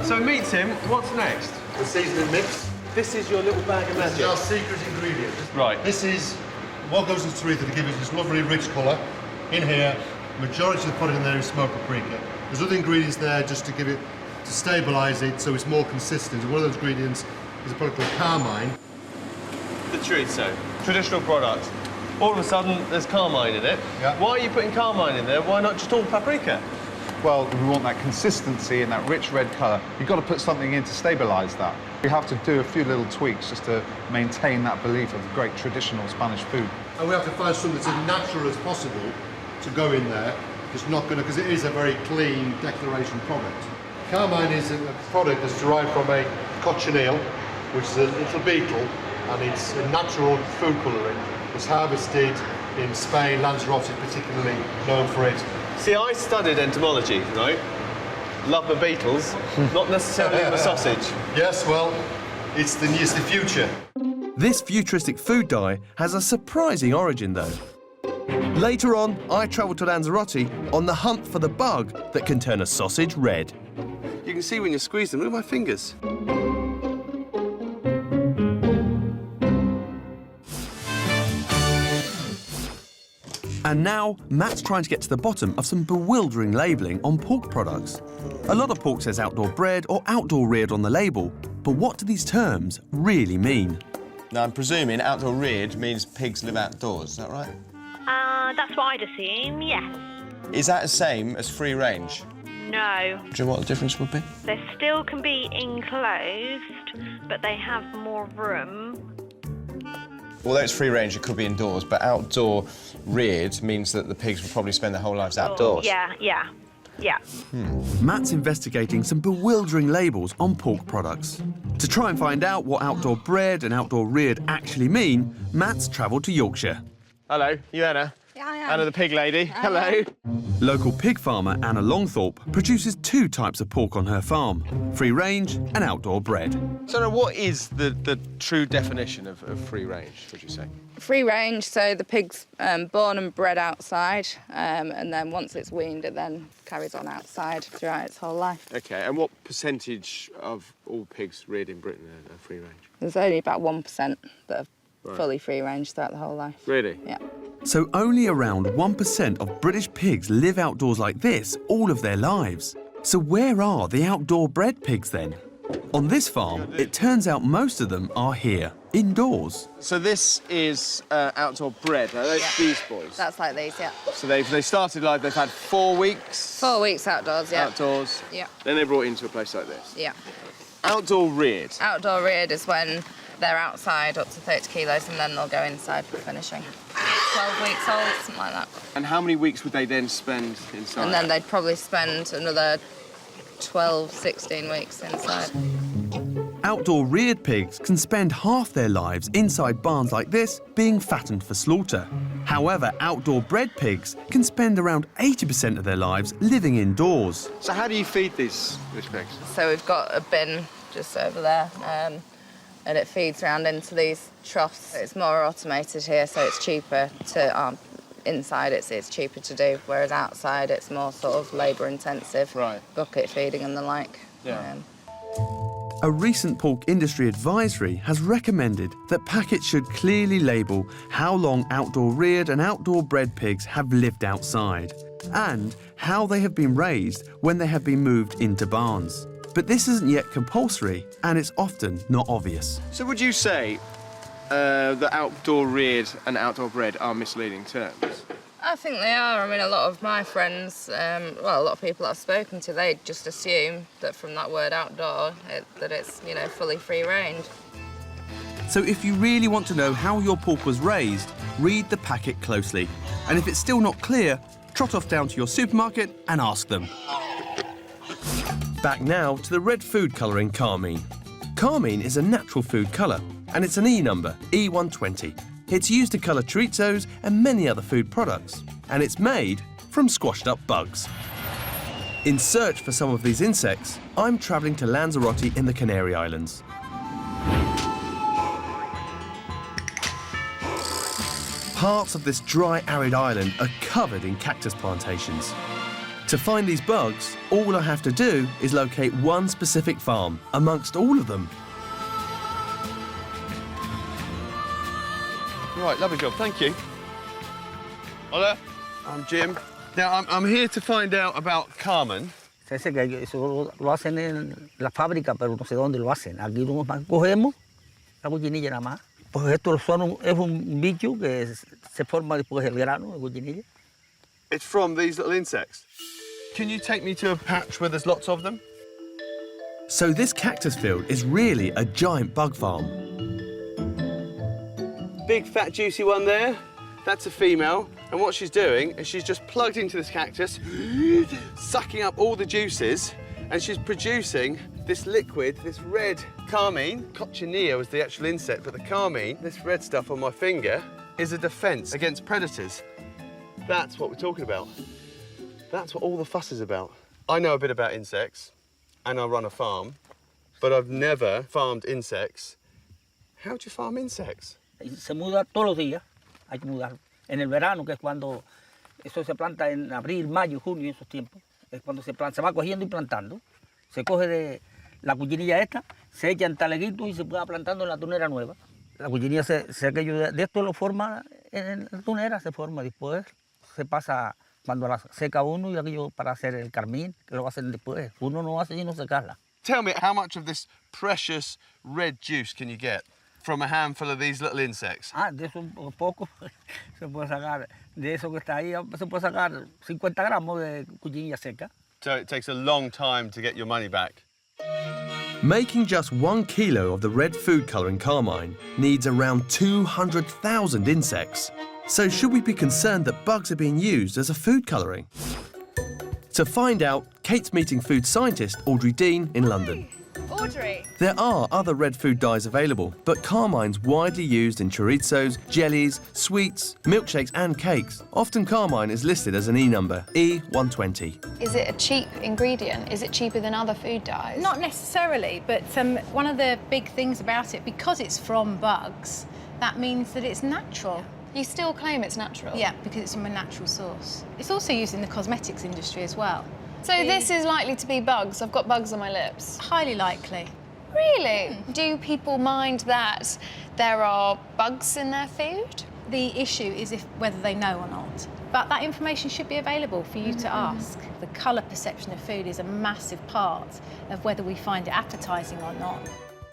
So meat, Tim, what's next? The seasoning mix. This is your little bag of This magic. is our secret ingredient. Right. This is what goes into chorizo to give us this lovely rich colour. In here, majority of the product in there is smoked paprika. There's other ingredients there just to give it, to stabilise it so it's more consistent. And one of those ingredients is a product called carmine. The chorizo, traditional product. All of a sudden, there's carmine in it. Yeah. Why are you putting carmine in there? Why not just all paprika? Well, we want that consistency and that rich red colour. You've got to put something in to stabilise that. We have to do a few little tweaks just to maintain that belief of great traditional Spanish food. And we have to find something that's as natural as possible to go in there. It's not going to, because it is a very clean declaration product. Carmine is a product that's derived from a cochineal, which is a little beetle, and it's a natural food colouring. It's harvested in Spain. Lanzarote is particularly known for it. See, I studied entomology, right? Love the beetles, not necessarily the sausage. Yes, well, it's the future. This futuristic food dye has a surprising origin, though. Later on, I travelled to Lanzarote on the hunt for the bug that can turn a sausage red. You can see when you squeeze them, look at my fingers. And now, Matt's trying to get to the bottom of some bewildering labelling on pork products. A lot of pork says outdoor bred or outdoor reared on the label, but what do these terms really mean? Now, I'm presuming outdoor reared means pigs live outdoors, is that right? That's what I'd assume, yes. Is that the same as free range? No. Do you know what the difference would be? They still can be enclosed, but they have more room. Although it's free range, it could be indoors, but outdoor reared means that the pigs will probably spend their whole lives outdoors. Yeah. Matt's investigating some bewildering labels on pork products. To try and find out what outdoor bred and outdoor reared actually mean, Matt's travelled to Yorkshire. Hello, you Anna? Yeah, I am. Anna the pig lady. Hello. Local pig farmer Anna Longthorpe produces two types of pork on her farm, free range and outdoor bred. So now, what is the true definition of free range, would you say? Free range, so the pig's born and bred outside, and then once it's weaned, it then carries on outside throughout its whole life. OK, and what percentage of all pigs reared in Britain are free range? There's only about 1% that are Right. fully free range throughout the whole life. Really? Yeah. So only around 1% of British pigs live outdoors like this all of their lives. So where are the outdoor bred pigs then? On this farm, it turns out most of them are here, indoors. So this is outdoor bred, are they these boys? That's like these, yeah. So they started live, they've had 4 weeks? 4 weeks outdoors, yeah. Outdoors? Yeah. Then they're brought into a place like this? Yeah. Outdoor reared? Outdoor reared is when they're outside up to 30 kilos and then they'll go inside for finishing. 12 weeks old, something like that. And how many weeks would they then spend inside? And then they'd probably spend another 12, 16 weeks inside. Outdoor reared pigs can spend half their lives inside barns like this being fattened for slaughter. However, outdoor bred pigs can spend around 80% of their lives living indoors. So how do you feed these pigs? So we've got a bin just over there, and it feeds around into these troughs. It's more automated here, so it's cheaper to... inside it's cheaper to do, whereas outside it's more sort of labour intensive, right. Bucket feeding and the like. Yeah. A recent pork industry advisory has recommended that packets should clearly label how long outdoor reared and outdoor bred pigs have lived outside and how they have been raised when they have been moved into barns. But this isn't yet compulsory and it's often not obvious. So would you say that outdoor reared and outdoor bred are misleading terms? I think they are. I mean, a lot of my friends, a lot of people I've spoken to, they just assume that from that word outdoor, that it's, fully free range. So if you really want to know how your pork was raised, read the packet closely. And if it's still not clear, trot off down to your supermarket and ask them. Back now to the red food colouring carmine. Carmine is a natural food colour, and it's an E number, E120. It's used to colour chorizos and many other food products, and it's made from squashed up bugs. In search for some of these insects, I'm travelling to Lanzarote in the Canary Islands. Parts of this dry, arid island are covered in cactus plantations. To find these bugs, all I have to do is locate one specific farm amongst all of them. Right, lovely job, thank you. Hola, I'm Jim. Now, I'm here to find out about carmine. Se dice que eso lo hacen en la fábrica, pero no sé dónde lo hacen. Aquí nomás cogemos la cochinilla nada más. Pues esto es un bicho que se forma después del grano, la cochinilla. It's from these little insects. Can you take me to a patch where there's lots of them? So this cactus field is really a giant bug farm. Big, fat, juicy one there. That's a female. And what she's doing is she's just plugged into this cactus, sucking up all the juices, and she's producing this liquid, this red carmine. Cochineal was the actual insect, but the carmine, this red stuff on my finger, is a defence against predators. That's what we're talking about. That's what all the fuss is about. I know a bit about insects, and I run a farm, but I've never farmed insects. How do you farm insects? Se muda todos los días, hay que mudarlo. En el verano, que es cuando eso se planta en abril, mayo, junio, esos tiempos, es cuando se planta, se va cogiendo y plantando. Se coge de la cochinilla esta, se echa en taleguitos y se va plantando en la tunera nueva. La cochinilla de esto lo forma en la tunera, se forma después, se pasa cuando la seca uno y aquello para hacer el carmín, que lo hacen después. Uno no hace sino secarla. Tell me, how much of this precious red juice can you get from a handful of these little insects? Ah, de eso un poco se puede sacar, de eso que está ahí, se puede sacar 50 gramos de cochinilla seca. So it takes a long time to get your money back. Making just 1 kilo of the red food colouring carmine needs around 200,000 insects. So should we be concerned that bugs are being used as a food colouring? To find out, Kate's meeting food scientist Audrey Dean in London. Audrey. There are other red food dyes available, but carmine's widely used in chorizos, jellies, sweets, milkshakes and cakes. Often carmine is listed as an E number, E120. Is it a cheap ingredient? Is it cheaper than other food dyes? Not necessarily, but one of the big things about it, because it's from bugs, that means that it's natural. You still claim it's natural? Yeah, because it's from a natural source. It's also used in the cosmetics industry as well. So this is likely to be bugs? I've got bugs on my lips? Highly likely. Really? Do people mind that there are bugs in their food? The issue is whether they know or not. But that information should be available for you to ask. The colour perception of food is a massive part of whether we find it appetising or not.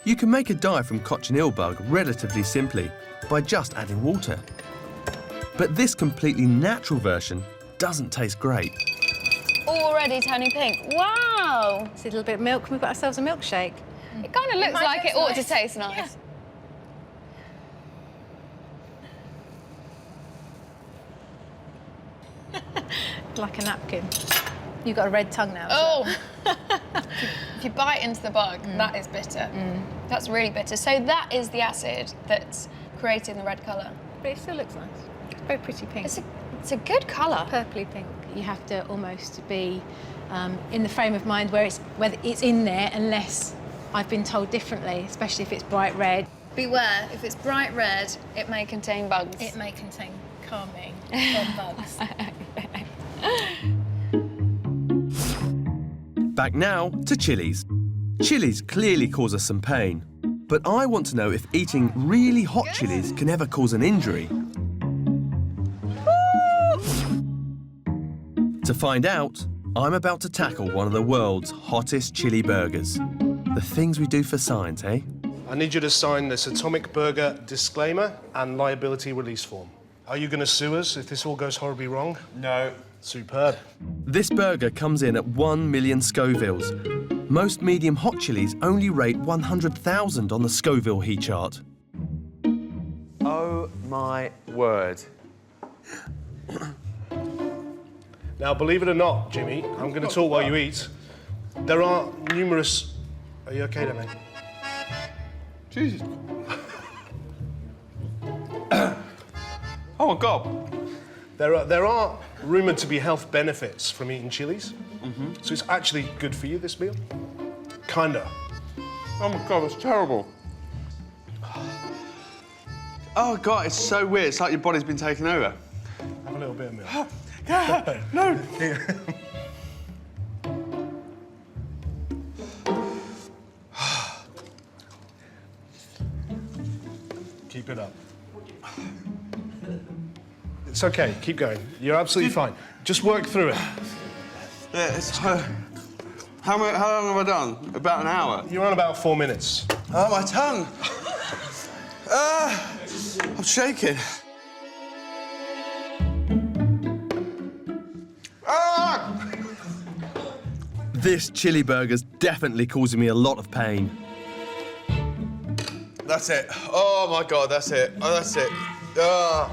You can make a dye from cochineal bug relatively simply by just adding water. But this completely natural version doesn't taste great. Already turning pink. Wow! It's a little bit of milk, we've got ourselves a milkshake. It kind of looks like it ought to taste nice. Yeah. Like a napkin. You've got a red tongue now. Oh! If you bite into the bug, that is bitter. That's really bitter. So that is the acid that's creating the red colour. But it still looks nice. It's very pretty pink. It's a good colour. Purpley pink. You have to almost be in the frame of mind whether it's in there unless I've been told differently, especially if it's bright red. Beware, if it's bright red, it may contain bugs. It may contain carmine from bugs. Back now to chilies. Chilies clearly cause us some pain, but I want to know if eating really hot chilies can ever cause an injury. To find out, I'm about to tackle one of the world's hottest chili burgers. The things we do for science, eh? I need you to sign this atomic burger disclaimer and liability release form. Are you going to sue us if this all goes horribly wrong? No. Superb. This burger comes in at 1 million Scovilles. Most medium hot chilies only rate 100,000 on the Scoville heat chart. Oh my word. Now, believe it or not, Jimmy, I'm going to talk while you eat. There are numerous... Are you okay, then, mate? Jesus. Oh, my God. There are rumoured to be health benefits from eating chilies. So it's actually good for you, this meal. Kinda. Oh, my God, that's terrible. Oh, God, it's so weird. It's like your body's been taken over. Have a little bit of milk. No. Keep it up. It's okay, keep going. You're absolutely fine. Just work through it. Yeah, it's... How long have I done? About an hour? You're on about 4 minutes. Oh, my tongue. I'm shaking. This chili burger's definitely causing me a lot of pain. That's it. Oh, my God, that's it. Oh, that's it. I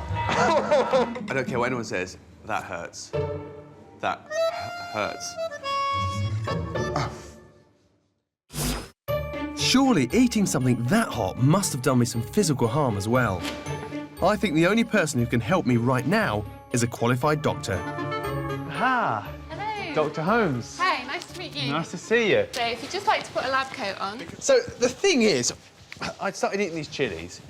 don't care what anyone says. That hurts. That hurts. Surely eating something that hot must have done me some physical harm as well. I think the only person who can help me right now is a qualified doctor. Ah, Hello. Dr. Holmes. Hey, nice to meet you. Nice to see you. So if you'd just like to put a lab coat on. So the thing is, I started eating these chilies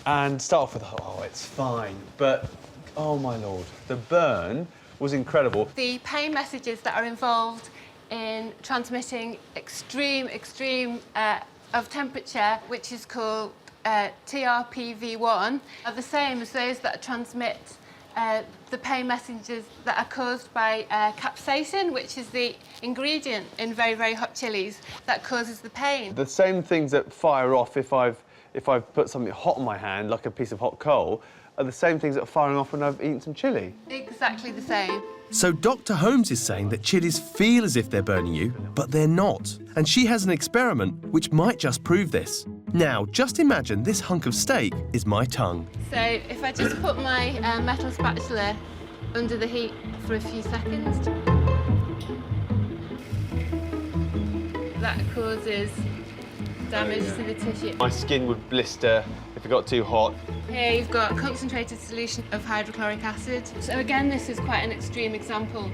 and start off with, oh, it's fine. But, oh, my Lord, the burn was incredible. The pain messages that are involved in transmitting extreme of temperature, which is called TRPV1, are the same as those that transmit the pain messages that are caused by capsaicin, which is the ingredient in very, very hot chilies that causes the pain. The same things that fire off if I've put something hot on my hand, like a piece of hot coal, are the same things that are firing off when I've eaten some chilli. Exactly the same. So Dr. Holmes is saying that chilies feel as if they're burning you, but they're not. And she has an experiment which might just prove this. Now, just imagine this hunk of steak is my tongue. So if I just put my metal spatula under the heat for a few seconds, that causes damage to the tissue. My skin would blister if it got too hot. Here you've got a concentrated solution of hydrochloric acid. So again, this is quite an extreme example,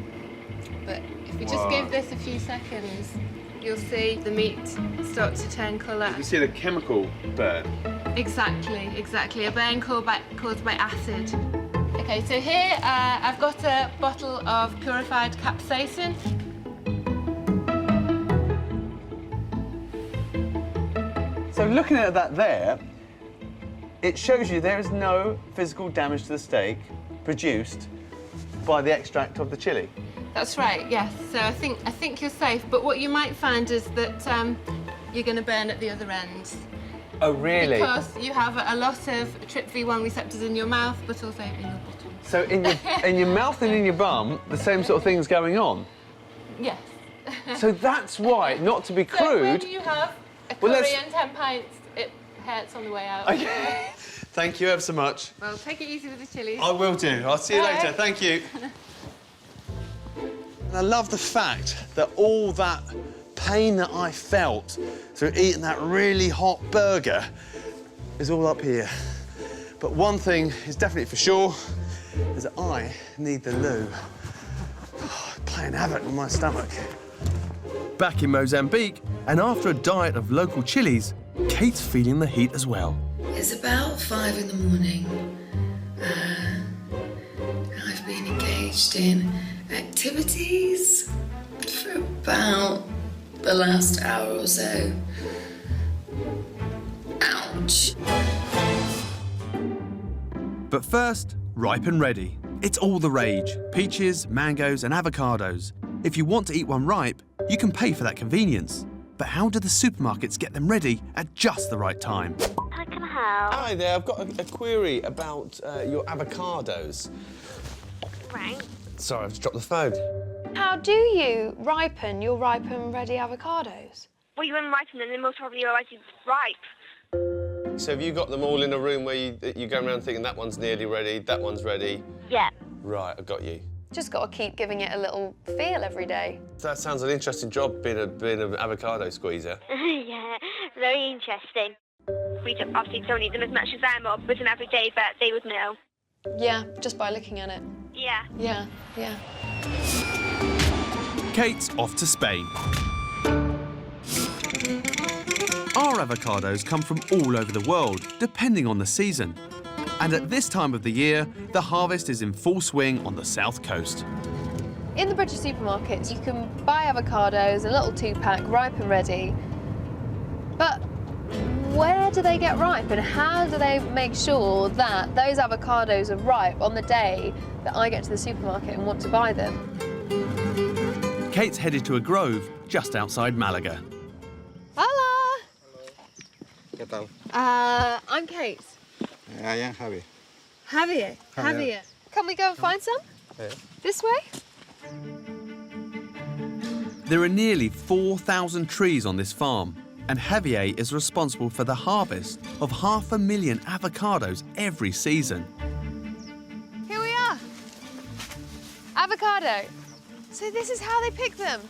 but if we just give this a few seconds, you'll see the meat start to turn colour. You see the chemical burn? Exactly. A burn caused by acid. Okay, so here I've got a bottle of purified capsaicin. So looking at that there, it shows you there is no physical damage to the steak produced by the extract of the chili. That's right, yes. So I think you're safe, but what you might find is that you're going to burn at the other end. Oh, really? Because you have a lot of TRPV1 receptors in your mouth, but also in your bottom. So in your mouth and in your bum, the same sort of thing's going on? Yes. So that's why, not to be So crude... when you have a curry and 10 pints, it hurts on the way out. Okay. Thank you ever so much. Well, take it easy with the chilies. I will do. I'll see you Bye. later. Thank you. And I love the fact that all that pain that I felt through eating that really hot burger is all up here. But one thing is definitely for sure, is that I need the loo. Playing havoc with my stomach. Back in Mozambique, and after a diet of local chilies, Kate's feeling the heat as well. It's about 5 in the morning. I've been engaged in activities for about the last hour or so. Ouch. But first, ripe and ready. It's all the rage. Peaches, mangoes and avocados. If you want to eat one ripe, you can pay for that convenience. But how do the supermarkets get them ready at just the right time? How can I help? Hi there, I've got a query about your avocados. Right. Sorry, I've just dropped the phone. How do you ripen your ripe and ready avocados? Well, you unripen them, then most probably you're already ripe. So have you got them all in a room where you go around thinking that one's nearly ready, that one's ready? Yeah. Right, I got you. Just got to keep giving it a little feel every day. That sounds an interesting job, being an avocado squeezer. Yeah, very interesting. We obviously don't eat them as much as I'm up with an everyday, but they would know. Yeah, just by looking at it. Yeah. Yeah, yeah. Kate's off to Spain. Our avocados come from all over the world, depending on the season. And at this time of the year, the harvest is in full swing on the south coast. In the British supermarkets, you can buy avocados, a little 2-pack, ripe and ready. But where do they get ripe, and how do they make sure that those avocados are ripe on the day that I get to the supermarket and want to buy them? Kate's headed to a grove just outside Malaga. Hola! ¿Qué tal? I'm Kate. I am Javier. Javier. Javier. Can we go and find some? Yeah. This way? There are nearly 4,000 trees on this farm, and Javier is responsible for the harvest of 500,000 avocados every season. Here we are. Avocado. So this is how they pick them.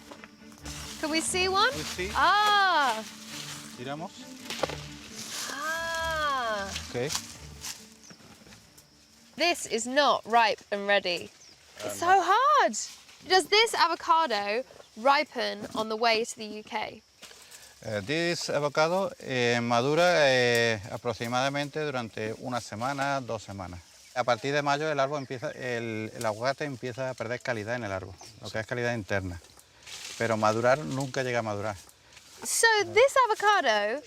Can we see one? We see. Ah. Tiramos. Ah. Okay. This is not ripe and ready. It's so hard. Does this avocado ripen on the way to the UK? This avocado madura aproximadamente durante una semana, 2 semanas. A partir de mayo el aguacate empieza a perder calidad en el árbol, lo que es calidad interna. Pero madurar nunca llega a madurar. So this avocado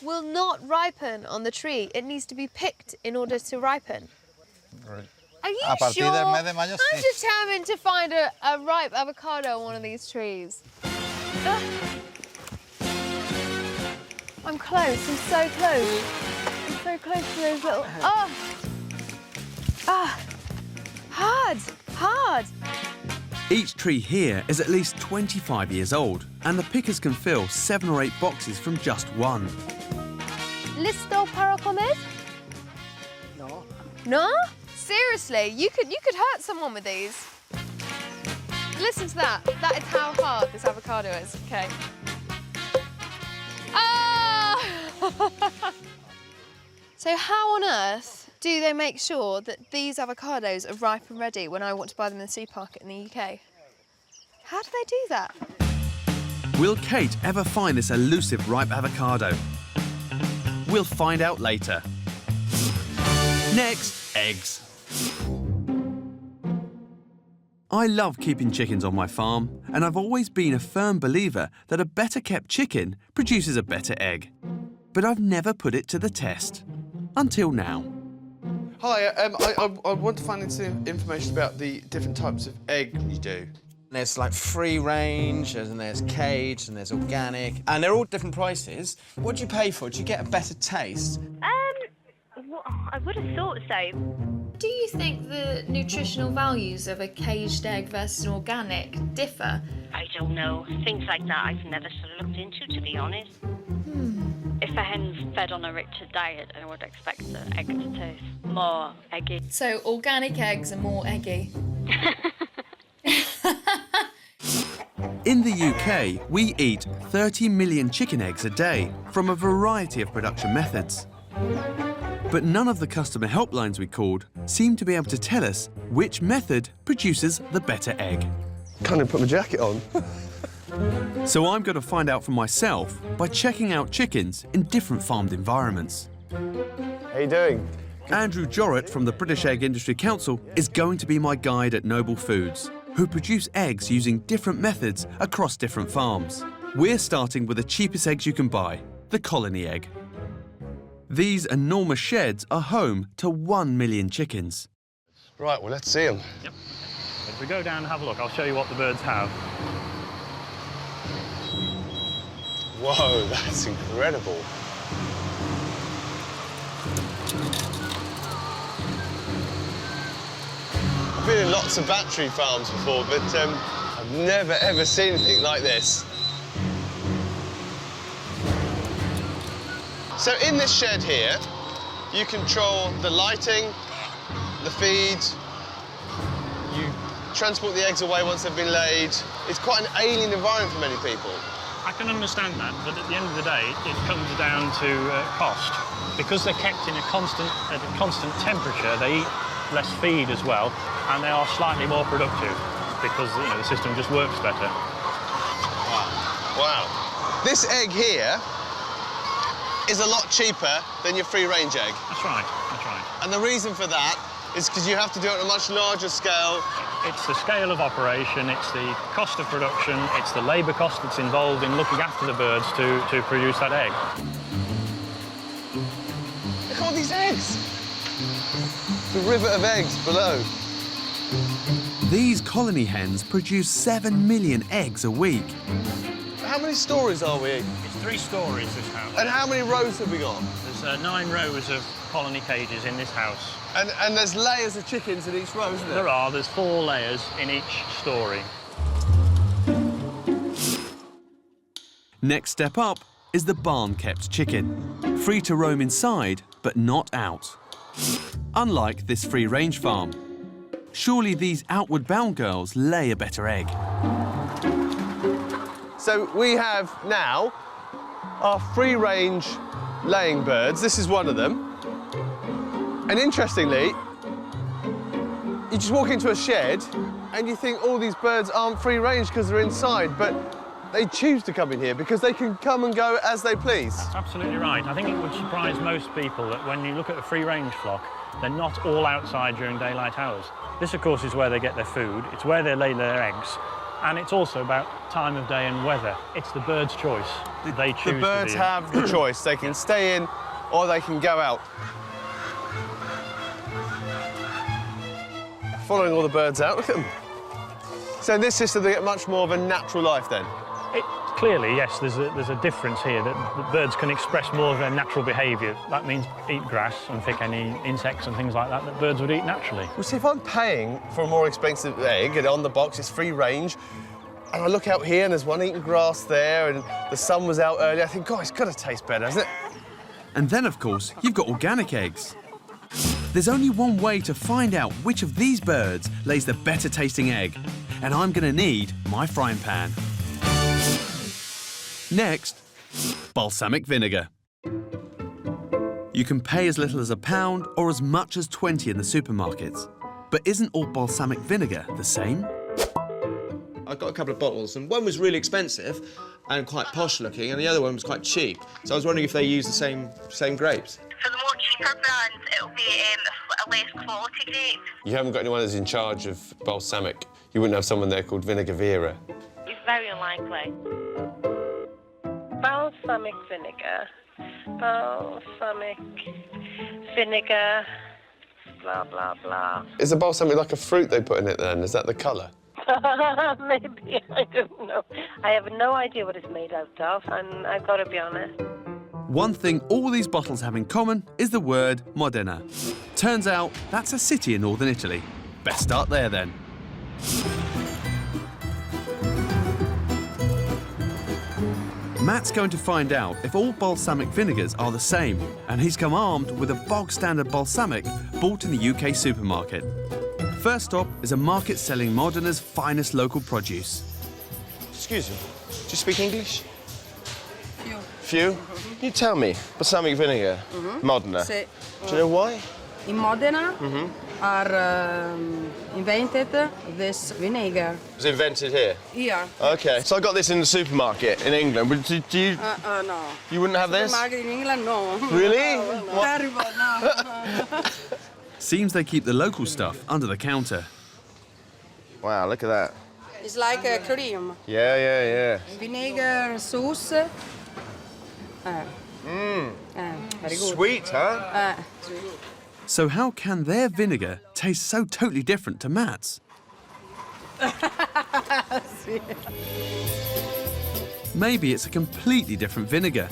will not ripen on the tree. It needs to be picked in order to ripen. Right. Are you a partir sure? del mes de mayo, I'm determined to find a ripe avocado on one of these trees. I'm close. I'm so close. I'm so close to those little. Oh. Ah. Hard. Hard. Each tree here is at least 25 years old, and the pickers can fill 7 or 8 boxes from just one. Listo para comer? No. No? Seriously, you could hurt someone with these. Listen to that. That is how hard this avocado is. Okay. Ah! So how on earth do they make sure that these avocados are ripe and ready when I want to buy them in the supermarket in the UK? How do they do that? Will Kate ever find this elusive ripe avocado? We'll find out later. Next, eggs. I love keeping chickens on my farm, and I've always been a firm believer that a better kept chicken produces a better egg. But I've never put it to the test. Until now. Hi, I want to find some information about the different types of egg you do. There's like free range, and there's caged, and there's organic, and they're all different prices. What do you pay for? Do you get a better taste? I would have thought so. Do you think the nutritional values of a caged egg versus an organic differ? I don't know. Things like that I've never sort of looked into, to be honest. If a hen's fed on a richer diet, I would expect the egg to taste more eggy. So organic eggs are more eggy. In the UK, we eat 30 million chicken eggs a day from a variety of production methods. But none of the customer helplines we called seem to be able to tell us which method produces the better egg. Can't even put my jacket on. So I'm going to find out for myself by checking out chickens in different farmed environments. How you doing? Andrew Jorrett from the British Egg Industry Council is going to be my guide at Noble Foods, who produce eggs using different methods across different farms. We're starting with the cheapest eggs you can buy, the colony egg. These enormous sheds are home to 1 million chickens. Right, well, let's see them. Yep. If we go down and have a look, I'll show you what the birds have. Whoa, that's incredible. I've been in lots of battery farms before, but I've never, ever seen anything like this. So in this shed here, you control the lighting, the feed, you transport the eggs away once they've been laid. It's quite an alien environment for many people. I can understand that, but at the end of the day, it comes down to cost. Because they're kept at a constant temperature, they eat less feed as well, and they are slightly more productive because the system just works better. Wow. This egg here is a lot cheaper than your free-range egg. That's right, that's right. And the reason for that is because you have to do it on a much larger scale. It's the scale of operation, it's the cost of production, it's the labour cost that's involved in looking after the birds to produce that egg. Look at all these eggs! The river of eggs below. These colony hens produce 7 million eggs a week. How many stories are we? It's 3 stories, this house. And how many rows have we got? There's 9 rows of colony cages in this house. And there's layers of chickens in each row, isn't there? There are. There's 4 layers in each story. Next step up is the barn-kept chicken. Free to roam inside, but not out. Unlike this free-range farm. Surely these outward-bound girls lay a better egg. So we have now our free-range laying birds. This is one of them. And interestingly, you just walk into a shed and you think all these birds aren't free-range because they're inside, but they choose to come in here because they can come and go as they please. That's absolutely right. I think it would surprise most people that when you look at a free-range flock, they're not all outside during daylight hours. This, of course, is where they get their food. It's where they lay their eggs. And it's also about time of day and weather. It's the bird's choice. They choose to be The birds have the choice. They can stay in or they can go out. Following all the birds out, look at them. So in this system, they get much more of a natural life then? Clearly, yes, there's a difference here that the birds can express more of their natural behaviour. That means eat grass and pick any insects and things like that that birds would eat naturally. Well, see, if I'm paying for a more expensive egg and on the box it's free range, and I look out here and there's one eating grass there and the sun was out early, I think, God, it's got to taste better, hasn't it? And then, of course, you've got organic eggs. There's only one way to find out which of these birds lays the better tasting egg, and I'm going to need my frying pan. Next, balsamic vinegar. You can pay as little as £1 or as much as 20 in the supermarkets. But isn't all balsamic vinegar the same? I've got a couple of bottles, and one was really expensive and quite posh looking, and the other one was quite cheap. So I was wondering if they use the same grapes. For the more cheaper brands, it'll be a less quality grape. You haven't got anyone that's in charge of balsamic. You wouldn't have someone there called Vinegar Vera. It's very unlikely. Balsamic vinegar. Balsamic vinegar. Blah, blah, blah. Is the balsamic like a fruit they put in it then? Is that the colour? Maybe, I don't know. I have no idea what it's made out of, and I've got to be honest. One thing all these bottles have in common is the word Modena. Turns out that's a city in northern Italy. Best start there then. Matt's going to find out if all balsamic vinegars are the same, and he's come armed with a bog-standard balsamic bought in the UK supermarket. First stop is a market selling Modena's finest local produce. Excuse me, do you speak English? Few. Few? Can you tell me, balsamic vinegar, Modena? Sì. Do you know why? In Modena are invented this vinegar. It was invented here? Here. OK, so I got this in the supermarket in England. But do you... No. You wouldn't have this? Supermarket in England, no. Really? No. Terrible, no. Seems they keep the local stuff under the counter. Wow, look at that. It's like a cream. Yeah. Vinegar sauce. Very good. Sweet, huh? Sweet. So how can their vinegar taste so totally different to Matt's? Maybe it's a completely different vinegar.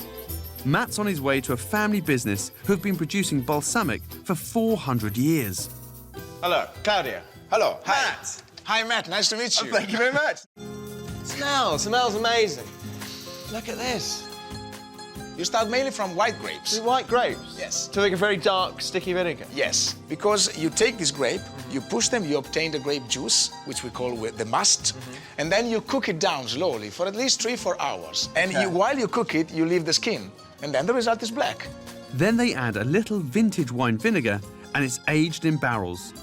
Matt's on his way to a family business who've been producing balsamic for 400 years. Hello, Claudia. Hello, Matt. Hi, Matt. Nice to meet you. Oh, thank you very much. Smells amazing. Look at this. You start mainly from white grapes. White grapes? Yes. To make a very dark, sticky vinegar? Yes, because you take this grape, you push them, you obtain the grape juice, which we call the must, and then you cook it down slowly for at least 3-4 hours. And while you cook it, you leave the skin, and then the result is black. Then they add a little vintage wine vinegar and it's aged in barrels.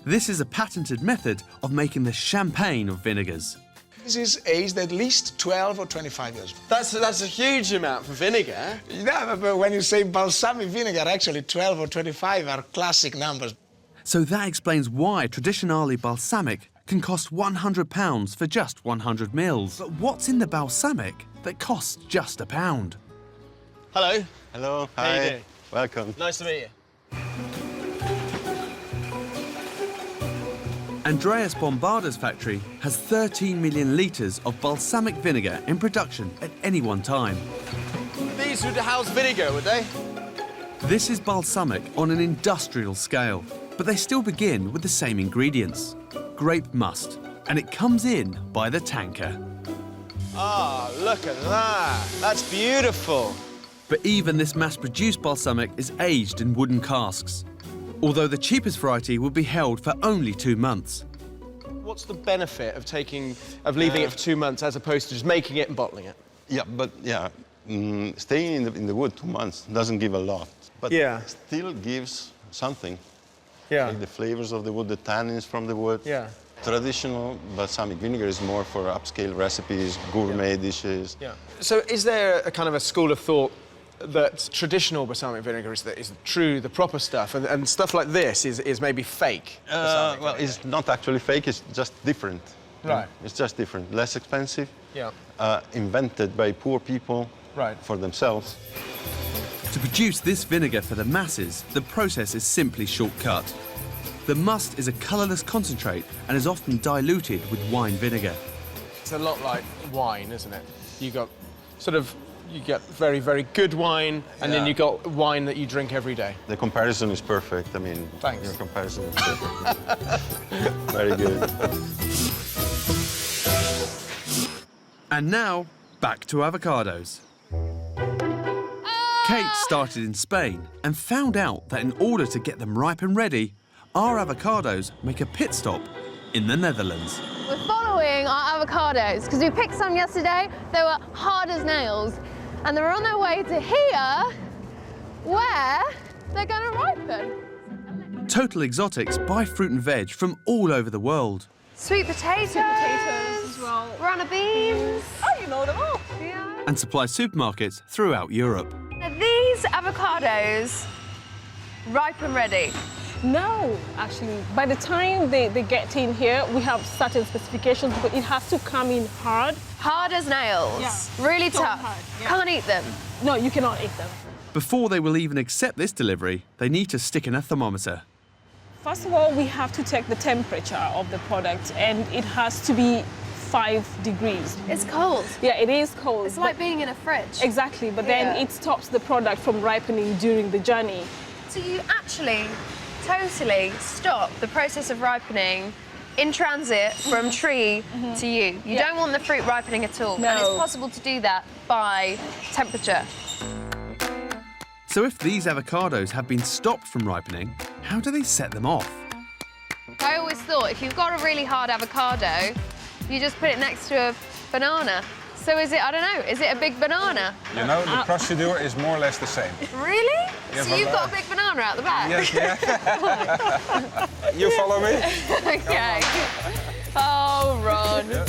This is a patented method of making the champagne of vinegars. This is aged at least 12 or 25 years. That's a huge amount for vinegar. Yeah, but when you say balsamic vinegar, actually 12 or 25 are classic numbers. So that explains why traditionally balsamic can cost £100 for just 100 mils. But what's in the balsamic that costs just £1? Hello. Hello. How you Hi. doing? Welcome. Nice to meet you. Andreas Bombarda's factory has 13 million litres of balsamic vinegar in production at any one time. These would house vinegar, would they? This is balsamic on an industrial scale, but they still begin with the same ingredients, grape must, and it comes in by the tanker. Ah, look at that. That's beautiful. But even this mass-produced balsamic is aged in wooden casks, although the cheapest variety will be held for only 2 months. What's the benefit of leaving it for 2 months as opposed to just making it and bottling it? Yeah, but staying in the wood 2 months doesn't give a lot, but still gives something. Yeah. Like the flavors of the wood, the tannins from the wood. Yeah. Traditional balsamic vinegar is more for upscale recipes, gourmet dishes. Yeah. So is there a kind of a school of thought that traditional balsamic vinegar is the proper stuff, and stuff like this is maybe fake? Well, it's not actually fake, it's just different. Right. It's just different, less expensive, Yeah. invented by poor people for themselves. To produce this vinegar for the masses, the process is simply shortcut. The must is a colourless concentrate and is often diluted with wine vinegar. It's a lot like wine, isn't it? You get very, very good wine, and then you got wine that you drink every day. The comparison is perfect. I mean, Thanks. Your comparison is perfect. Very good. And now, back to avocados. Kate started in Spain and found out that in order to get them ripe and ready, our avocados make a pit stop in the Netherlands. We're following our avocados because we picked some yesterday. They were hard as nails, and they were on their way to here, where they're going to ripen. Total Exotics buy fruit and veg from all over the world. Sweet potatoes as well. Runner beans. Oh, you know them all. Yeah. And supply supermarkets throughout Europe. Are these avocados ripe and ready? No, actually. By the time they get in here, we have certain specifications, but it has to come in hard. Hard as nails? Yeah. Really So tough? hard, yeah. Can't eat them? No, you cannot eat them. Before they will even accept this delivery, they need to stick in a thermometer. First of all, we have to check the temperature of the product, and it has to be 5 degrees. It's cold. Yeah, it is cold. It's like being in a fridge. Exactly, but then it stops the product from ripening during the journey. So you actually totally stop the process of ripening in transit from tree to you. You don't want the fruit ripening at all. No. And it's possible to do that by temperature. So if these avocados have been stopped from ripening, how do they set them off? I always thought if you've got a really hard avocado, you just put it next to a banana. So is it, I don't know, is it a big banana? You know, the procedure is more or less the same. Really? Yeah, So you've got a big banana out the back? Yes, yeah. You follow me? Okay. Oh, Ron.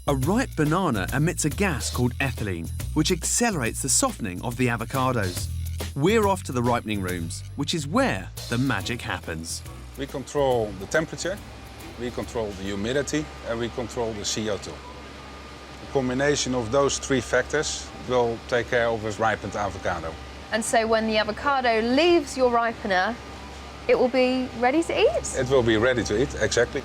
A ripe banana emits a gas called ethylene, which accelerates the softening of the avocados. We're off to the ripening rooms, which is where the magic happens. We control the temperature, we control the humidity, and we control the CO2. The combination of those 3 factors will take care of a ripened avocado. And so when the avocado leaves your ripener, it will be ready to eat? It will be ready to eat, exactly.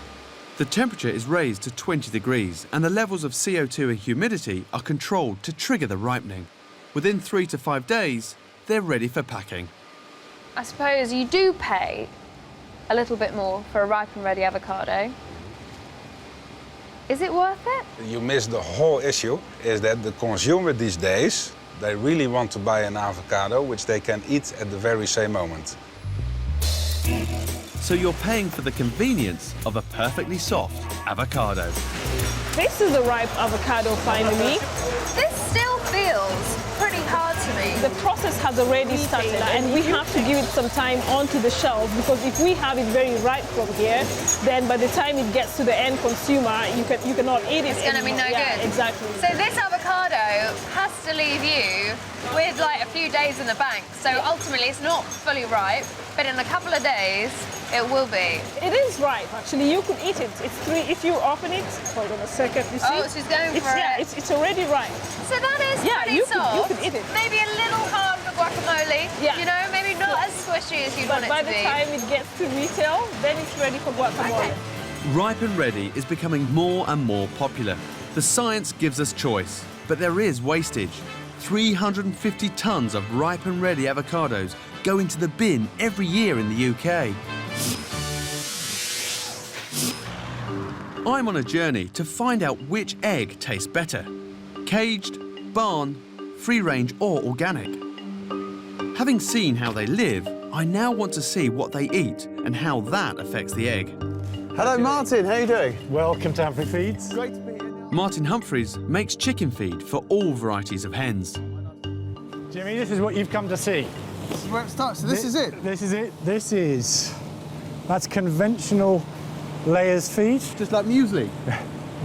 The temperature is raised to 20 degrees and the levels of CO2 and humidity are controlled to trigger the ripening. Within 3 to 5 days, they're ready for packing. I suppose you do pay a little bit more for a ripe and ready avocado. Is it worth it? You miss the whole issue, is that the consumer these days They really want to buy an avocado which they can eat at the very same moment. So you're paying for the convenience of a perfectly soft avocado. This is a ripe avocado, finally. This still feels pretty hard to me. The process has already started, and we have to give it some time onto the shelf, because if we have it very ripe from here, then by the time it gets to the end consumer, you cannot eat it. It's going to be no good. Exactly. So this avocado has to leave you with like a few days in the bank. So ultimately, it's not fully ripe, but in a couple of days, it will be. It is ripe, actually. You could eat it. If you open it, hold on a second, you see? Oh, she's going for it. Yeah, it's already ripe. So that is pretty soft. You could eat it. Maybe a little hard for guacamole. Yeah. You know, maybe not as squishy as you want it But to by be. the time it gets to retail, then it's ready for guacamole. Okay. Ripe and ready is becoming more and more popular. The science gives us choice, but there is wastage. 350 tons of ripe and ready avocados go into the bin every year in the UK. I'm on a journey to find out which egg tastes better. Caged, barn, free-range or organic. Having seen how they live, I now want to see what they eat and how that affects the egg. Hello, Martin. How are you doing? Welcome to Humphrey Feeds. Great to be here. Martin Humphreys makes chicken feed for all varieties of hens. Jimmy, this is what you've come to see. This is where it starts. So this is it? This is it. That's conventional layers feed. Just like muesli?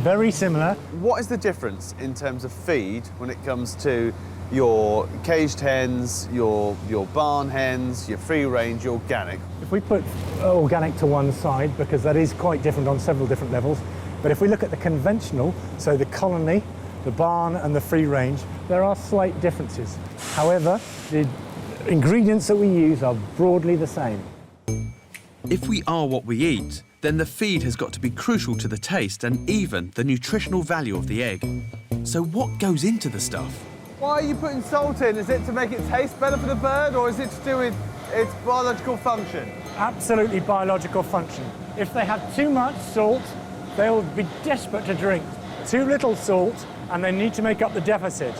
Very similar. What is the difference in terms of feed when it comes to your caged hens, your barn hens, your free-range, your organic? If we put organic to one side, because that is quite different on several different levels, but if we look at the conventional, so the colony, the barn and the free-range, there are slight differences. However, the ingredients that we use are broadly the same. If we are what we eat, then the feed has got to be crucial to the taste and even the nutritional value of the egg. So what goes into the stuff? Why are you putting salt in? Is it to make it taste better for the bird, or is it to do with its biological function? Absolutely biological function. If they have too much salt, they'll be desperate to drink. Too little salt, and they need to make up the deficit.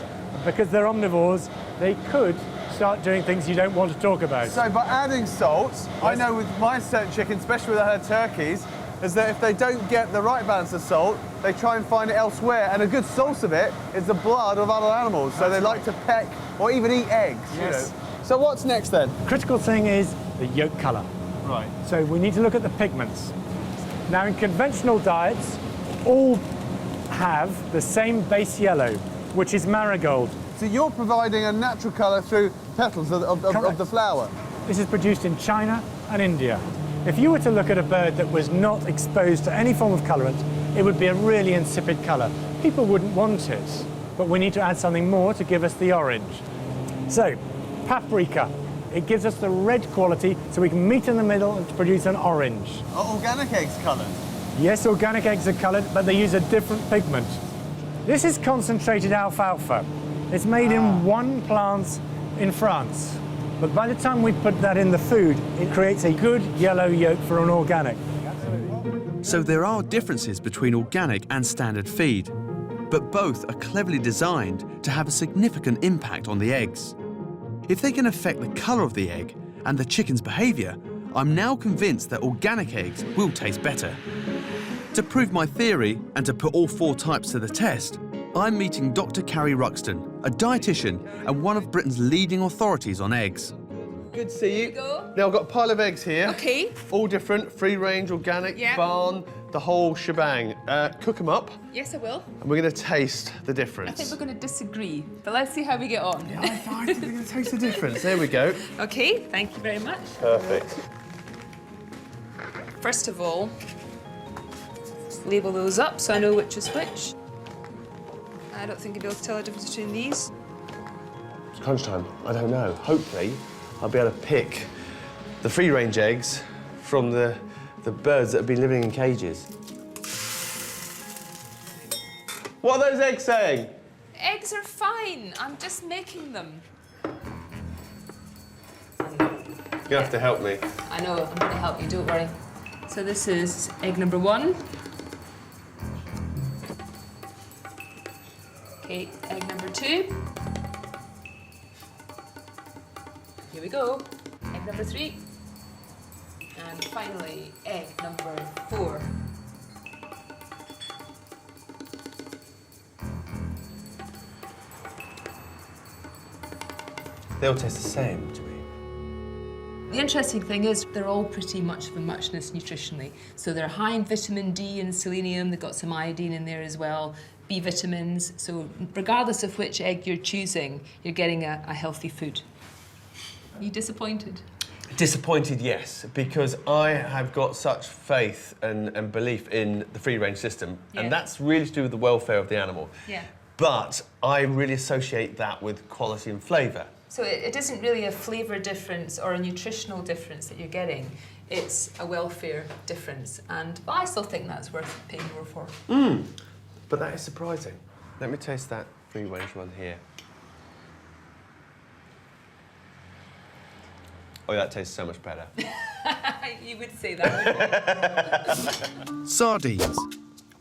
Because they're omnivores, they could start doing things you don't want to talk about. So by adding salt, yes. I know with my certain chicken, especially with our turkeys, is that if they don't get the right balance of salt, they try and find it elsewhere. And a good source of it is the blood of other animals. So they like to peck or even eat eggs. Yes. You know. So what's next then? Critical thing is the yolk colour. Right. So we need to look at the pigments. Now in conventional diets, all have the same base yellow, which is marigold. So you're providing a natural colour through petals of the flower? This is produced in China and India. If you were to look at a bird that was not exposed to any form of colourant, it would be a really insipid colour. People wouldn't want it, but we need to add something more to give us the orange. So, paprika. It gives us the red quality, so we can meet in the middle and produce an orange. Are organic eggs coloured? Yes, organic eggs are coloured, but they use a different pigment. This is concentrated alfalfa. It's made in one plant in France. But by the time we put that in the food, it creates a good yellow yolk for an organic. So there are differences between organic and standard feed, but both are cleverly designed to have a significant impact on the eggs. If they can affect the colour of the egg and the chicken's behaviour, I'm now convinced that organic eggs will taste better. To prove my theory and to put all four types to the test, I'm meeting Dr. Carrie Ruxton, a dietitian and one of Britain's leading authorities on eggs. Good to see you. Now I've got a pile of eggs here. Okay. All different, free range, organic, Yeah. barn, the whole shebang. Cook them up, Yes, I will. and we're going to taste the I difference. think we're going to disagree, but let's see how we get on. I think we're going to taste the difference. There we go. Okay, thank you very much. Perfect. First of all, label those up so I know which is which. I don't think I'll be able to tell the difference between these. It's crunch time. I don't know. Hopefully, I'll be able to pick the free-range eggs from the birds that have been living in cages. What are those eggs saying? Eggs are fine. I'm just making them. You're gonna have to help me. I know, I'm going to help you, don't worry. So this is egg number 1. Okay, egg number 2. Here we go. Egg number 3. And finally, egg number 4. They all taste the same to me. The interesting thing is they're all pretty much of a muchness nutritionally. So they're high in vitamin D and selenium, they've got some iodine in there as well, B vitamins. So regardless of which egg you're choosing, you're getting a healthy food. Are you disappointed? Disappointed, yes, because I have got such faith and belief in the free-range system, Yeah. and that's really to do with the welfare of the animal. Yeah. But I really associate that with quality and flavour. So it isn't really a flavour difference or a nutritional difference that you're getting. It's a welfare difference. But I still think that's worth paying more for. But that is surprising. Let me taste that free-range one here. Oh, that tastes so much better. You would say that, wouldn't you? Sardines.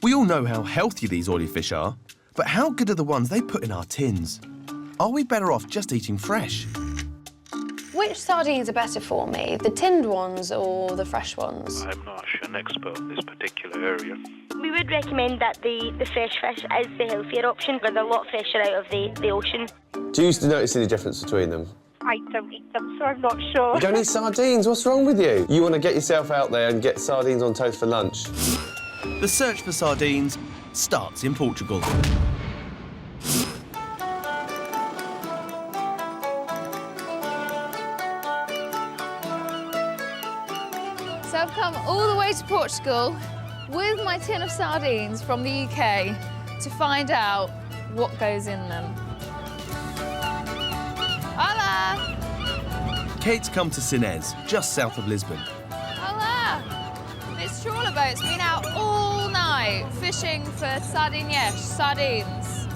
We all know how healthy these oily fish are, but how good are the ones they put in our tins? Are we better off just eating fresh? Which sardines are better for me, the tinned ones or the fresh ones? I'm not an expert in this particular area. We would recommend that the fresh fish is the healthier option because they're a lot fresher out of the ocean. Do you used to notice any difference between them? I don't eat them, so I'm not sure. You don't eat sardines? What's wrong with you? You want to get yourself out there and get sardines on toast for lunch? The search for sardines starts in Portugal. So I've come all the way to Portugal with my tin of sardines from the UK to find out what goes in them. Hola! Kate's come to Sines, just south of Lisbon. Hola! This trawler boat's been out all night fishing for sardines.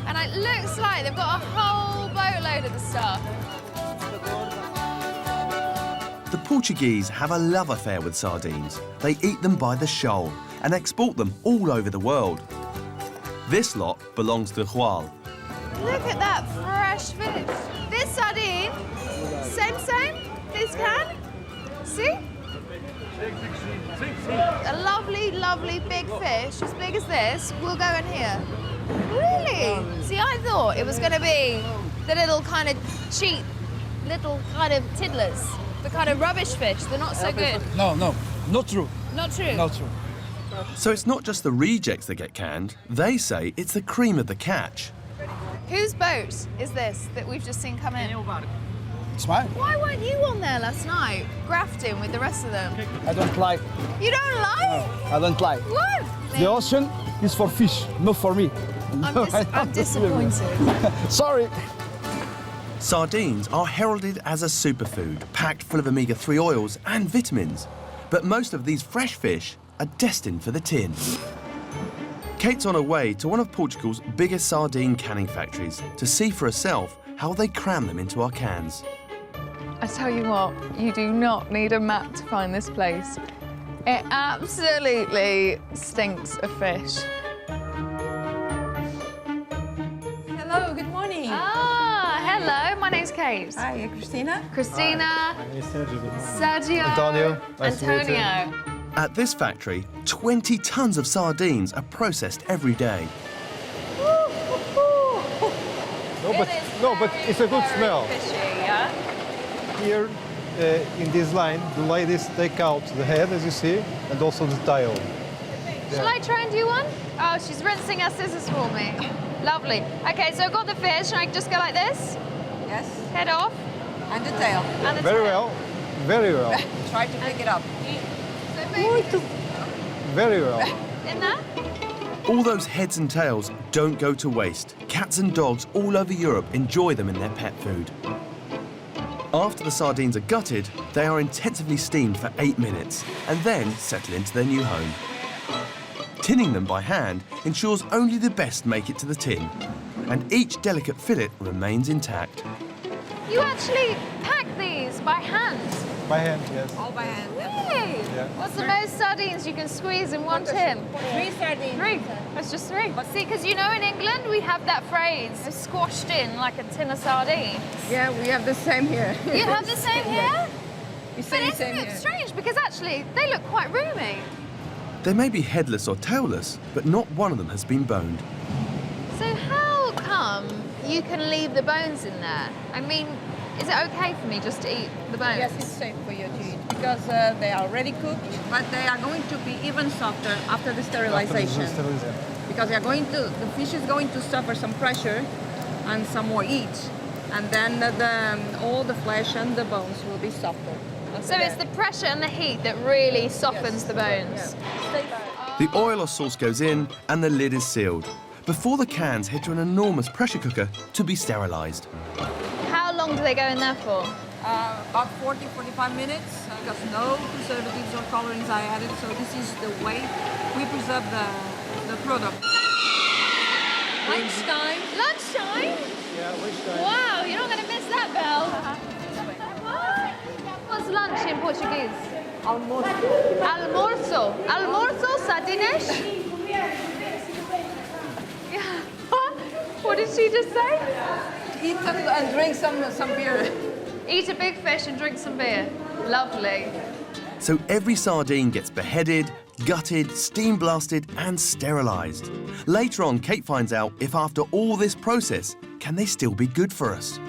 And it looks like they've got a whole boatload of the stuff. The Portuguese have a love affair with sardines. They eat them by the shoal and export them all over the world. This lot belongs to Lawal. Look at that fresh fish. This sardine, same, this can. See? A lovely, lovely big fish, as big as this, will go in here. Really? See, I thought it was going to be the little kind of cheap, little kind of tiddlers, the kind of rubbish fish. They're not so good. No, not true. Not true? Not true. So it's not just the rejects that get canned. They say it's the cream of the catch. Whose boat is this that we've just seen come in? It's mine. Why weren't you on there last night, grafting with the rest of them? I don't like. You don't like? I don't like. What? The ocean is for fish, not for me. I'm disappointed. Sorry. Sardines are heralded as a superfood, packed full of omega-3 oils and vitamins. But most of these fresh fish are destined for the tin. Kate's on her way to one of Portugal's biggest sardine canning factories to see for herself how they cram them into our cans. I tell you what, you do not need a map to find this place. It absolutely stinks of fish. Hello, good morning. Hello, my name's Kate. Hi, Christina. Christina. Sergio. Antonio. Nice to meet you. Antonio. At this factory, 20 tons of sardines are processed every day. No, but it's a good smell. Fishy, yeah? Here, in this line, the ladies take out the head, as you see, and also the tail. Shall I try and do one? Oh, she's rinsing her scissors for me. Lovely. Okay, so I've got the fish, and I can just go like this? Yes. Head off. And the tail. And the Very tail. well, very well, Try to pick it up. very well. In there? All those heads and tails don't go to waste. Cats and dogs all over Europe enjoy them in their pet food. After the sardines are gutted, they are intensively steamed for 8 minutes and then settle into their new home. Tinning them by hand ensures only the best make it to the tin, and each delicate fillet remains intact. You actually pack these by hand? By hand, yes. All by hand. Really? Yeah. What's the most sardines you can squeeze in one tin? 3 sardines. 3. That's just 3. See, because you know in England we have that phrase, squashed in like a tin of sardines. Yeah, we have the same here. You have the same here? We But say the isn't same it here. strange? Because actually they look quite roomy. They may be headless or tailless, but not one of them has been boned. So how come you can leave the bones in there? I mean, is it okay for me just to eat the bones? Yes, it's safe for you to eat because they are already cooked, but they are going to be even softer after the sterilization. Because the fish is going to suffer some pressure and some more heat, and then all the flesh and the bones will be softer. So it's the pressure and the heat that really softens the bones. The oil or sauce goes in and the lid is sealed before the cans head to an enormous pressure cooker to be sterilised. How long do they go in there for? About 40-45 minutes because no preservatives or colorings are added, so this is the way we preserve the product. Lunchtime. Lunchtime? Yeah, lunchtime. Wow, you're not going to miss that, Belle. What's lunch in Portuguese? Almoço. Almoço. Almoço, sardines? Yeah. What did she just say? Eat and drink some beer. Eat a big fish and drink some beer. Lovely. So every sardine gets beheaded, gutted, steam blasted and sterilised. Later on, Kate finds out if after all this process, can they still be good for us?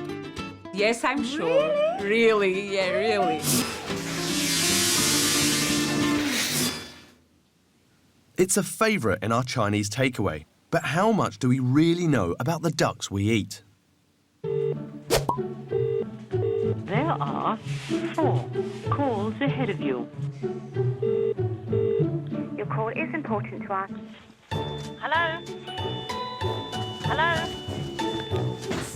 Yes, I'm sure. Really? Yeah, really. It's a favourite in our Chinese takeaway, but how much do we really know about the ducks we eat? There are 4 calls ahead of you. Your call is important to us. Hello? Hello?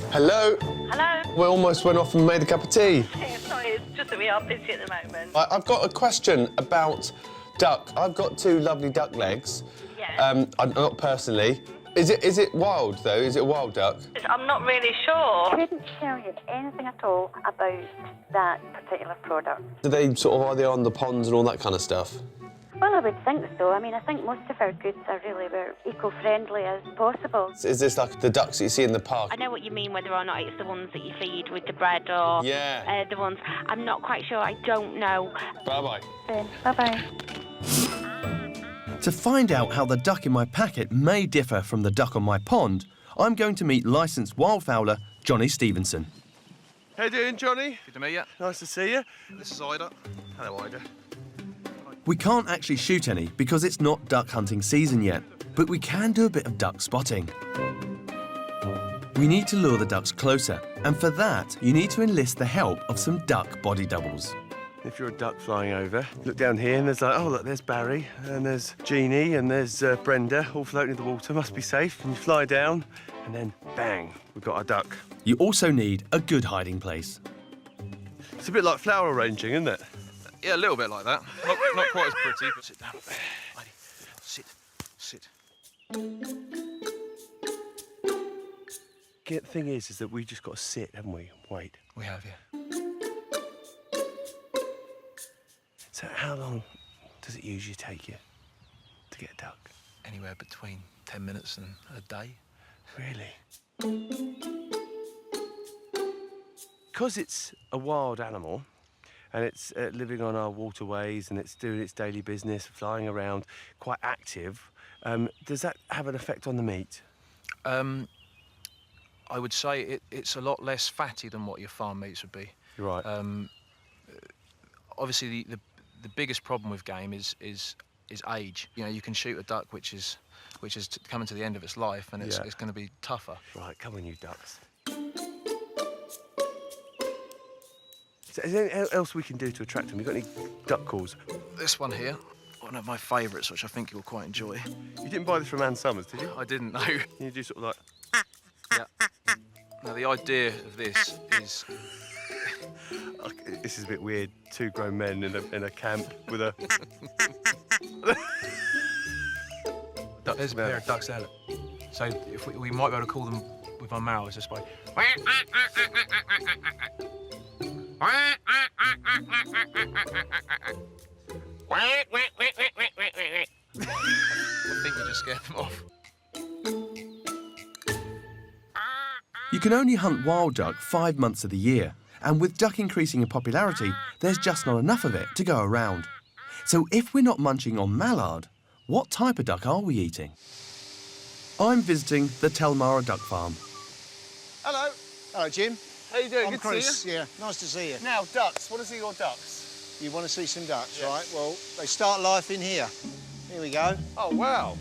Hello? Hello? We almost went off and made a cup of tea. Sorry, it's just that we are busy at the moment. I've got a question about duck. I've got 2 lovely duck legs. Yeah. Not personally. Is it wild though? Is it a wild duck? I'm not really sure. I couldn't tell you anything at all about that particular product. Do they are they on the ponds and all that kind of stuff? Well, I would think so. I mean, I think most of our goods are really about eco-friendly as possible. Is this like the ducks that you see in the park? I know what you mean, whether or not it's the ones that you feed with the bread or the ones. I'm not quite sure. I don't know. Bye-bye. Bye-bye. To find out how the duck in my packet may differ from the duck on my pond, I'm going to meet licensed wildfowler Johnny Stevenson. How you doing, Johnny? Good to meet you. Nice to see you. This is Ida. Hello, Ida. We can't actually shoot any because it's not duck hunting season yet, but we can do a bit of duck spotting. We need to lure the ducks closer, and for that, you need to enlist the help of some duck body doubles. If you're a duck flying over, look down here and there's like, oh look, there's Barry, and there's Jeannie, and there's Brenda, all floating in the water, must be safe. And you fly down, and then bang, we've got our duck. You also need a good hiding place. It's a bit like flower arranging, isn't it? Yeah, a little bit like that. Not quite as pretty, but sit down. Lady, sit, sit. The thing is that we've just got to sit, haven't we? Wait. We have, yeah. So how long does it usually take you to get a duck? Anywhere between 10 minutes and a day. Really? Because it's a wild animal and it's living on our waterways and it's doing its daily business, flying around, quite active, does that have an effect on the meat? I would say it's a lot less fatty than what your farm meats would be. You're right. Obviously, the biggest problem with game is age. You know, you can shoot a duck which is coming to the end of its life, and it's going to be tougher. Right, come on, you ducks. So is there anything else we can do to attract them? You got any duck calls? This one here, one of my favourites, which I think you'll quite enjoy. You didn't buy this from Ann Summers, did you? I didn't know. You do sort of like. Yeah. Now the idea of this is. This is a bit weird. 2 grown men in a camp with a. There's a pair of ducks there. So if we might be able to call them with our mouths just by. I think you just scared them off. You can only hunt wild duck 5 months of the year, and with duck increasing in popularity, there's just not enough of it to go around. So if we're not munching on mallard, what type of duck are we eating? I'm visiting the Telmara Duck Farm. Hello. Hello, Jim. How you doing? I'm Good Chris. to see you. Yeah, nice to see you. Now, ducks. Want to see your ducks? You want to see some ducks, Yes. right? Well, they start life in here. Here we go. Oh, wow.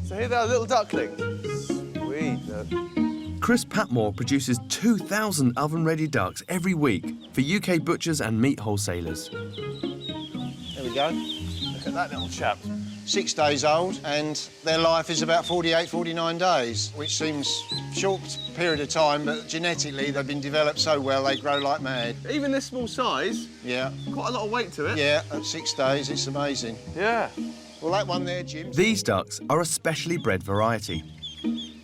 So here they are, little ducklings. Sweet. Look. Chris Patmore produces 2,000 oven-ready ducks every week for UK butchers and meat wholesalers. There we go. Look at that little chap. 6 days old, and their life is about 48, 49 days, which seems short period of time, but genetically they've been developed so well they grow like mad. Even this small size? Yeah. Quite a lot of weight to it. Yeah, at 6 days, it's amazing. Yeah. Well, that one there, Jim. These ducks are a specially bred variety,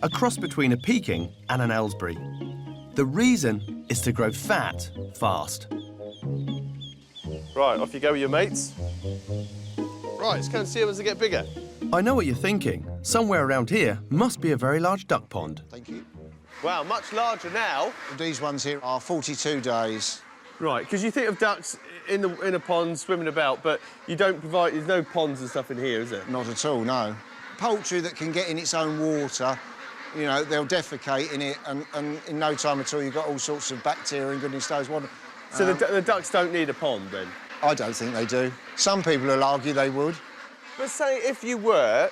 a cross between a Peking and an Aylesbury. The reason is to grow fat fast. Right, off you go with your mates. Right, let's go and see them as they get bigger. I know what you're thinking. Somewhere around here must be a very large duck pond. Thank you. Wow, much larger now. These ones here are 42 days. Right, because you think of ducks in a pond swimming about, but you don't provide, there's no ponds and stuff in here, is there? Not at all, no. Poultry that can get in its own water, you know, they'll defecate in it, and in no time at all you've got all sorts of bacteria and goodness knows what. So the ducks don't need a pond, then? I don't think they do. Some people will argue they would. But say if you were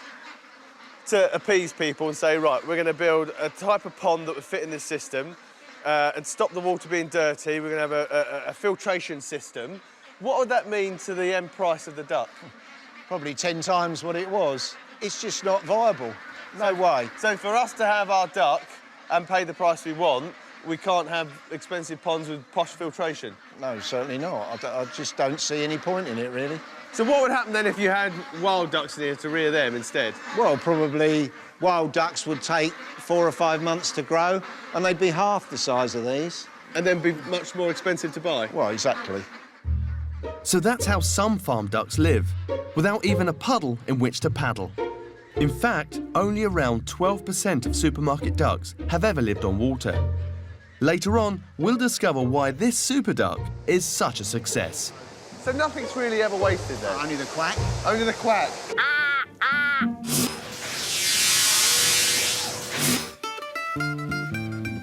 to appease people and say, right, we're going to build a type of pond that would fit in this system and stop the water being dirty, we're going to have a filtration system, what would that mean to the end price of the duck? Probably 10 times what it was. It's just not viable. No way. So for us to have our duck and pay the price we want, we can't have expensive ponds with posh filtration? No, certainly not. I just don't see any point in it, really. So what would happen then if you had wild ducks in here to rear them instead? Well, probably wild ducks would take 4 or 5 months to grow, and they'd be half the size of these. And then be much more expensive to buy? Well, exactly. So that's how some farm ducks live, without even a puddle in which to paddle. In fact, only around 12% of supermarket ducks have ever lived on water. Later on, we'll discover why this super duck is such a success. So nothing's really ever wasted then? Only the quack. Only the quack.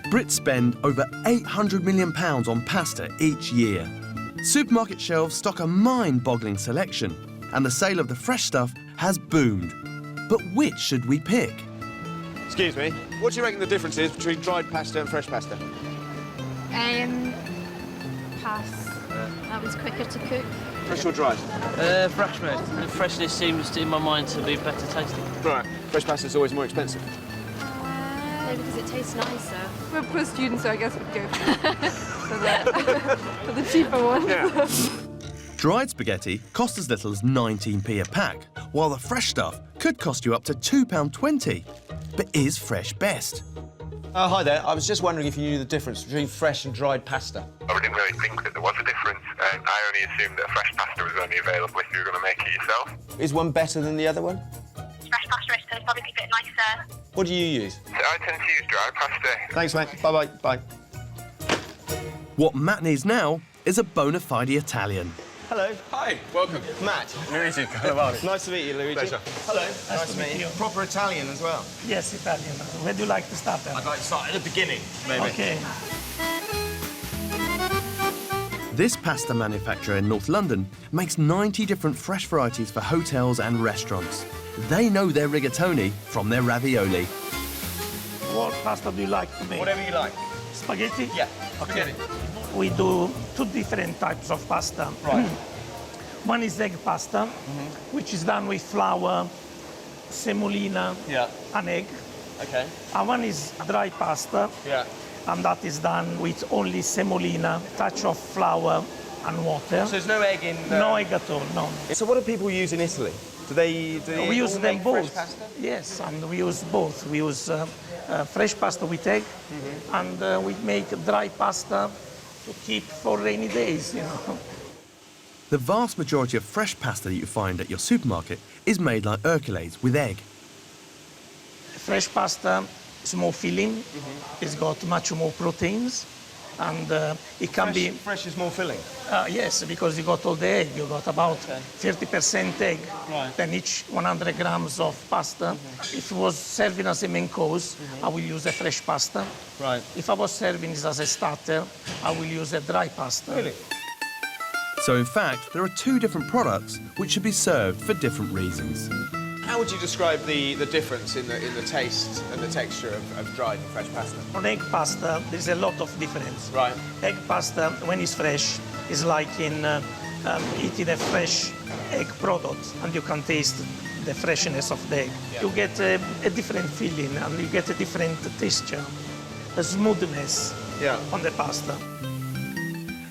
Brits spend over £800 million on pasta each year. Supermarket shelves stock a mind-boggling selection, and the sale of the fresh stuff has boomed. But which should we pick? Excuse me, what do you reckon the difference is between dried pasta and fresh pasta? Pass. That was quicker to cook. Fresh or dried? Fresh, mate. The freshness seems, in my mind, to be better tasting. Right. Fresh pasta's always more expensive. Maybe because it tastes nicer. We're poor students, so I guess we'd go for the cheaper one. Yeah. Dried spaghetti costs as little as 19p a pack, while the fresh stuff could cost you up to £2.20. But is fresh best? Hi there. I was just wondering if you knew the difference between fresh and dried pasta. I didn't really think that there was a difference, and I only assumed that fresh pasta was only available if you were going to make it yourself. Is one better than the other one? Fresh pasta is going to probably be a bit nicer. What do you use? So I tend to use dried pasta. Thanks, mate. Bye-bye. Bye. What Matt needs now is a bona fide Italian. Hello. Hi, welcome. Matt. Luigi. Nice to meet you, Luigi. Pleasure. Hello. Nice to meet you. Proper Italian as well. Yes, Italian. Where do you like to start then? I'd like to start at the beginning, maybe. Okay. This pasta manufacturer in North London makes 90 different fresh varieties for hotels and restaurants. They know their rigatoni from their ravioli. What pasta do you like to make? Whatever you like. Spaghetti? Yeah, Okay. We do 2 different types of pasta. Right. One is egg pasta, which is done with flour, semolina, and egg. Okay. And one is dry pasta, Yeah. and that is done with only semolina, touch of flour and water. So there's no egg in the... No egg at all, no. So what do people use in Italy? Do they We use all them make both. fresh pasta? Yes, and we use both. We use fresh pasta with egg, and we make dry pasta to keep for rainy days, you know. The vast majority of fresh pasta that you find at your supermarket is made like Hercules with egg. Fresh pasta is more filling. It's got much more proteins, and it can be... Fresh is more filling? Yes, because you got all the egg. You got about 30% egg, then each 100 grams of pasta. If it was serving as a main course, I will use a fresh pasta. Right. If I was serving it as a starter, I will use a dry pasta. Really? So in fact, there are two different products which should be served for different reasons. How would you describe the difference in the taste and the texture of dried and fresh pasta? On egg pasta, there's a lot of difference. Right. Egg pasta, when it's fresh, is like in eating a fresh egg product, and you can taste the freshness of the egg. Yeah. You get a different feeling, and you get a different texture, a smoothness on the pasta.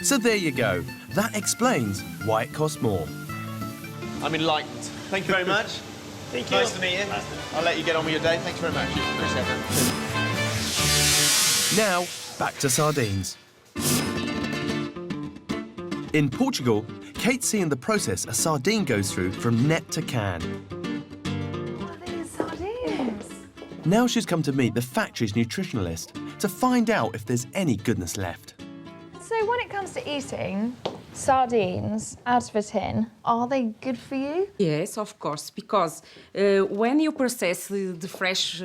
So there you go. That explains why it costs more. I'm enlightened. Thank you very much. Thank you. Nice to meet you. I'll let you get on with your day. Thanks very much. Appreciate it. Now, back to sardines. In Portugal, Kate's seeing the process a sardine goes through from net to can. What are these sardines? Now she's come to meet the factory's nutritionalist to find out if there's any goodness left. So when it comes to eating sardines out of a tin, are they good for you? Yes, of course, because when you process the fresh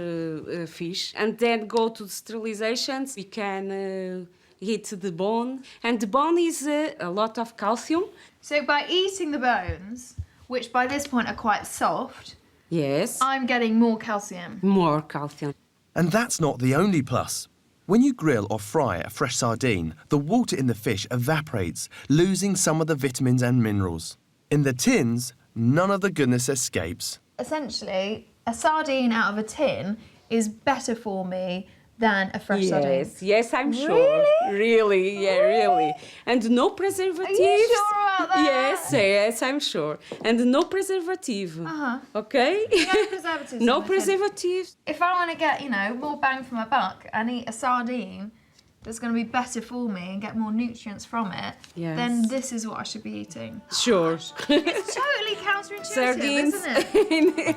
fish and then go to the sterilizations, we can eat the bone, and the bone is a lot of calcium. So by eating the bones, which by this point are quite soft, yes, I'm getting more calcium. More calcium. And that's not the only plus. When you grill or fry a fresh sardine, the water in the fish evaporates, losing some of the vitamins and minerals. In the tins, none of the goodness escapes. Essentially, a sardine out of a tin is better for me than a fresh sardine. Yes, I'm sure. Really, yeah, really. And no preservatives. Are you sure about that? Yes, I'm sure. And no preservative. Okay? No preservatives. No in my tin. preservatives. If I want to get, you know, more bang for my buck and eat a sardine that's going to be better for me and get more nutrients from it, Yes. then this is what I should be eating. Sure. It's totally counterintuitive, Sardines. isn't it?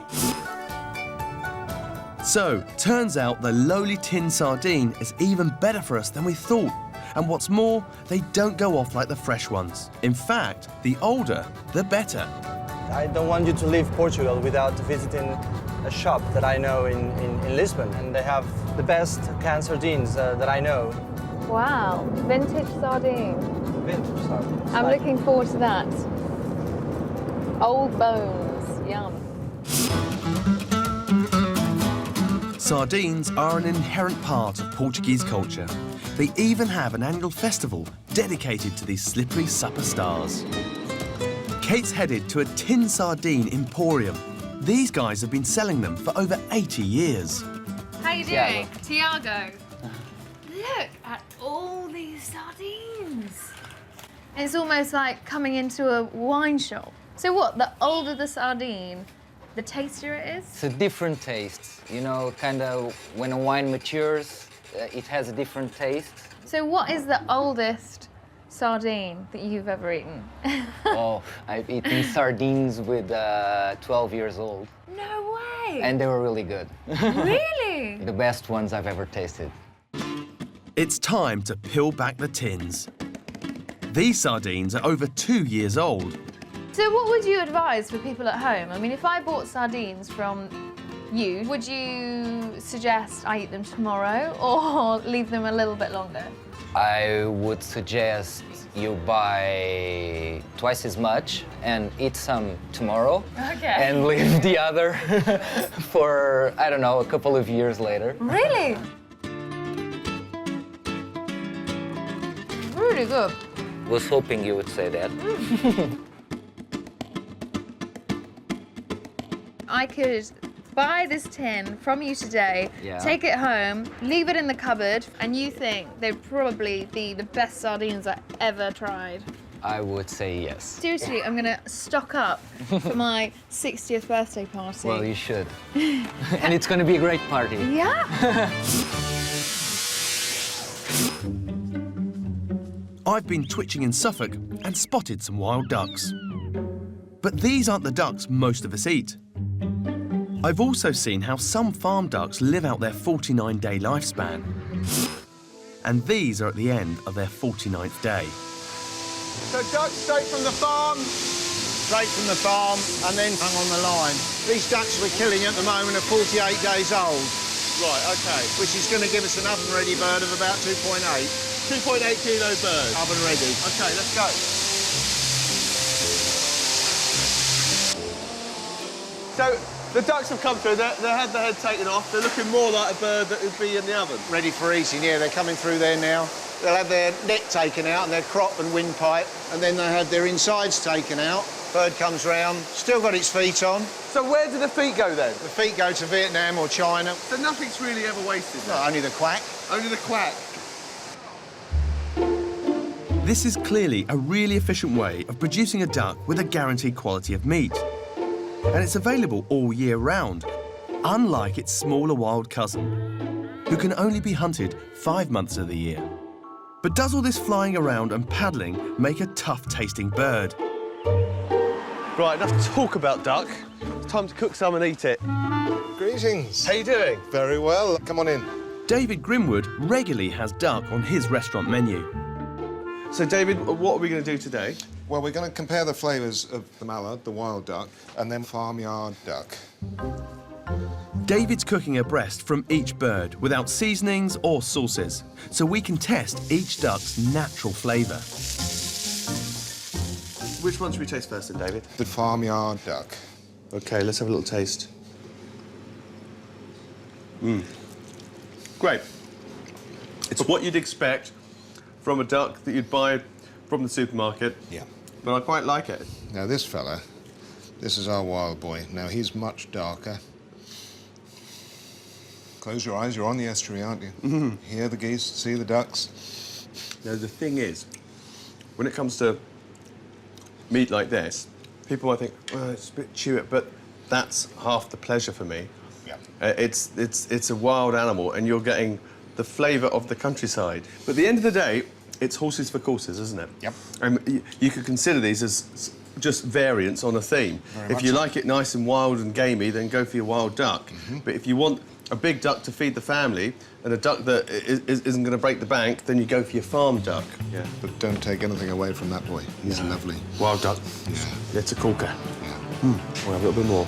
So, turns out the lowly tin sardine is even better for us than we thought. And what's more, they don't go off like the fresh ones. In fact, the older, the better. I don't want you to leave Portugal without visiting a shop that I know in Lisbon. And they have the best canned sardines that I know. Wow, vintage sardine. Vintage sardines. I'm looking forward to that. Old bones, yum. Sardines are an inherent part of Portuguese culture. They even have an annual festival dedicated to these slippery superstars. Kate's headed to a tin sardine emporium. These guys have been selling them for over 80 years. How you doing? Tiago. Look at all these sardines. It's almost like coming into a wine shop. So what, the older the sardine, the tastier it is? It's a different taste. You know, kind of when a wine matures, it has a different taste. So what is the oldest sardine that you've ever eaten? Oh, I've eaten sardines with 12 years old. No way! And they were really good. Really? The best ones I've ever tasted. It's time to peel back the tins. These sardines are over 2 years old. So what would you advise for people at home? I mean, if I bought sardines from you, would you suggest I eat them tomorrow or leave them a little bit longer? I would suggest you buy twice as much and eat some tomorrow. Okay. And leave the other for, I don't know, a couple of years later. Really? Really good. Was hoping you would say that. I could buy this tin from you today, Yeah. take it home, leave it in the cupboard, and you think they'd probably be the best sardines I ever tried. I would say yes. Seriously, I'm gonna stock up for my 60th birthday party. Well, you should. And it's going to be a great party. Yeah. I've been twitching in Suffolk and spotted some wild ducks. But these aren't the ducks most of us eat. I've also seen how some farm ducks live out their 49-day lifespan. And these are at the end of their 49th day. So ducks straight from the farm? Straight from the farm and then hung on the line. These ducks we're killing at the moment are 48 days old. Right, OK. Which is going to give us an oven-ready bird of about 2.8. 2.8 kilo bird. Oven-ready. OK, let's go. So, the ducks have come through, they had the head taken off, they're looking more like a bird that would be in the oven. Ready for eating, yeah, they're coming through there now. They'll have their neck taken out and their crop and windpipe, and then they have their insides taken out. Bird comes round, still got its feet on. So where do the feet go then? The feet go to Vietnam or China. So nothing's really ever wasted? No, only the quack. Only the quack. This is clearly a really efficient way of producing a duck with a guaranteed quality of meat. And it's available all year round, unlike its smaller wild cousin, who can only be hunted 5 months of the year. But does all this flying around and paddling make a tough-tasting bird? Right, enough talk about duck. It's time to cook some and eat it. Greetings. How you doing? Very well. Come on in. David Grimwood regularly has duck on his restaurant menu. So, David, what are we going to do today? Well, we're going to compare the flavours of the mallard, the wild duck, and then farmyard duck. David's cooking a breast from each bird without seasonings or sauces, so we can test each duck's natural flavour. Which one should we taste first then, David? The farmyard duck. OK, let's have a little taste. Great. It's what you'd expect from a duck that you'd buy from the supermarket. Yeah. But I quite like it. Now, this fella, this is our wild boy. Now, he's much darker. Close your eyes, you're on the estuary, aren't you? Mm-hmm. Hear the geese, see the ducks. Now, the thing is, when it comes to meat like this, people might think, well, it's a bit chewy, but that's half the pleasure for me. Yeah. It's a wild animal, and you're getting the flavour of the countryside. But at the end of the day, it's horses for courses, isn't it? Yep. You could consider these as just variants on a theme. Very If much you so. like it nice and wild and gamey, then go for your wild duck. Mm-hmm. But if you want a big duck to feed the family and a duck that isn't going to break the bank, then you go for your farm duck. Yeah. But don't take anything away from that boy. He's lovely. Wild duck. Yeah. It's a corker. Yeah. We'll have a little bit more.